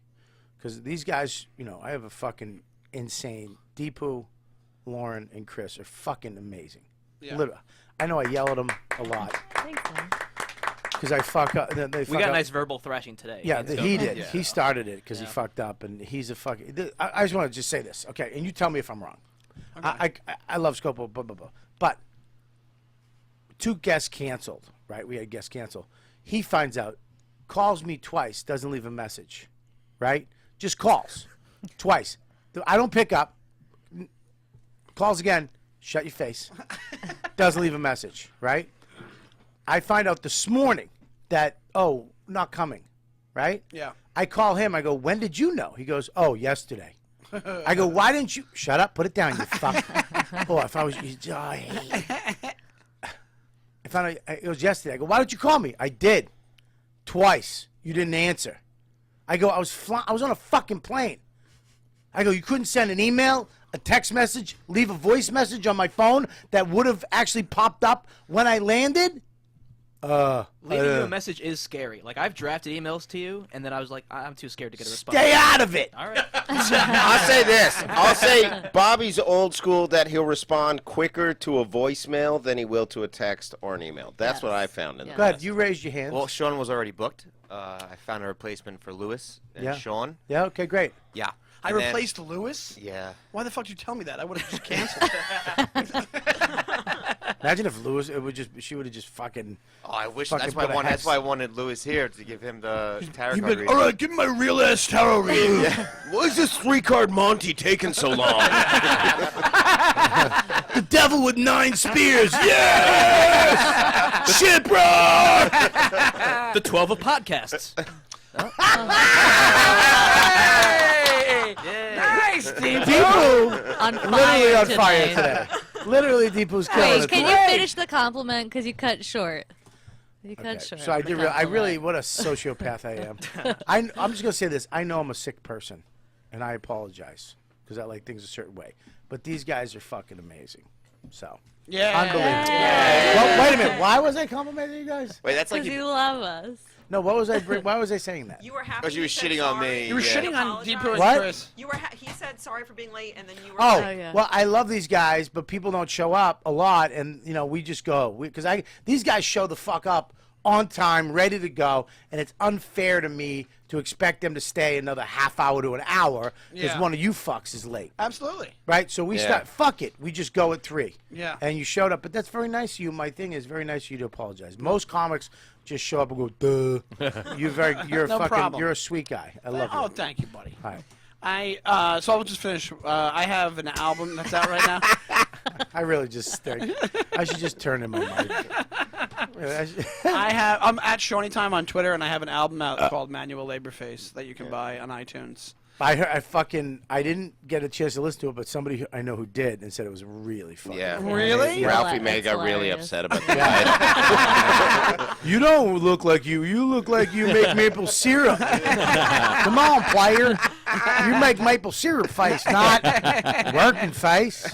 because these guys. I have a fucking insane. Deepu, Lauren, and Chris are fucking amazing. Yeah. Literally. I know I yell at them a lot Thanks, man. because I fuck up. They We fuck got a up. nice verbal thrashing today. Yeah, he did. Yeah. He started it because he Yeah. fucked up, and he's a fucking. I just want to just say this, okay? And you tell me if I'm wrong. Okay. I love Scopo, blah, blah, blah. But 2 guests canceled, right? We had guests cancel. He finds out, calls me twice, doesn't leave a message, right? Just calls twice. I don't pick up. Calls again, shut your face. Doesn't leave a message, right? I find out this morning that, not coming, right? Yeah. I call him. I go, when did you know? He goes, yesterday. I go, why didn't you? Shut up. Put it down, you fuck. Boy, if I was, I found out, it was yesterday. I go, why didn't you call me? I did. Twice. You didn't answer. I go, I was on a fucking plane. I go, you couldn't send an email, a text message, leave a voice message on my phone that would have actually popped up when I landed? Leaving you a message is scary. Like, I've drafted emails to you, and then I was like, I'm too scared to get a response. Stay out of it. All right. I'll say this. I'll say Bobby's old school that he'll respond quicker to a voicemail than he will to a text or an email. That's what I found in the Go ahead. You raised your hand. Well, Sean was already booked. I found a replacement for Lewis and Sean. Yeah, okay, great. Yeah. I And then- replaced Lewis? Yeah. Why the fuck did you tell me that? I would have just canceled. Imagine if Lewis, she would have just fucking. Oh, I wish. fucking That's why I put a wanted. That's hex- why I wanted Lewis here to give him the tarot You'd card be like, reading. all right, give me my real ass tarot reading. Why is this 3-card Monty taking so long? The devil with 9 spears. Yes! Shit, bro! The 12 of podcasts. Nice, Steve. Deepu, On fire literally on today. fire today. Literally, Deepu's killing Wait, it. can you finish the compliment? Because you cut short. You cut short. So I the did. compliment. What a sociopath I am. I'm just gonna say this. I know I'm a sick person, and I apologize because I like things a certain way. But these guys are fucking amazing. So Yeah. unbelievable. Yay. Well, wait a minute. Why was I complimenting you guys? Wait, that's like Because you. you love us. No. What was I? Why was I saying that? You were happy. Because you he was said shitting on sorry. me. You were Yeah. shitting on Apologize. Deepu and What? Chris. You were. He said sorry for being late, and then you were. Oh, like, yeah. well, I love these guys, but people don't show up a lot, and we just go because these guys show the fuck up on time, ready to go, and it's unfair to me to expect them to stay another half hour to an hour because Yeah. one of you fucks is late, Absolutely. right? So we start. Fuck it, we just go at 3. Yeah. And you showed up, but that's very nice of you. My thing is very nice of you to apologize. Most comics just show up and go, duh. You're a No fucking, problem. you're a sweet guy. I love you. Oh, thank you, buddy. All right. So I'll just finish. I have an album that's out right now. I really just stink. I should just turn in my mic. I'm at Shoney Time on Twitter, and I have an album out called Manual Labor Face that you can buy on iTunes. I didn't get a chance to listen to it, but somebody I know who did and said it was really fun. Yeah. Really? Yeah. Ralphie May That's got really hilarious. upset about that. You don't look like you. You look like you make maple syrup. Come on, player. You make maple syrup face, not working face.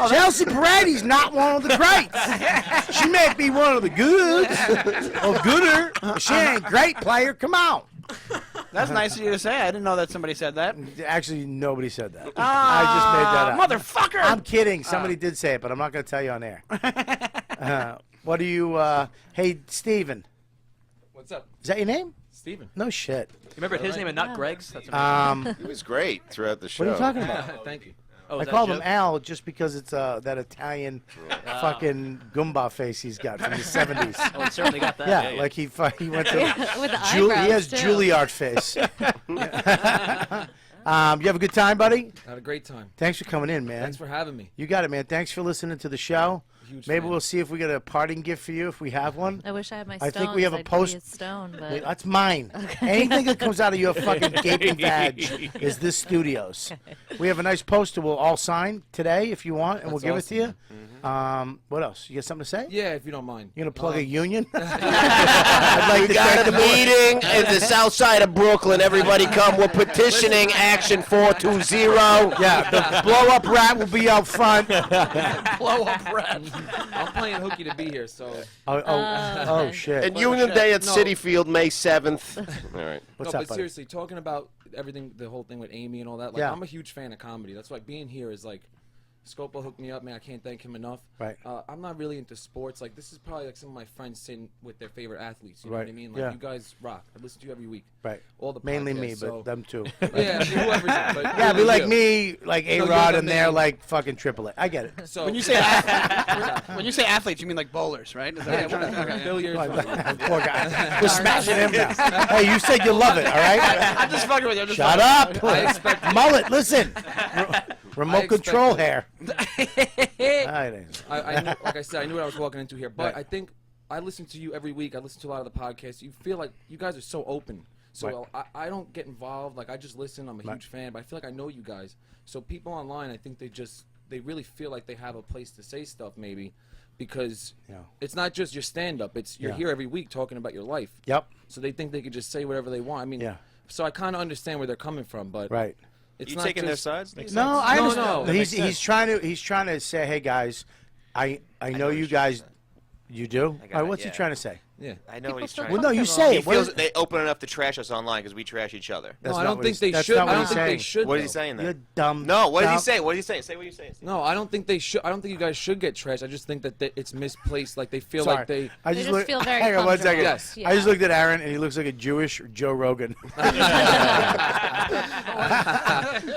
Chelsea Peretti's not one of the greats. She may be one of the goods or gooder, but she ain't great player. Come on. That's nice of you to say. I didn't know that somebody said that. Actually, nobody said that. I just made that up. Motherfucker! I'm kidding. Somebody did say it, but I'm not going to tell you on air. What do you? Hey, Steven. What's up, Is that your name? Steven? No shit. You remember his name and not Greg's? That's amazing. He was great throughout the show. What are you talking about? Thank you. Oh, I is that called a him joke? Al just because it's that Italian fucking Goomba face he's got from the 70s. Oh, he certainly got that. Yeah, like he went to With the he eyebrows, has too. Juilliard face. You have a good time, buddy? Had a great time. Thanks for coming in, man. Thanks for having me. You got it, man. Thanks for listening to the show. Huge Maybe fan. we'll see if we get a parting gift for you if we have one. I wish I had my I stones. think we have a I'd post. be a stone, but Wait, that's mine. Anything that comes out of your fucking gaping badge is this studio's. We have a nice poster we'll all sign today if you want, and we'll That's give awesome. it to you. What else? You got something to say? Yeah, if you don't mind. You gonna plug a union? I'd like to Got thank a the board. meeting at the south side of Brooklyn. Everybody come. We're petitioning Action 420. Yeah, the blow-up rat will be out front. Blow up rat. I'm playing hooky to be here, so. Oh, shit. And Union Day at No. Citi Field, May 7th. All right. What's no, up, but buddy? seriously, talking about everything, the whole thing with Amy and all that. Like, Yeah. I'm a huge fan of comedy. That's why being here is like, Scopo hooked me up, man. I can't thank him enough. Right. I'm not really into sports. Like, this is probably like some of my friends sitting with their favorite athletes. You know Right. what I mean? Like, Yeah. you guys rock. I listen to you every week. Right. All the Mainly podcasts, me, so- but them too. Yeah, I mean, whoever's it, but Yeah, be really like you. me, like you're A-Rod, the and they're main- like fucking triple it. I get it. So When you say when you say athletes, you mean like bowlers, right? Is that yeah, what you're trying to whatever. okay. Billiards. Poor guy. We're smashing him now. Hey, you said you love it, all right? I'm just fucking with you. I'm just Shut fucking up. I expect- Mullet, listen. Remote expect control it. hair. I knew, like I said, I knew what I was walking into here. But Right. I think I listen to you every week. I listen to a lot of the podcasts. You feel like you guys are so open. So I don't get involved. Like, I just listen. I'm a huge fan. But I feel like I know you guys. So people online, I think they really feel like they have a place to say stuff maybe. Because it's not just your stand-up. It's you're here every week talking about your life. Yep. So they think they could just say whatever they want. I mean, so I kind of understand where they're coming from. But Right. it's You not taking their just, sides? No, I No, understand. no. He's trying to say, hey guys, I know you guys. You do? All right, what's he trying to say? Yeah. I know what he's trying. Well, no, you say He it. What feels is- they open enough to trash us online because we trash each other. That's No, I not don't what think he's- they that's should. not I what don't he's think they saying. should. What is though. he saying then? You're dumb. No, what is he dumb. saying? What is he saying? Say what you saying. No, I don't think they should. I don't think you guys should get trashed. I just think that it's misplaced. Like they feel Sorry. like they. I They just just look, feel very hang on one second. Yes. I just looked at Aaron, and he looks like a Jewish Joe Rogan.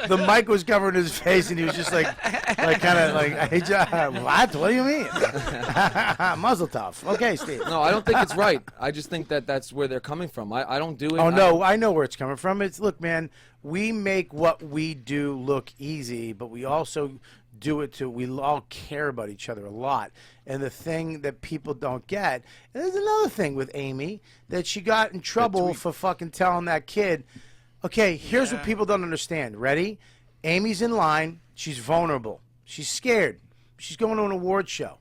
The mic was covering his face, and he was just like kind of like, what? What do you mean? Muzzle tough. Okay, Steve. No, I don't think it's right. I just think that that's where they're coming from. I don't do it. Oh no, I know where it's coming from. It's look, man, we make what we do look easy, but we also do it to we all care about each other a lot. And the thing that people don't get, and there's another thing with Amy, that she got in trouble for fucking telling that kid, okay, here's what people don't understand. Ready? Amy's in line, she's vulnerable. She's scared. She's going to an award show.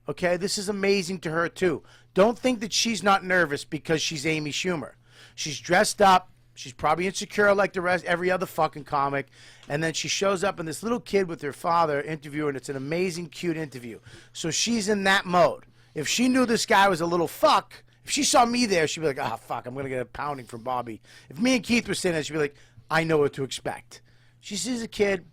Okay, this is amazing to her too. Don't think that she's not nervous because she's Amy Schumer. She's dressed up. She's probably insecure like every other fucking comic. And then she shows up and this little kid with her father interview, and it's an amazing, cute interview. So she's in that mode. If she knew this guy was a little fuck, if she saw me there, she'd be like, fuck, I'm going to get a pounding from Bobby. If me and Keith were sitting there, she'd be like, I know what to expect. She sees a kid,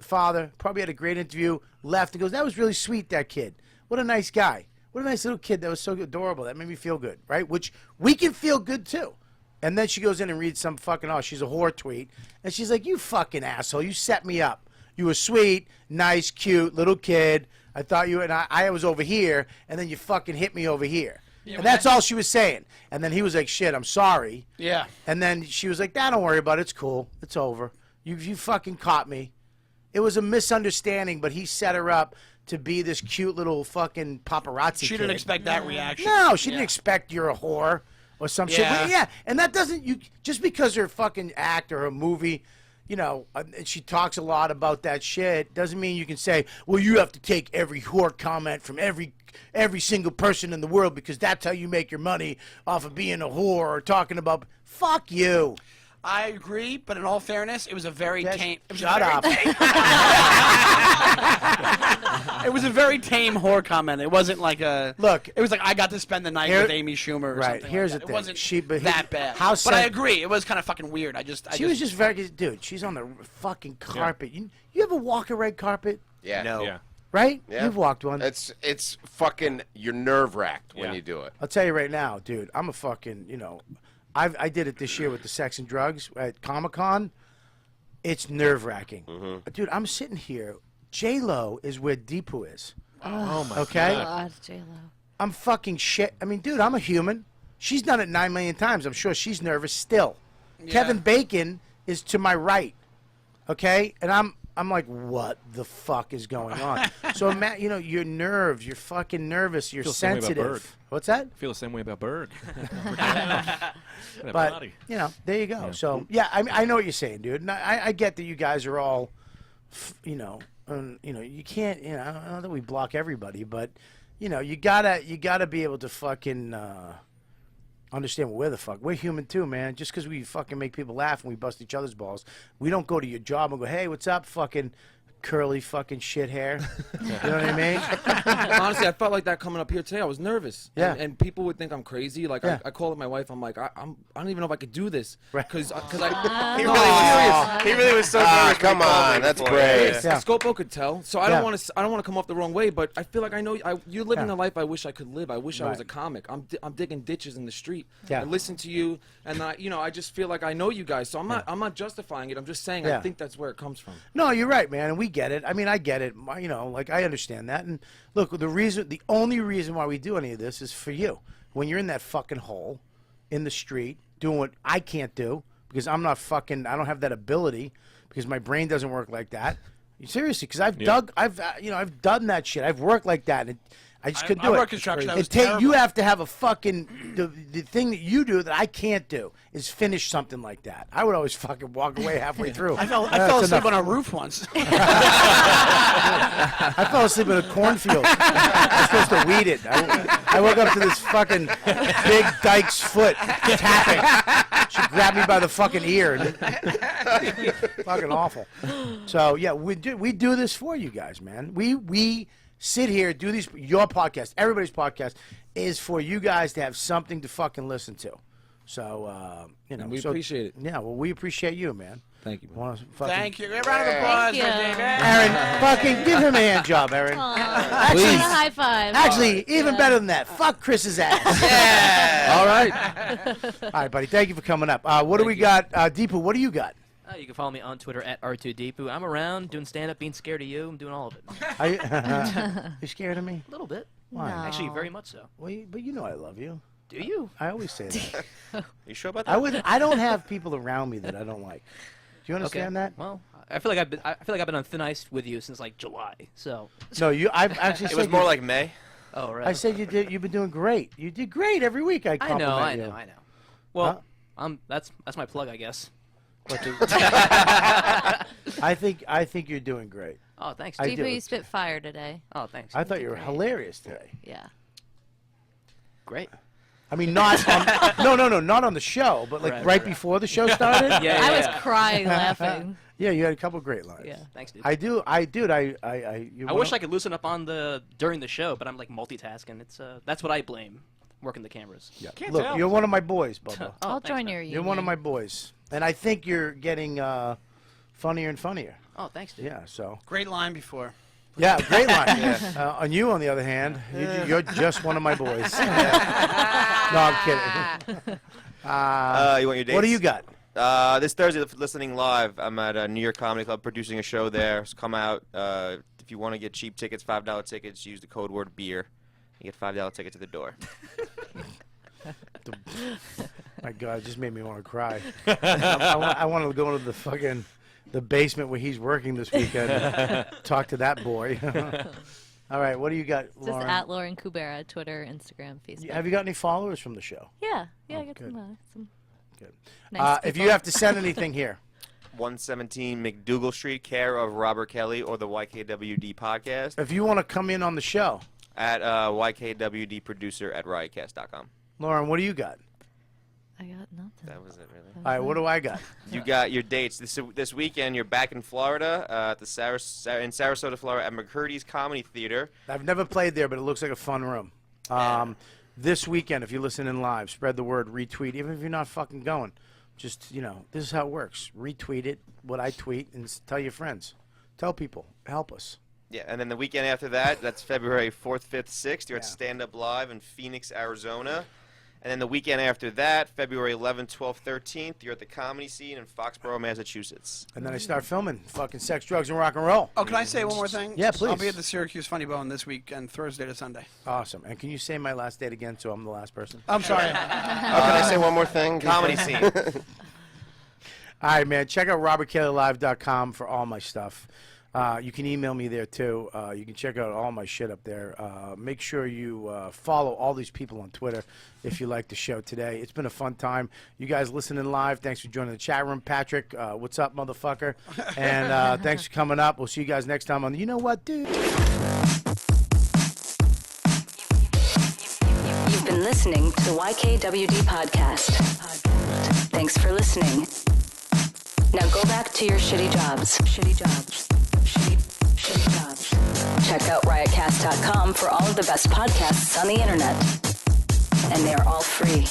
father, probably had a great interview, left and goes, that was really sweet, that kid. What a nice guy. What a nice little kid. That was so adorable. That made me feel good, right? Which we can feel good too. And then she goes in and reads some fucking, she's a whore tweet. And she's like, you fucking asshole. You set me up. You were sweet, nice, cute, little kid. I thought you, and I was over here, and then you fucking hit me over here. And that's all she was saying. And then he was like, shit, I'm sorry. Yeah. And then she was like, don't worry about it. It's cool. It's over. You fucking caught me. It was a misunderstanding, but he set her up to be this cute little fucking paparazzi She kid. didn't expect that reaction. No, she didn't expect you're a whore or some shit. Yeah. But yeah, and that doesn't just because her fucking act or her movie, and she talks a lot about that shit, doesn't mean you can say, well, you have to take every whore comment from every single person in the world because that's how you make your money off of being a whore or talking about. Fuck you. I agree, but in all fairness, it was a very tame. Shut up. It was a very tame whore comment. It wasn't like a look. It was like I got to spend the night with Amy Schumer. Or Right. something Here's like the that. thing. It wasn't that bad. But I agree. It was kind of fucking weird. She was just very dude. She's on the fucking carpet. You ever walk a red carpet? Yeah. No. Yeah. Right? Yeah. You've walked one. It's fucking, you're nerve wracked when you do it. I'll tell you right now, dude. I'm a fucking, I did it this year with the sex and drugs at Comic-Con. It's nerve wracking. Mm-hmm. Dude, I'm sitting here. J-Lo is where Deepu is. Oh my Okay? God, J-Lo. I'm fucking shit. I mean, dude, I'm a human. She's done it 9 million times. I'm sure she's nervous still. Yeah. Kevin Bacon is to my right. Okay? And I'm I'm like, what the fuck is going on? So, Matt, you know, your nerves, you're fucking nervous, you're Feel the same way about Berg. sensitive. What's that? I feel the same way about Berg. But you know, there you go. So yeah, I know what you're saying, dude. And I get that you guys are all, you know, you can't, you know, I don't know that we block everybody, but you know, you gotta be able to fucking understand we're human too, man. Just because we fucking make people laugh and we bust each other's balls, we don't go to your job and go, hey, what's up, fucking curly fucking shit hair. You know what I mean? Honestly, I felt like that coming up here today. I was nervous. Yeah. And people would think I'm crazy. Like, Yeah. I called up my wife. I'm like, I don't even know if I could do this. Because He I... really was so nervous. Come on, that's great. Yeah. Scopo could tell. So I don't want to come off the wrong way, but I feel like I know you're living the life I wish I could live. I wish I was a comic. I'm digging ditches in the street. Yeah. I listen to you, and I just feel like I know you guys. So I'm not justifying it. I'm just saying I think that's where it comes from. No, you're right, man, and we get it. I mean, I get it. You know, like I understand that. And look, the only reason why we do any of this is for you. When you're in that fucking hole, in the street, doing what I can't do because I'm not fucking. I don't have that ability because my brain doesn't work like that. Seriously, because I've done that shit. I've worked like that. And I just couldn't do it. work construction. That was terrible. You have to have a fucking the thing that you do that I can't do is finish something like that. I would always fucking walk away halfway through. I fell asleep on a roof once. I fell asleep in a cornfield. I was supposed to weed it. I woke up to this fucking big dyke's foot tapping. She grabbed me by the fucking ear. Fucking awful. So yeah, we do this for you guys, man. We sit here, do these. Your podcast, everybody's podcast, is for you guys to have something to fucking listen to. So you know, And we appreciate it. Yeah, well, we appreciate you, man. Thank you, man. Thank you. Give a round of applause for Thank you. David. Aaron, fucking give him a hand job, Aaron. Actually, a high five. Actually, even better than that. Fuck Chris's ass. Yeah. All right. All right, buddy. Thank you for coming up. What do we got? Deepu, what do you got? You can follow me on Twitter at R2Deepu. I'm around doing stand-up, being scared of you. I'm doing all of it. You scared of me? A little bit. Why? Actually, very much so. Well, but you know I love you. Do you? I always say that. You sure about that? I don't have people around me that I don't like. Do you understand that? Well, I feel like I've been on thin ice with you since like July. So. No, I've actually. It said was more like May. Oh right. I said you've been doing great. You did great every week. I compliment you. I know. Well, that's my plug, I guess. I think you're doing great. Oh, thanks. I do. Deepu, you spit fire today. Oh, thanks. I thought you were hilarious today. Yeah. Great. I mean, not on, not on the show, but like right before the show started. Yeah, I was crying laughing. Yeah, you had a couple great lines. Yeah. Thanks, dude. I wish I could loosen up on during the show, but I'm like multitasking. It's that's what I blame, working the cameras. Yeah. Can't Look, tell. you're one of my boys, Bubba. I'll join your You're one of my boys, and I think you're getting funnier and funnier. Oh, thanks, dude. Yeah. So. Great line before. Yeah, great line. On you, on the other hand, you're just one of my boys. No, I'm kidding. You want your dates? What do you got? This Thursday, listening live, I'm at New York Comedy Club producing a show there. So come out. If you want to get cheap tickets, $5 tickets, use the code word beer. You get $5 tickets at the door. My God, it just made me want to cry. I want to go into the basement where he's working this weekend and talk to that boy. All right, what do you got, Just Lauren? at Lauren Kubera, Twitter, Instagram, Facebook. Have you got any followers from the show? Yeah, I got good. some. Good. Nice If people. you have to send anything here. 117 McDougal Street, care of Robert Kelly or the YKWD podcast. If you want to come in on the show. At YKWD producer at riotcast.com. Lauren, what do you got? I got nothing. That was it, really. All right, what do I got? You got your dates. This weekend, you're back in Florida, at in Sarasota, Florida, at McCurdy's Comedy Theater. I've never played there, but it looks like a fun room. This weekend, if you listen in live, spread the word, retweet, even if you're not fucking going. Just, this is how it works. Retweet it, what I tweet, and tell your friends. Tell people. Help us. Yeah, and then the weekend after that, that's February 4th, 5th, 6th. You're at Stand Up Live in Phoenix, Arizona. And then the weekend after that, February 11th, 12th, 13th, you're at the Comedy Scene in Foxborough, Massachusetts. And then I start filming fucking sex, drugs, and rock and roll. Oh, can I say one more thing? Yeah, please. I'll be at the Syracuse Funny Bone this weekend, Thursday to Sunday. Awesome. And can you say my last date again so I'm the last person? I'm sorry. Can I say one more thing? Comedy Scene. All right, man. Check out robertkellylive.com for all my stuff. You can email me there, too. You can check out all my shit up there. Make sure you follow all these people on Twitter if you like the show today. It's been a fun time. You guys listening live, thanks for joining the chat room. Patrick, what's up, motherfucker? And thanks for coming up. We'll see you guys next time on the You Know What, Dude? You've been listening to the YKWD podcast. Thanks for listening. Now go back to your shitty jobs. Shitty jobs. Shitty jobs. Check out riotcast.com for all of the best podcasts on the internet. And they are all free.